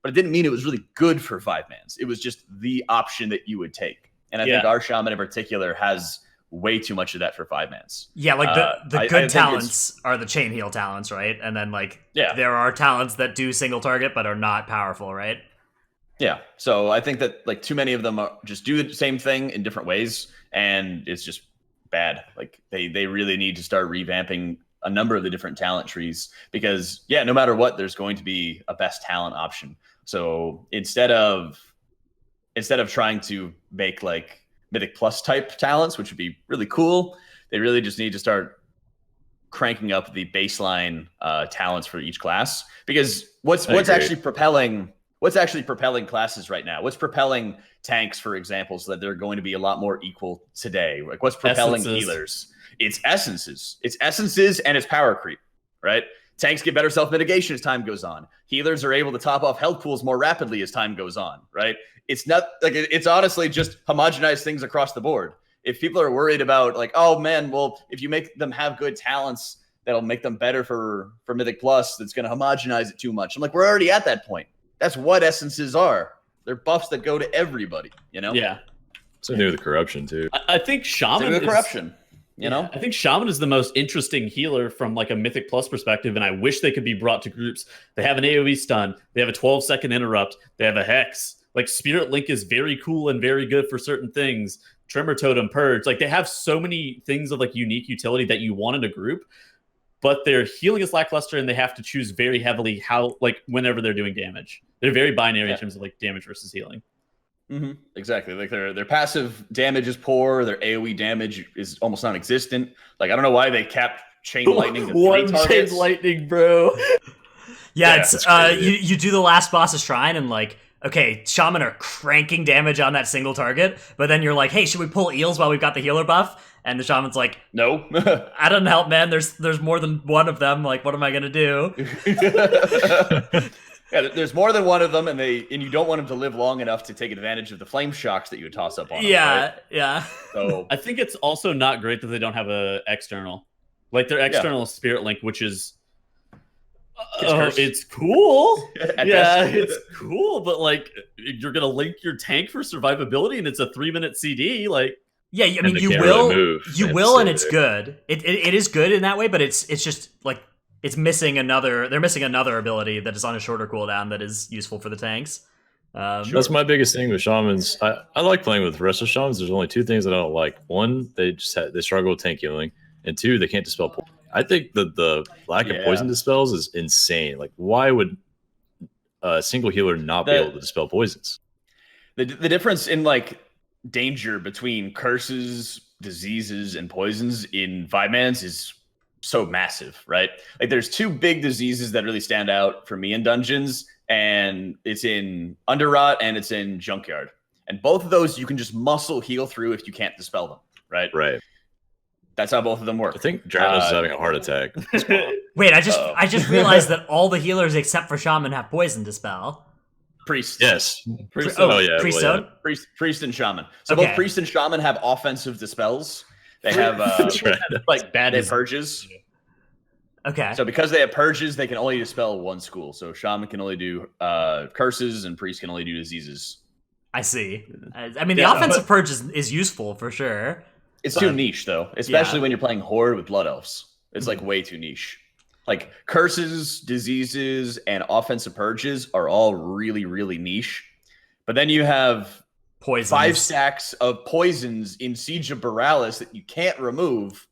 But it didn't mean it was really good for 5-mans. It was just the option that you would take. And I think our Shaman in particular has way too much of that for 5-mans. Yeah, like the good talents are the chain heal talents, right? And then there are talents that do single target but are not powerful, right? Yeah. So I think that like too many of them just do the same thing in different ways, and it's just bad. Like they really need to start revamping a number of the different talent trees, because no matter what, there's going to be a best talent option. So instead of trying to make like Mythic Plus type talents, which would be really cool, they really just need to start cranking up the baseline talents for each class. Because what's actually propelling classes right now? What's propelling tanks, for example, so that they're going to be a lot more equal today? Like what's propelling healers? It's essences. It's essences and it's power creep, right? Tanks get better self-mitigation as time goes on. Healers are able to top off health pools more rapidly as time goes on, right? It's not like it's honestly just homogenize things across the board. If people are worried about like, oh man, well, if you make them have good talents, that'll make them better for Mythic Plus, that's going to homogenize it too much. I'm like, we're already at that point. That's what essences are. They're buffs that go to everybody, Yeah. Same thing with the corruption too. I think Shaman is corruption. I think Shaman is the most interesting healer from like a Mythic Plus perspective, and I wish they could be brought to groups. They have an AoE stun, they have a 12-second interrupt, they have a Hex. Like Spirit Link is very cool and very good for certain things. Tremor Totem, Purge, like they have so many things of like unique utility that you want in a group, but their healing is lackluster, and they have to choose very heavily whenever they're doing damage. They're very binary in terms of like damage versus healing. Mm-hmm. Exactly. Like their passive damage is poor. Their AoE damage is almost non-existent. Like I don't know why they capped Chain Lightning to 3 targets. Chain Lightning, bro. It's you do the last boss's shrine, and like, okay, Shaman are cranking damage on that single target, but then you're like, hey, should we pull eels while we've got the healer buff? And the Shaman's like, no. I don't help, man. There's more than one of them. Like, what am I gonna do? Yeah, there's more than one of them, and you don't want them to live long enough to take advantage of the flame shocks that you would toss up on them. Yeah. So I think it's also not great that they don't have a external. Like their external is Spirit Link, which is it's cool. It's cool, but like you're gonna link your tank for survivability, and it's a 3-minute CD. Like, yeah, I mean, you will, and it's good. It is good in that way, but it's just like they're missing another ability that is on a shorter cooldown that is useful for the tanks. That's my biggest thing with shamans. I like playing with the rest of shamans. There's only 2 things that I don't like. One, they struggle with tank healing, and 2, they can't dispel poison. I think the lack of poison dispels is insane. Like, why would a single healer not be able to dispel poisons? The difference in like danger between curses, diseases, and poisons in 5-mans is so massive, right? Like there's 2 big diseases that really stand out for me in dungeons, and it's in Underrot and it's in Junkyard. And both of those you can just muscle heal through if you can't dispel them, right? Right. That's how both of them work. I think Dranos is having a heart attack. Wait, I just realized that all the healers except for Shaman have poison dispel. Priest. Yes. Priest. Priest and Shaman. So both Priest and Shaman have offensive dispels. They have like bad purges. Okay. So because they have purges, they can only dispel 1 school. So Shaman can only do curses, and Priest can only do diseases. I see. I mean, the offensive purge is useful for sure. It's too niche, though, especially when you're playing Horde with Blood Elves. It's like way too niche. Like curses, diseases, and offensive purges are all really, really niche. But then you have Poisons. 5 stacks of poisons in Siege of Borealis that you can't remove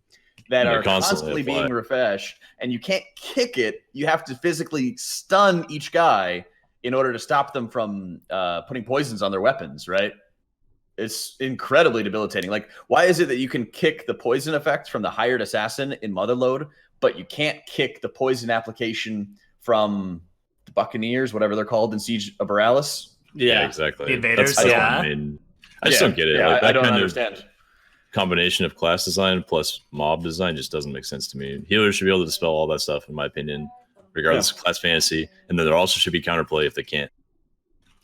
that They're are constantly apply. being refreshed, and you can't kick it. You have to physically stun each guy in order to stop them from putting poisons on their weapons, right? It's incredibly debilitating. Like, why is it that you can kick the poison effect from the hired assassin in Motherlode, but you can't kick the poison application from the Buccaneers, whatever they're called in Siege of Borealis? Yeah, exactly. The invaders, That's yeah. I just don't get it. Yeah, Like, that I don't kind understand. of combination of class design plus mob design just doesn't make sense to me. Healers should be able to dispel all that stuff, in my opinion, regardless of class fantasy. And then there also should be counterplay if they can't.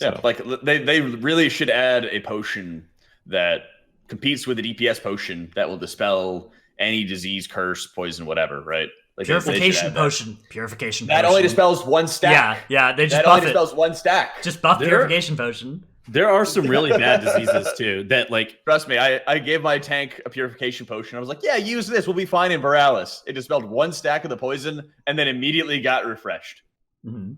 Yeah, So. like they really should add a potion that competes with the DPS potion that will dispel any disease, curse, poison, whatever, right? Like they should Purification add that. potion. Purification That potion. only dispels 1 stack. Yeah, they just That buff only it. dispels 1 stack. Just buff There- purification potion. there are some really bad diseases too. That like Trust me, I gave my tank a purification potion. I was like, yeah, use this. We'll be fine in Borealis. It dispelled 1 stack of the poison and then immediately got refreshed. Mhm.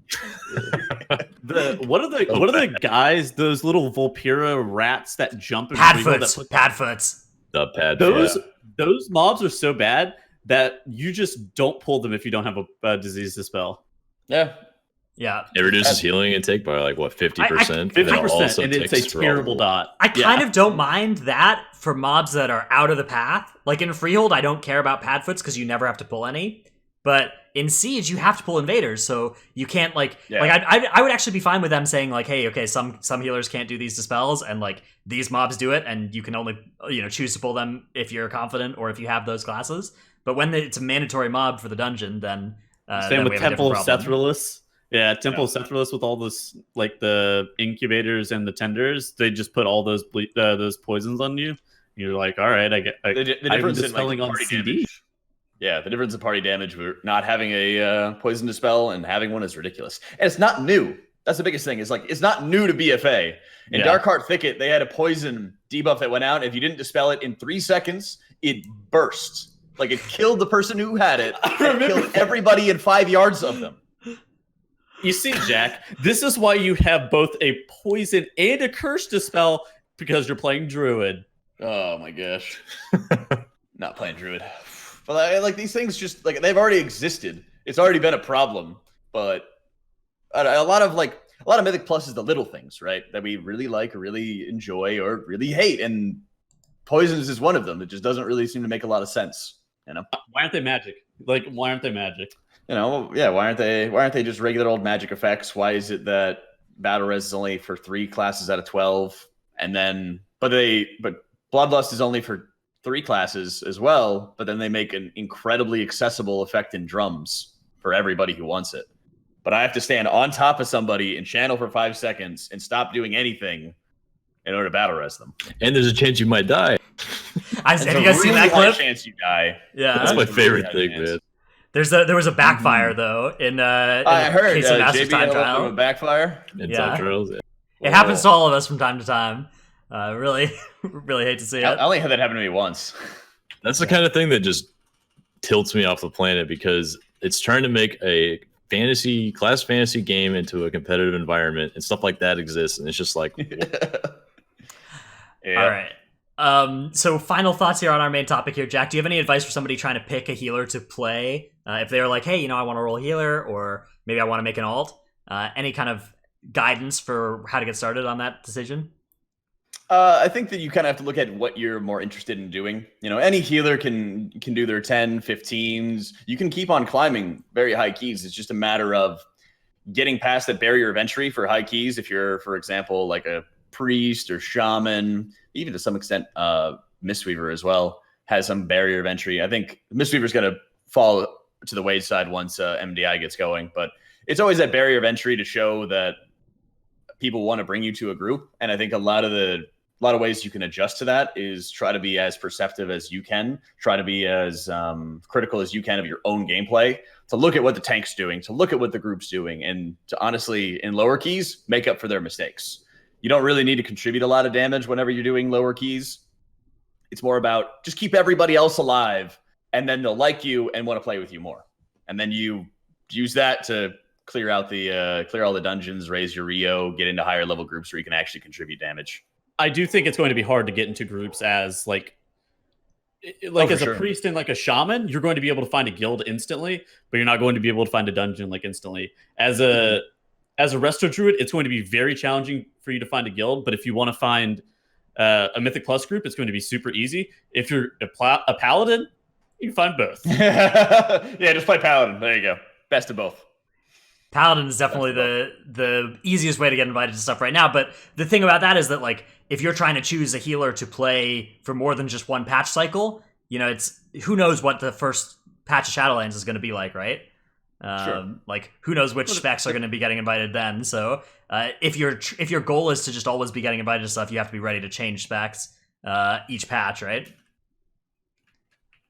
what are the guys? Those little Volpira rats that jump and wiggle that Padfoots. put- Padfoots. The pad. Those mobs are so bad that you just don't pull them if you don't have a disease dispel. Yeah. Yeah. It reduces healing intake by like what 50%. 50%, and it's a terrible dot. I kind of don't mind that for mobs that are out of the path. Like in Freehold, I don't care about Padfoots because you never have to pull any. But in Siege, you have to pull invaders, so you can't like I would actually be fine with them saying like, hey, okay, some healers can't do these dispels, and like these mobs do it, and you can only choose to pull them if you're confident or if you have those classes. But when it's a mandatory mob for the dungeon, then Same then with we have a Temple of different problem. Sethralus. Yeah, Temple of Sethralus with all those like the incubators and the tenders. They just put all those poisons on you. You're like, all right, I get. The difference I'm in dispelling like, on party CD. damage. Yeah, the difference in party damage for not having a poison dispel and having one is ridiculous. And it's not new. That's the biggest thing. Is like it's not new to BFA. In Yeah. Darkheart Thicket, they had a poison debuff that went out. If you didn't dispel it in 3 seconds, it burst. Like it killed the person who had it. It killed everybody in 5 yards of them. You see, Jack, this is why you have both a poison and a curse dispel because you're playing Druid. Oh my gosh. Not playing Druid. But like these things just like they've already existed. It's already been a problem. But a lot of Mythic Plus is the little things, right? That we really like or really enjoy or really hate. And poisons is one of them. It just doesn't really seem to make a lot of sense. You know? Why aren't they magic? Like, why aren't they magic? You know, yeah, why aren't they just regular old magic effects? Why is it that Battle Res is only for 3 classes out of 12? And then but Bloodlust is only for 3 classes as well, but then they make an incredibly accessible effect in drums for everybody who wants it. But I have to stand on top of somebody and channel for 5 seconds and stop doing anything in order to battle res them. And there's a chance you might die. Have It's you a guys seen really that high clip? chance you die. Yeah. That's my That's a favorite really thing, high chance. man. There was a backfire though in I heard case of Master's Time JBL Trial. from a backfire. In Yeah. Trails, yeah. It happens to all of us from time to time. Really, really hate to see I it. only had that happen to me once. That's the kind of thing that just tilts me off the planet because it's trying to make a class fantasy game into a competitive environment and stuff like that exists. And it's just like, Yeah. All right. So final thoughts here on our main topic here, Jack. Do you have any advice for somebody trying to pick a healer to play? If they're like, hey, I want to roll healer, or maybe I want to make an alt. Any kind of guidance for how to get started on that decision? I think that you kind of have to look at what you're more interested in doing. Any healer can do their 10, 15s. You can keep on climbing very high keys. It's just a matter of getting past that barrier of entry for high keys. If you're, for example, like a priest or shaman, even to some extent, Mistweaver as well has some barrier of entry. I think Mistweaver's going to fall to the wayside once MDI gets going, but it's always that barrier of entry to show that people want to bring you to a group. And I think a lot of ways you can adjust to that is try to be as perceptive as you can, try to be as critical as you can of your own gameplay, to look at what the tank's doing, to look at what the group's doing, and to honestly, in lower keys, make up for their mistakes. You don't really need to contribute a lot of damage whenever you're doing lower keys. It's more about just keep everybody else alive, and then they'll like you and want to play with you more. and then you use that to clear out the clear all the dungeons, raise your Rio, get into higher level groups where you can actually contribute damage. I do think it's going to be hard to get into groups as as a priest and like a shaman. You're going to be able to find a guild instantly, but you're not going to be able to find a dungeon like instantly. As a resto druid, it's going to be very challenging for you to find a guild. But if you want to find a Mythic Plus group, it's going to be super easy. If you're a paladin, you can find both. Yeah, just play paladin. There you go. Best of both. Paladin is definitely the easiest way to get invited to stuff right now. But the thing about that is that, like, if you're trying to choose a healer to play for more than just one patch cycle, you know, it's who knows what the first patch of Shadowlands is going to be like, right? Sure. Like, who knows which specs are going to be getting invited then. So if your goal is to just always be getting invited to stuff, you have to be ready to change specs each patch, right?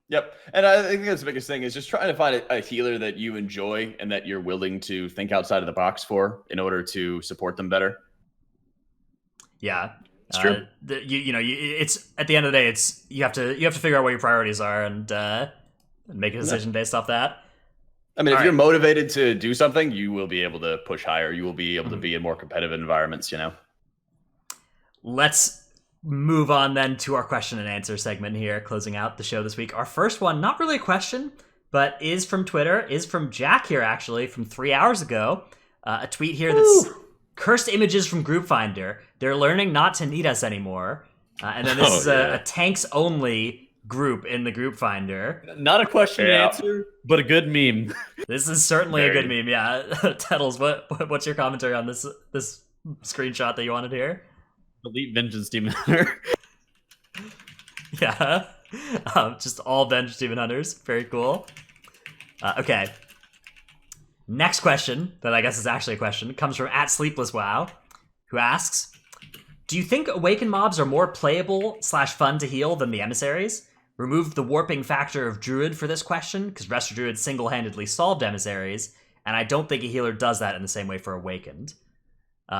Yep. And I think that's the biggest thing is just trying to find a healer that you enjoy and that you're willing to think outside of the box for in order to support them better. Yeah. It's true. It's at the end of the day, it's you have to figure out what your priorities are and make a decision based off that. I mean, if All you're right. motivated to do something, you will be able to push higher. You will be able to be in more competitive environments, you know? Let's move on then to our question and answer segment here, closing out the show this week. Our first one, not really a question, but is from Twitter, is from Jack here, actually, from 3 hours ago. A tweet here that's cursed images from Group Finder. They're learning not to need us anymore. And then this is a tanks only group in the Group Finder. Not a question and answer, but a good meme. This is certainly a good meme, yeah. Tettles, what's your commentary on this screenshot that you wanted here? Elite Vengeance Demon Hunter. Yeah. Just all Vengeance Demon Hunters. Very cool. Okay. Next question, that I guess is actually a question, comes from @SleeplessWow, who asks, do you think Awakened mobs are more playable / fun to heal than the emissaries? Remove the warping factor of Druid for this question, because Resto Druid single-handedly solved emissaries, and I don't think a healer does that in the same way for Awakened.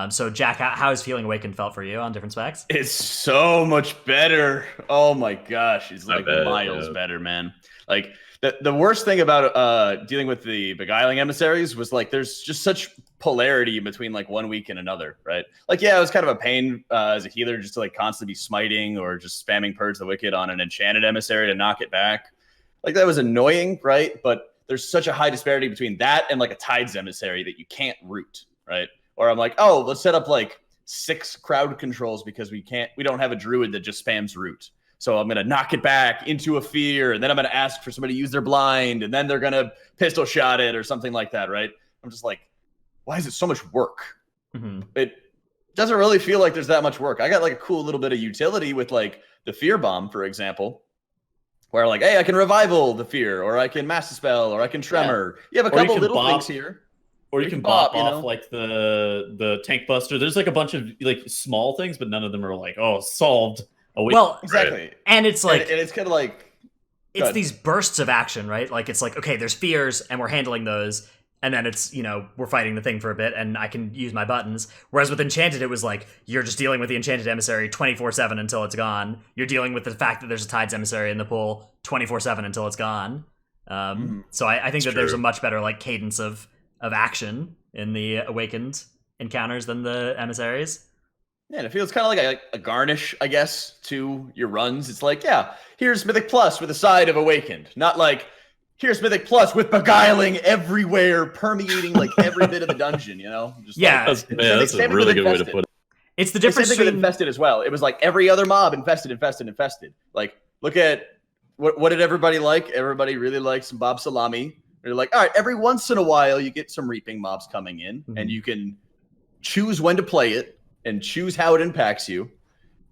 So, Jack, how is feeling Awakened felt for you on different specs? It's so much better. Oh my gosh, it's like bet, miles yeah. better, man. Like the worst thing about dealing with the beguiling emissaries was like there's just such polarity between like 1 week and another, right? Like yeah, it was kind of a pain as a healer just to like constantly be smiting or just spamming Purge the Wicked on an enchanted emissary to knock it back. Like that was annoying, right? But there's such a high disparity between that and like a Tides emissary that you can't root, right? Or I'm like, oh, let's set up like 6 crowd controls because we don't have a druid that just spams root. So I'm going to knock it back into a fear, and then I'm going to ask for somebody to use their blind, and then they're going to pistol shot it or something like that, right? I'm just like, why is it so much work? Mm-hmm. It doesn't really feel like there's that much work. I got like a cool little bit of utility with like the Fear Bomb, for example, where like, hey, I can revival the fear, or I can mass dispel, or I can tremor. Yeah. You have a couple little things here. Or you can bop off like the tank buster. There's like a bunch of like small things, but none of them are like, oh, solved. Well, exactly. And it's like, and it's kind of like, it's these bursts of action, right? Like it's like, okay, there's fears and we're handling those. And then it's, you know, we're fighting the thing for a bit and I can use my buttons. Whereas with Enchanted, it was like, you're just dealing with the Enchanted Emissary 24/7 until it's gone. You're dealing with the fact that there's a Tides Emissary in the pool 24/7 until it's gone. So I think that there's a much better like cadence of action in the Awakened encounters than the emissaries. Yeah, and it feels kind of like a garnish, I guess, to your runs. It's like, yeah, here's Mythic Plus with a side of Awakened. Not like, here's Mythic Plus with beguiling everywhere, permeating like every bit of the dungeon, you know? Just yeah, like, that's a really good way to put it. It's the difference Same thing with between... Infested as well. It was like every other mob infested. Like, look at, what did everybody like? Everybody really liked some Bob Salami. They're like, all right, every once in a while you get some reaping mobs coming in, and you can choose when to play it and choose how it impacts you.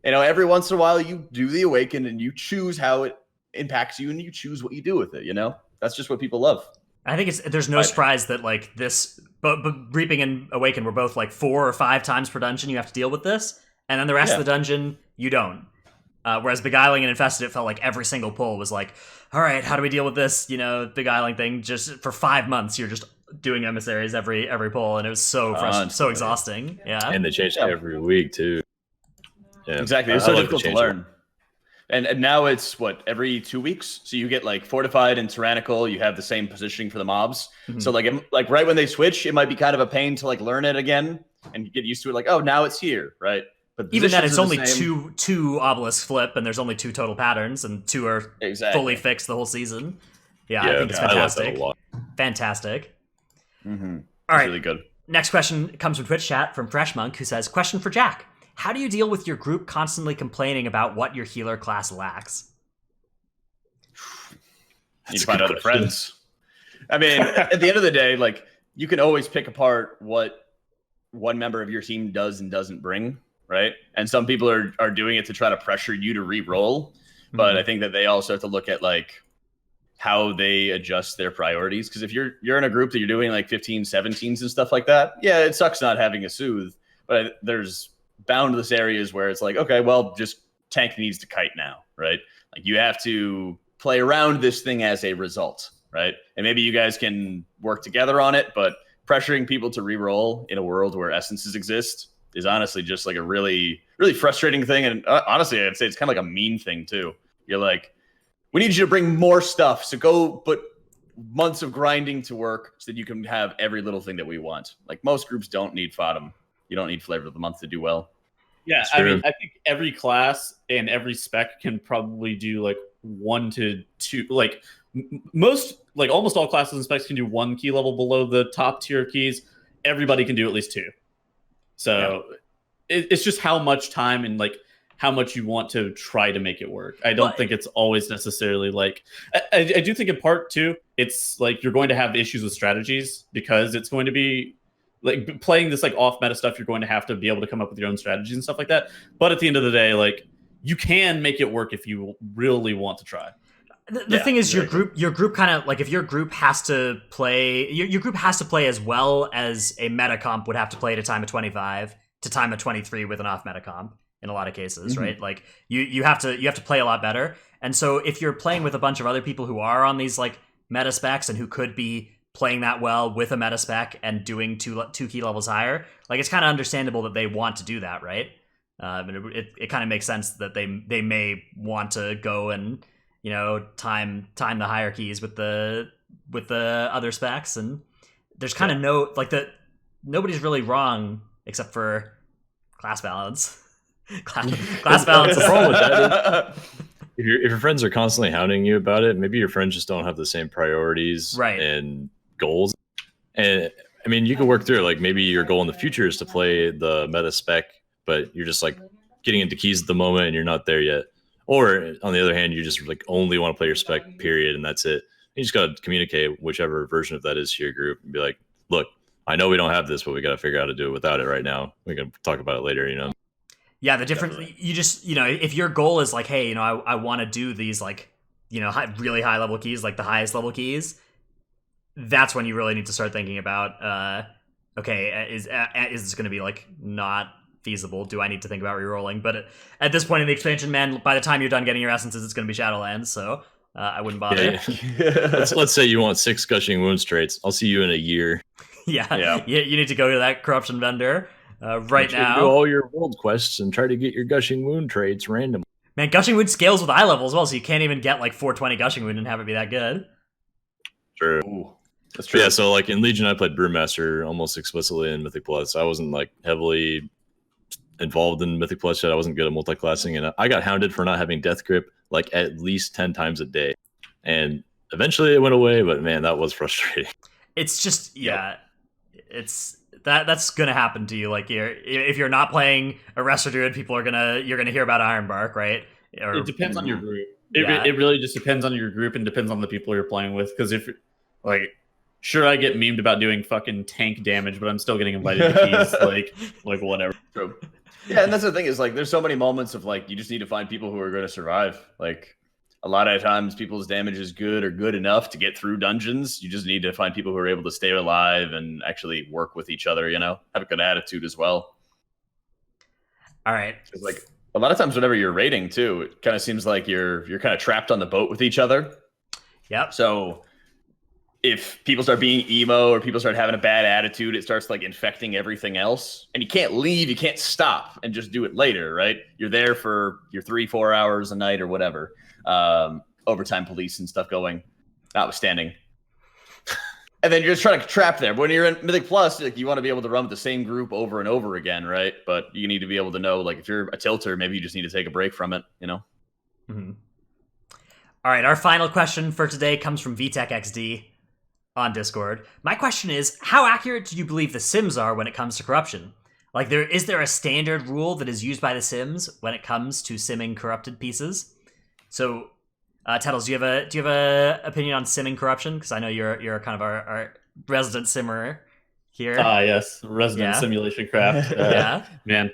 You know, every once in a while you do the Awakened and you choose how it impacts you and you choose what you do with it, you know? That's just what people love. I think there's no surprise that like this, but Reaping and Awakened were both like 4 or 5 times per dungeon you have to deal with this, and then the rest of the dungeon you don't. Whereas Beguiling and Infested, it felt like every single pull was like, all right, how do we deal with this, you know, Beguiling thing? Just for 5 months, you're just doing emissaries every pull, and it was so frustrating, so exhausting. Yeah, And they changed every week too. Yeah, Exactly. It's so difficult to learn. And now it's what, every 2 weeks? So you get like fortified and tyrannical, you have the same positioning for the mobs. So like right when they switch, it might be kind of a pain to like learn it again and get used to it, like, oh, now it's here, right? But Even then, positions it's are only the same. two obelisk flip, and there's only 2 total patterns, and 2 are Exactly. fully fixed the whole season. Yeah, Yeah, I think it's I like that fantastic. a lot. Fantastic. Mm-hmm. All right. Really good. Next question comes from Twitch chat from Fresh Monk, who says, question for Jack. How do you deal with your group constantly complaining about what your healer class lacks? You need to find other friends. I mean, at the end of the day, like, you can always pick apart what one member of your team does and doesn't bring, right? And some people are doing it to try to pressure you to re-roll. But I think that they also have to look at like how they adjust their priorities. Because if you're in a group that you're doing like 15, 17s and stuff like that, yeah, it sucks not having a soothe. But there's boundless areas where it's like, okay, well, just tank needs to kite now, right? Like you have to play around this thing as a result, right? And maybe you guys can work together on it, but pressuring people to re-roll in a world where essences exist is honestly just like a really, really frustrating thing. And honestly, I'd say it's kind of like a mean thing too. You're like, we need you to bring more stuff. So go put months of grinding to work so that you can have every little thing that we want. Like most groups don't need FODM. You don't need flavor of the month to do well. Yeah, I mean, I think every class and every spec can probably do like 1 to 2, like almost all classes and specs can do 1 key level below the top tier keys. Everybody can do at least 2. So it's just how much time and like how much you want to try to make it work. I don't think it's always necessarily like, I do think in part too, it's like you're going to have issues with strategies because it's going to be like playing this like off meta stuff. You're going to have to be able to come up with your own strategies and stuff like that. But at the end of the day, like you can make it work if you really want to try. The thing is, your group kind of like if your group has to play, your group has to play as well as a meta comp would have to play at a time of 25 to time of 23 with an off meta comp in a lot of cases, right? Like you have to play a lot better. And so if you're playing with a bunch of other people who are on these like meta specs and who could be playing that well with a meta spec and doing two key levels higher, like it's kind of understandable that they want to do that, right? It kind of makes sense that they may want to go and time the higher keys with the other specs, and there's kind of nobody's really wrong except for class balance. class balance is wrong with that. If your friends are constantly hounding you about it, maybe your friends just don't have the same priorities and goals. And I mean, you can work through it. Like maybe your goal in the future is to play the meta spec, but you're just like getting into keys at the moment and you're not there yet. Or on the other hand, you just like only want to play your spec period and that's it. You just got to communicate whichever version of that is to your group and be like, look, I know we don't have this, but we got to figure out how to do it without it right now. We can talk about it later, Yeah, the difference, you just, if your goal is like, hey, I want to do these like, really high level keys, like the highest level keys, that's when you really need to start thinking about, okay, is this going to be like not feasible? Do I need to think about rerolling? But at this point in the expansion, man, by the time you're done getting your essences, it's going to be Shadowlands, so I wouldn't bother. Yeah. let's say you want 6 Gushing Wounds traits. I'll see you in a year. Yeah. You need to go to that corruption vendor right now. Do all your world quests and try to get your Gushing Wound traits randomly. Man, Gushing Wound scales with eye level as well, so you can't even get like 420 Gushing Wound and have it be that good. True. Ooh, that's true. Yeah, so like in Legion, I played Brewmaster almost explicitly in Mythic Plus. I wasn't like heavily involved in Mythic Plus yet. I wasn't good at multi-classing, and I got hounded for not having Death Grip like at least 10 times a day. And eventually it went away, but man, that was frustrating. It's just, it's that's gonna happen to you. Like if you're not playing a Resto Druid, you're gonna hear about Ironbark, right? It depends on your group. It really just depends on your group and depends on the people you're playing with. Because if like, sure, I get memed about doing fucking tank damage, but I'm still getting invited to keys, like whatever. True. Yeah, and that's the thing is like, there's so many moments of like, you just need to find people who are going to survive. Like a lot of times, people's damage is good or good enough to get through dungeons. You just need to find people who are able to stay alive and actually work with each other. Have a good attitude as well. All right. It's like a lot of times, whenever you're raiding too, it kind of seems like you're kind of trapped on the boat with each other. Yep. So if people start being emo or people start having a bad attitude, it starts like infecting everything else. And you can't leave, you can't stop and just do it later, right? You're there for your 3-4 hours a night or whatever. Overtime police and stuff going, notwithstanding. And then you're just trying to trap there. But when you're in Mythic Plus, like, you want to be able to run with the same group over and over again, right? But you need to be able to know, like, if you're a tilter, maybe you just need to take a break from it, you know? Mm-hmm. All right, our final question for today comes from VTech XD on Discord. My question is, how accurate do you believe the Sims are when it comes to corruption? Like, is there a standard rule that is used by the Sims when it comes to simming corrupted pieces? So, Tettles, do you have a opinion on simming corruption? Because I know you're kind of our resident simmerer here. Yes, resident simulation craft. Yeah, man.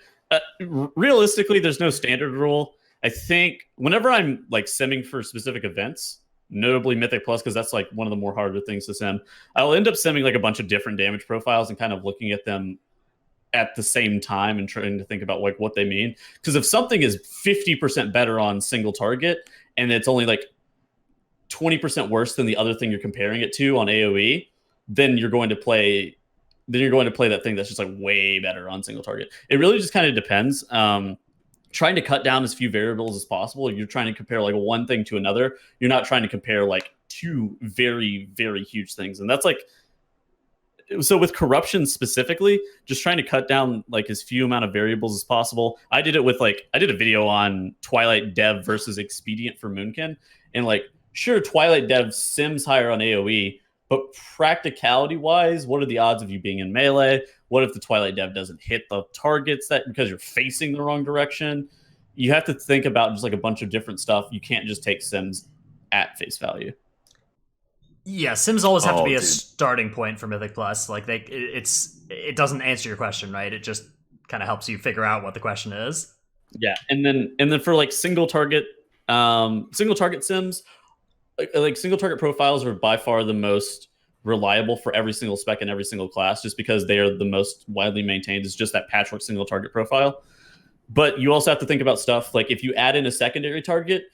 Realistically, there's no standard rule. I think whenever I'm like simming for specific events, notably Mythic Plus, because that's like one of the more harder things to sim, I'll end up simming like a bunch of different damage profiles and kind of looking at them at the same time and trying to think about like what they mean. Because if something is 50% better on single target and it's only like 20% worse than the other thing you're comparing it to on AoE, then you're going to play that thing that's just like way better on single target. It really just kind of depends. Trying to cut down as few variables as possible. You're trying to compare like one thing to another. You're not trying to compare like two very, very huge things. And that's like, so with corruption specifically, just trying to cut down like as few amount of variables as possible. I did it with like, I did a video on Twilight Dev versus Expedient for Moonkin. And like, sure, Twilight Dev sims higher on AoE, but practicality wise, what are the odds of you being in melee? What if the Twilight Dev doesn't hit the targets that because you're facing the wrong direction? You have to think about just like a bunch of different stuff. You can't just take sims at face value. Yeah, sims always have to be a starting point for Mythic Plus. Like it doesn't answer your question, right? It just kind of helps you figure out what the question is. Yeah, and then for like single target sims, like single target profiles are by far the most reliable for every single spec in every single class, just because they are the most widely maintained. It's just that patchwork single target profile. But you also have to think about stuff like if you add in a secondary target,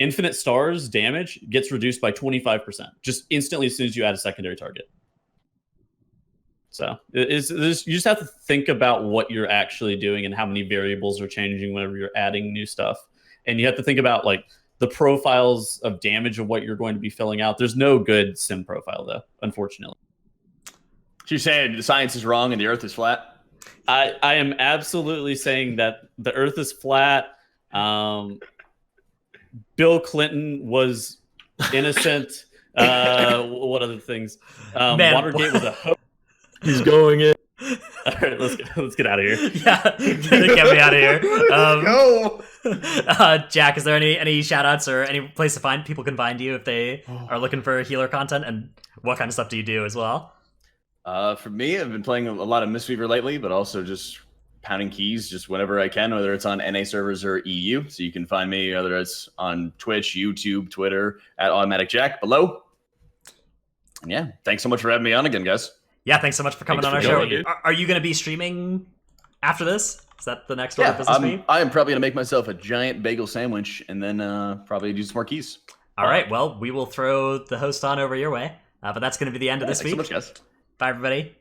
infinite stars damage gets reduced by 25%, just instantly as soon as you add a secondary target. So you just have to think about what you're actually doing and how many variables are changing whenever you're adding new stuff. And you have to think about like the profiles of damage of what you're going to be filling out. There's no good sim profile though, unfortunately. So you're saying the science is wrong and the earth is flat? I am absolutely saying that the earth is flat. Bill Clinton was innocent. What other things? Watergate was a hoax. He's going in. All right, let's get out of here. Yeah, get me out of here. No. Jack, is there any shout outs or any place to find people can find you if they are looking for healer content, and what kind of stuff do you do as well? For me, I've been playing a lot of Mistweaver lately, but also just pounding keys just whenever I can, whether it's on NA servers or EU. So you can find me, whether it's on Twitch, YouTube, Twitter, at AutomaticJak below. And yeah, thanks so much for having me on again, guys. Yeah, thanks so much for coming on our show. Are you going to be streaming after this? Is that the next order of business for you? I am probably going to make myself a giant bagel sandwich and then probably do some more keys. All right, well, we will throw the host on over your way. But that's going to be the end of this week. Thanks so much, guys. Bye, everybody.